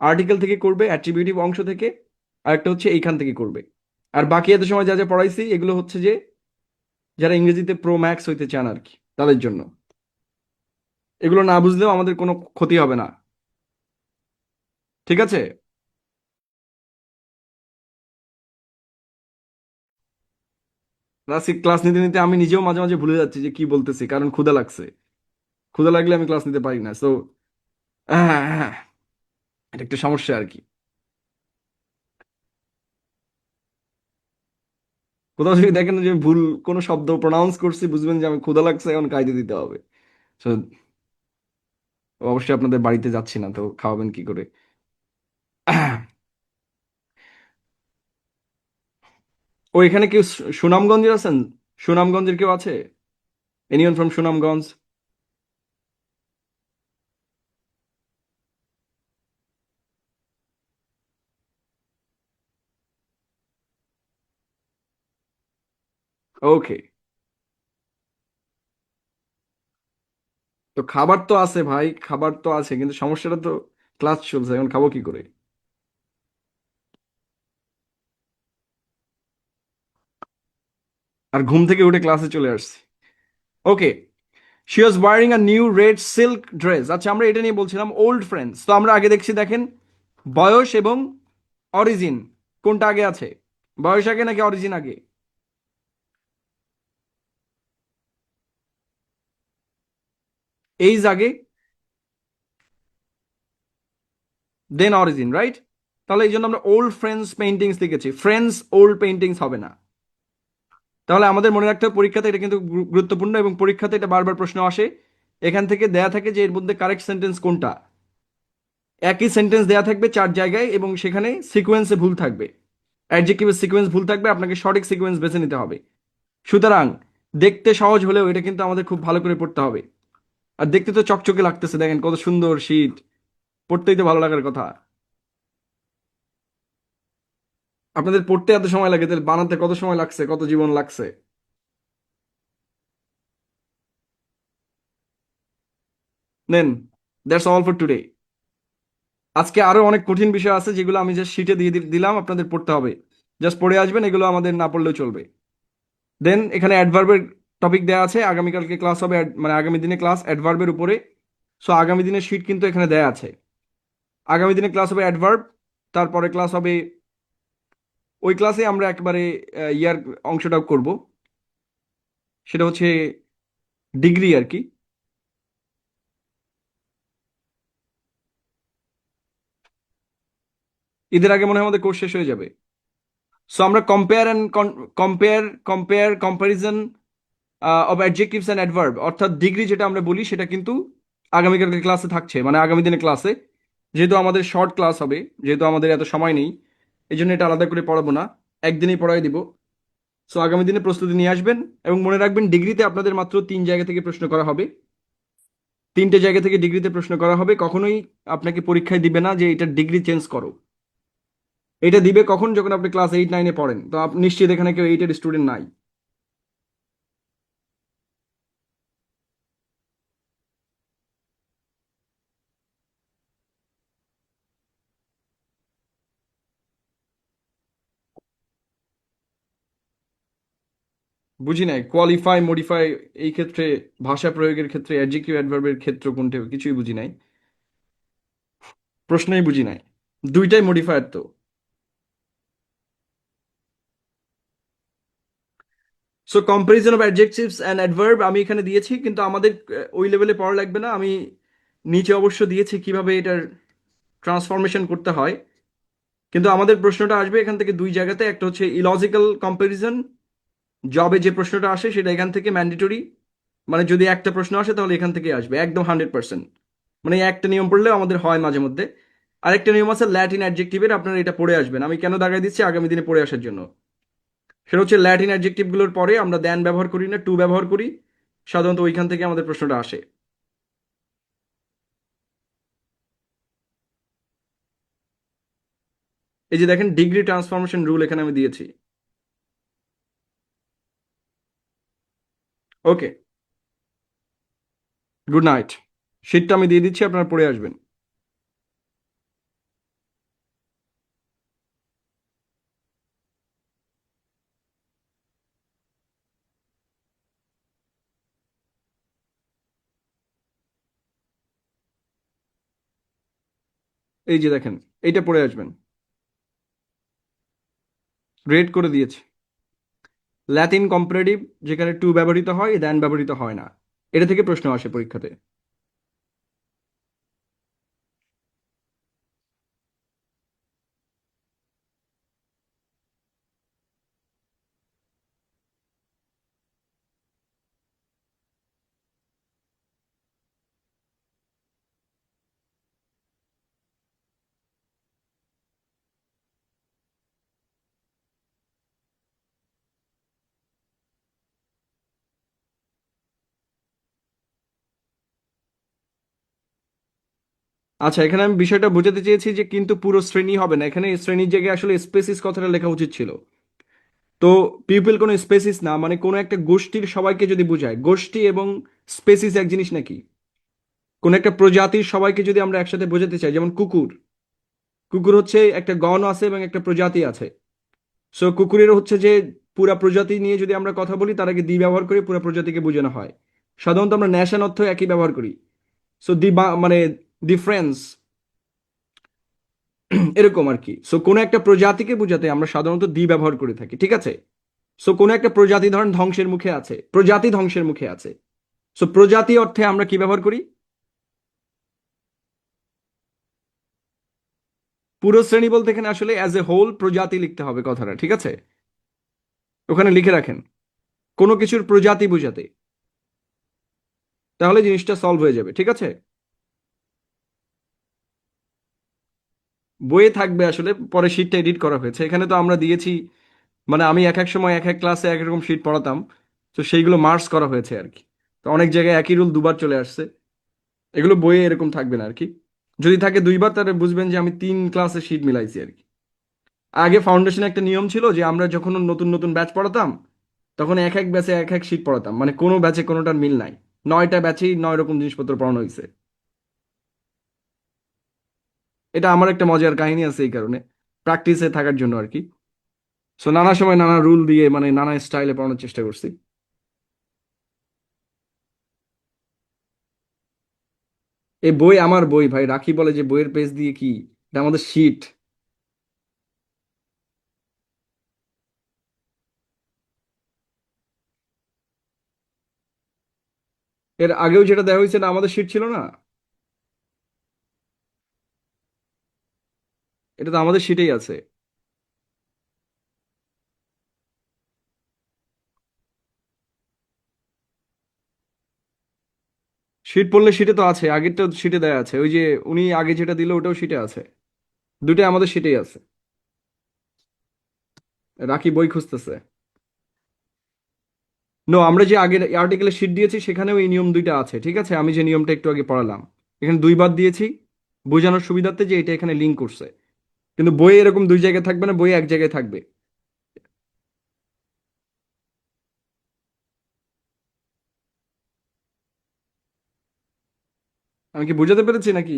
আর্টিকেল থেকে করবে, অ্যাট্রিবিউটিভ অংশ থেকে, আর একটা হচ্ছে এইখান থেকে করবে। আর বাকি এত সময় যা যা পড়াইছি এগুলো হচ্ছে যে যারা ইংরেজিতে প্রো ম্যাক্স হইতে চান আর কি, তাদের জন্য। এগুলো না বুঝলেও আমাদের কোনো ক্ষতি হবে না, ঠিক আছে? ক্লাস নিতে নিতে আমি নিজেও মাঝে মাঝে ভুলে যাচ্ছি যে কি বলতেছি, কারণ ক্ষুধা লাগছে। ক্ষুধা লাগলে আমি ক্লাস নিতে পারি না। সো এটা একটা সমস্যা আর কি। কোথাও যদি দেখেন যে আমি ভুল কোনো শব্দ প্রনাউন্স করছি, বুঝবেন যে আমি ক্ষুধা লাগছে, এখন খাইতে দিতে হবে। So, অবশ্যই আপনাদের বাড়িতে যাচ্ছি না, তো খাওয়াবেন কি করে? ও, এখানে কেউ সুনামগঞ্জের আছেন? সুনামগঞ্জের কেউ আছে? Anyone from Sunamganj? ওকে। তো খাবার তো আছে ভাই, খাবার তো আছে, কিন্তু সমস্যাটা তো ক্লাস চলছে, এখন খাবো কি করে? আর ঘুম থেকে উঠে ক্লাসে চলে আসছি। Okay. She was wearing a new red silk dress. আচ্ছা, আমরা এটা নিয়ে বলছিলাম ওল্ড ফ্রেন্ডস। তো আমরা আগে দেখছি, দেখেন বয়স এবং অরিজিন কোনটা আগে আছে? বয়স আগে নাকি অরিজিন আগে? এইজ আগে, দেন অরিজিন, রাইট? তাহলে এই জন্য আমরা ওল্ড ফ্রেন্ডস পেইন্টিংস লিখেছি, ফ্রেন্ডস ওল্ড পেইন্টিংস হবে না। তাহলে আমাদের মনে রাখতে হবে পরীক্ষাতে এটা কিন্তু গুরুত্বপূর্ণ, এবং পরীক্ষাতে এটা বারবার প্রশ্ন আসে। এখান থেকে দেয়া থাকে যে এর মধ্যে কারেক্ট সেন্টেন্স কোনটা। একই সেন্টেন্স দেয়া থাকবে 4 জায়গায়, এবং সেখানে সিকোয়েন্সে ভুল থাকবে, অ্যাডজেক্টিভের সিকোয়েন্স ভুল থাকবে, আপনাকে সঠিক সিকোয়েন্স বেছে নিতে হবে। সুতরাং দেখতে সহজ হলেও এটা কিন্তু আমাদের খুব ভালো করে পড়তে হবে। আর দেখতে তো চকচকে লাগতেছে, দেখেন কত সুন্দর শীট, পড়তেই তো ভালো লাগার কথা। আপনাদের পড়তে এত সময় লাগে, তাহলে বানাতে কত সময় লাগছে, কত জীবন লাগছে? নেন, দ্যাটস অল ফর টুডে। আজকে আরো অনেক কঠিন বিষয় আছে যেগুলো আমি জাস্ট শিটে দিয়ে দিলাম, আপনাদের পড়তে হবে। জাস্ট পড়ে আসবেন, এগুলো আমাদের না পড়লেও চলবে। দেন এখানে অ্যাডভার্বের টপিক দেওয়া আছে, আগামীকালকে ক্লাস হবে মানে আগামী দিনে ক্লাস অ্যাডভার্বের উপরে। সো আগামী দিনের শিট কিন্তু এখানে দেয়া আছে। আগামী দিনে ক্লাস হবে অ্যাডভার্ব, তারপরে ক্লাস হবে, ওই ক্লাসে আমরা একবারে ইয়ার অংশটাও করব, সেটা হচ্ছে ডিগ্রি আর কি। ঈদের আগে মনে হয় আমাদের কোর্স শেষ হয়ে যাবে। সো আমরা compare and comparison of adjectives and adverb, অর্থাৎ ডিগ্রি যেটা আমরা বলি সেটা কিন্তু আগামীকালকে ক্লাসে থাকছে, মানে আগামী দিনে ক্লাসে। যেহেতু আমাদের শর্ট ক্লাস হবে, যেহেতু আমাদের এত সময় নেই, এই জন্য এটা আলাদা করে পড়াবো না, একদিনেই পড়াই দিব। সো আগামী দিনে প্রস্তুতি নিয়ে আসবেন, এবং মনে রাখবেন ডিগ্রিতে আপনাদের মাত্র 3 জায়গা থেকে প্রশ্ন করা হবে। 3টে জায়গা থেকে ডিগ্রিতে প্রশ্ন করা হবে, কখনোই আপনাকে পরীক্ষায় দিবে না যে এটা ডিগ্রি চেঞ্জ করো। এটা দিবে কখন? যখন আপনি ক্লাস 8 9-এ পড়েন, তো আপনি নিশ্চিত এখানে কেউ 8-এর স্টুডেন্ট নাই। বুঝি নাই, কোয়ালিফাই মডিফাই এই ক্ষেত্রে, ভাষা প্রয়োগের ক্ষেত্রে অ্যাডজেক্টিভ অ্যাডভার্বের ক্ষেত্র কোনটা কিছুই বুঝি নাই, প্রশ্নই বুঝি নাই। দুইটাই মডিফায়ার তো। So comparison of adjectives and adverb আমি এখানে দিয়েছি, কিন্তু আমাদের ওই লেভেলে পড়া লাগবে না। আমি নিচে অবশ্য দিয়েছি কিভাবে এটার ট্রান্সফরমেশন করতে হয়। কিন্তু আমাদের প্রশ্নটা আসবে এখান থেকে 2 জায়গাতে, একটা হচ্ছে ইলজিক্যাল কম্পারিজন, জবে যে প্রশ্নটা আসে সেটা এখান থেকে ম্যান্ডেটরি, মানে যদি একটা প্রশ্ন আসে তাহলে এখান থেকে আসবে একদম 100%। মানে এই একটা নিয়ম পড়লেও আমাদের হয় মাঝে মধ্যে। আরেকটা নিয়ম আছে ল্যাটিন অ্যাডজেক্টিভের, আপনারা এটা পড়ে আসবেন, আমি কেন দাগাই দিচ্ছি আগামী দিনে পড়ে আসার জন্য। সেটা হচ্ছে ল্যাটিন অ্যাডজেক্টিভগুলোর পরে আমরা দ্যান ব্যবহার করি না, টু ব্যবহার করি, সাধারণত ওইখান থেকে আমাদের প্রশ্নটা আসে। এই যে দেখেন ডিগ্রি ট্রান্সফরমেশন রুল এখানে আমি দিয়েছি। ওকে, গুড নাইট। শীটটা আমি দিয়ে দিচ্ছি, আপনারা পড়ে আসবেন। এই যে দেখেন, এইটা পড়ে আসবেন। রেড করে দিয়েছি। ল্যাটিন কম্পারেটিভ, যেখানে টু ব্যবহৃত হয়, দ্যান ব্যবহৃত হয় না। এটা থেকে প্রশ্ন আসে পরীক্ষাতে। আচ্ছা, এখানে আমি বিষয়টা বোঝাতে চেয়েছি যে কিন্তু পুরো শ্রেণী হবে না, এখানে শ্রেণীর জায়গায় আসলে স্পেসিস কথাটা লেখা উচিত ছিল। তো পিপল কোনো স্পেসিস না, মানে কোনো একটা গোষ্ঠীর সবাইকে যদি বোঝায়, গোষ্ঠী এবং স্পেসিস এক জিনিস নাকি? কোন একটা প্রজাতির সবাইকে যদি আমরা একসাথে বোঝাতে চাই, যেমন কুকুর, কুকুর হচ্ছে একটা গণ আছে এবং একটা প্রজাতি আছে। সো কুকুরের হচ্ছে যে পুরা প্রজাতি নিয়ে যদি আমরা কথা বলি, তার আগে দি ব্যবহার করে পুরা প্রজাতিকে বোঝানো হয়। সাধারণত আমরা ন্যাশন অর্থ একই ব্যবহার করি। সো দি মানে দি ফ্রেন্ডস, এরকম আর কি। সো কোনো একটা প্রজাতিকে বোঝাতে আমরা সাধারণত দি ব্যবহার করে থাকি, ঠিক আছে? সো কোনো একটা প্রজাতি ধরেন ধ্বংসের মুখে আছে, প্রজাতি ধ্বংসের মুখে আছে, সো প্রজাতি অর্থে আমরা কি ব্যবহার করি? পুরো শ্রেণী বলতে এখানে আসলে অ্যাজ এ হোল প্রজাতি লিখতে হবে কথাটা, ঠিক আছে? ওখানে লিখে রাখেন কোনো কিছুর প্রজাতি বোঝাতে, তাহলে জিনিসটা সলভ হয়ে যাবে, ঠিক আছে? বইয়ে থাকবে, আসলে পরে শিটটা এডিট করা হয়েছে, এখানে তো আমরা দিয়েছি, মানে আমি এক এক সময় এক এক ক্লাসে এক রকম শিট পড়াতাম, তো সেইগুলো মার্কস করা হয়েছে আর কি। তো অনেক জায়গায় একই রুল দুবার চলে আসছে, এগুলো বইয়ে এরকম থাকবে না আর কি। যদি থাকে 2বার, তাহলে বুঝবেন যে আমি 3 ক্লাসে শিট মিলাইছি আর কি। আগে ফাউন্ডেশনে একটা নিয়ম ছিল যে আমরা যখন নতুন নতুন ব্যাচ পড়াতাম, তখন এক এক ব্যাচে এক এক শিট পড়াতাম, মানে কোনো ব্যাচে কোনোটার মিল নাই। 9টা ব্যাচেই 9 রকম জিনিসপত্র পড়ানো হয়েছে। এটা আমার একটা মজার কাহিনী আছে এই কারণে, প্র্যাকটিসে থাকার জন্য আর কি। সো নানা সময় নানা রুল দিয়ে মানে নানা স্টাইলে পড়ানোর চেষ্টা করছি। এই বই আমার বই ভাই, রাখি বলে যে বইয়ের পেজ দিয়ে কি, এটা আমাদের শিট। এর আগেও যেটা দেওয়া হয়েছে না আমাদের শিট ছিল না, এটা তো আমাদের শিটেই আছে। শিট পড়লে শিটে তো আছে, আগেরটা শিটে দেয়া আছে, ওই যে উনি আগে যেটা দিল ওটাও শিটে আছে, দুটোই আমাদের শিটেই আছে। রাখি বই খুঁজতেছে। নো, আমরা যে আগের আর্টিকেলে শিট দিয়েছি সেখানেও এই নিয়ম দুইটা আছে, ঠিক আছে, আমি যে নিয়মটা একটু আগে পড়ালাম, এখানে দুইবার দিয়েছি বোঝানোর সুবিধার্থে যে এটা এখানে লিঙ্ক করছে। কিন্তু বইয়ে এরকম দুই জায়গায় থাকবে না, বইয়ে এক জায়গায় থাকবে। আমি কি বুঝাতে পেরেছি নাকি?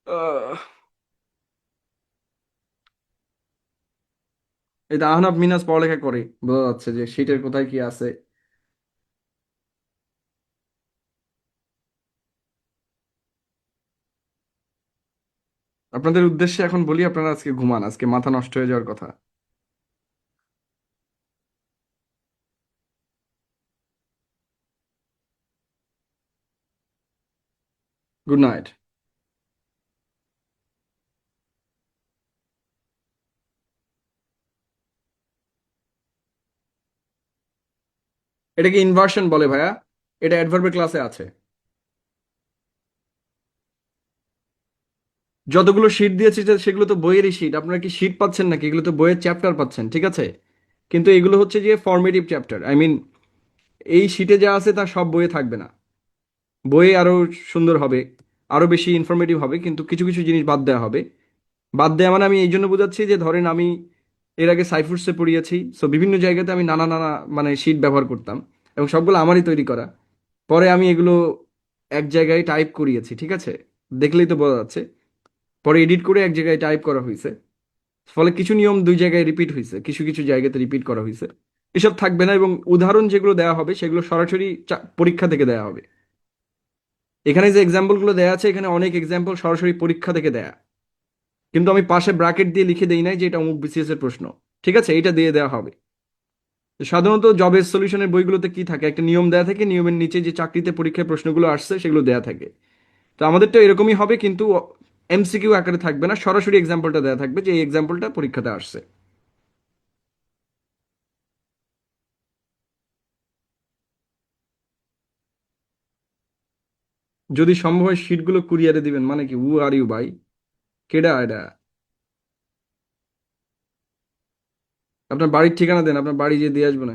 আহ, এই তো আহনাব মিনাজ পড়ালেখা করে, বোঝা যাচ্ছে যে শিটের কোথায় কি আছে। আপনাদের উদ্দেশ্যে এখন বলি, আপনারা আজকে ঘুমান, আজকে মাথা নষ্ট হয়ে যাওয়ার কথা। Good night. এটাকে ইনভার্সন বলে ভাইয়া, এটা অ্যাডভার্বের ক্লাসে আছে। যতগুলো শীট দিয়েছি সেগুলো তো বইয়েরই শীট, আপনারা কি শীট পাচ্ছেন নাকি? এগুলো তো বইয়ের চ্যাপ্টার পাচ্ছেন, ঠিক আছে। কিন্তু এগুলো হচ্ছে যে ফর্মেটিভ চ্যাপ্টার, আই মিন এই শীটে যা আছে তা সব বইয়ে থাকবে না। বইয়ে আরো সুন্দর হবে, আরো বেশি ইনফরমেটিভ হবে, কিন্তু কিছু কিছু জিনিস বাদ দেওয়া হবে। বাদ দেওয়া মানে আমি এই জন্য বোঝাচ্ছি যে ধরেন আমি এর আগে সাইফুডসে পড়িয়েছি, সো বিভিন্ন জায়গাতে আমি নানা নানা মানে শীট ব্যবহার করতাম, এবং সবগুলো আমারই তৈরি করা। পরে আমি এগুলো এক জায়গায় টাইপ করিয়েছি, ঠিক আছে, দেখলেই তো বোঝা যাচ্ছে। পরে এডিট করে এক জায়গায় টাইপ করা হয়েছে, ফলে কিছু নিয়ম দুই জায়গায় রিপিট হয়েছে, কিছু কিছু জায়গাতে রিপিট করা হয়েছে। এসব থাকবে না, এবং উদাহরণ যেগুলো দেওয়া হবে সেগুলো সরাসরি পরীক্ষা থেকে দেওয়া হবে। এখানে যে এক্সাম্পলগুলো দেওয়া আছে এখানে অনেক এক্সাম্পল সরাসরি পরীক্ষা থেকে দেয়া, কিন্তু আমি পাশে ব্র্যাকেট দিয়ে লিখে দেই নাই যে এটা অমুক বিসিএস এর প্রশ্ন, ঠিক আছে, এটা দিয়ে দেওয়া হবে। তো সাধারণত জবের সলিউশনের বইগুলোতে কি থাকে, একটা নিয়ম দেওয়া থাকে, নিয়মের নিচে যে চাকরিতে পরীক্ষায় প্রশ্নগুলো আসছে সেগুলো দেওয়া থাকে। তো আমাদেরটা এরকমই হবে, কিন্তু এমসিকিউ আকারে থাকবে না, সরাসরি এক্সাম্পলটা দেওয়া থাকবে যে এই এক্সাম্পলটা পরীক্ষাতে আসছে। যদি সম্ভব হয় শিটগুলো কুরিয়ারে দিবেন, মানে কি উ আর ইউ ভাই, কেডা এটা? আপনার বাড়ির ঠিকানা দেন, আপনার বাড়ি যেয়ে দিয়ে আসবো না।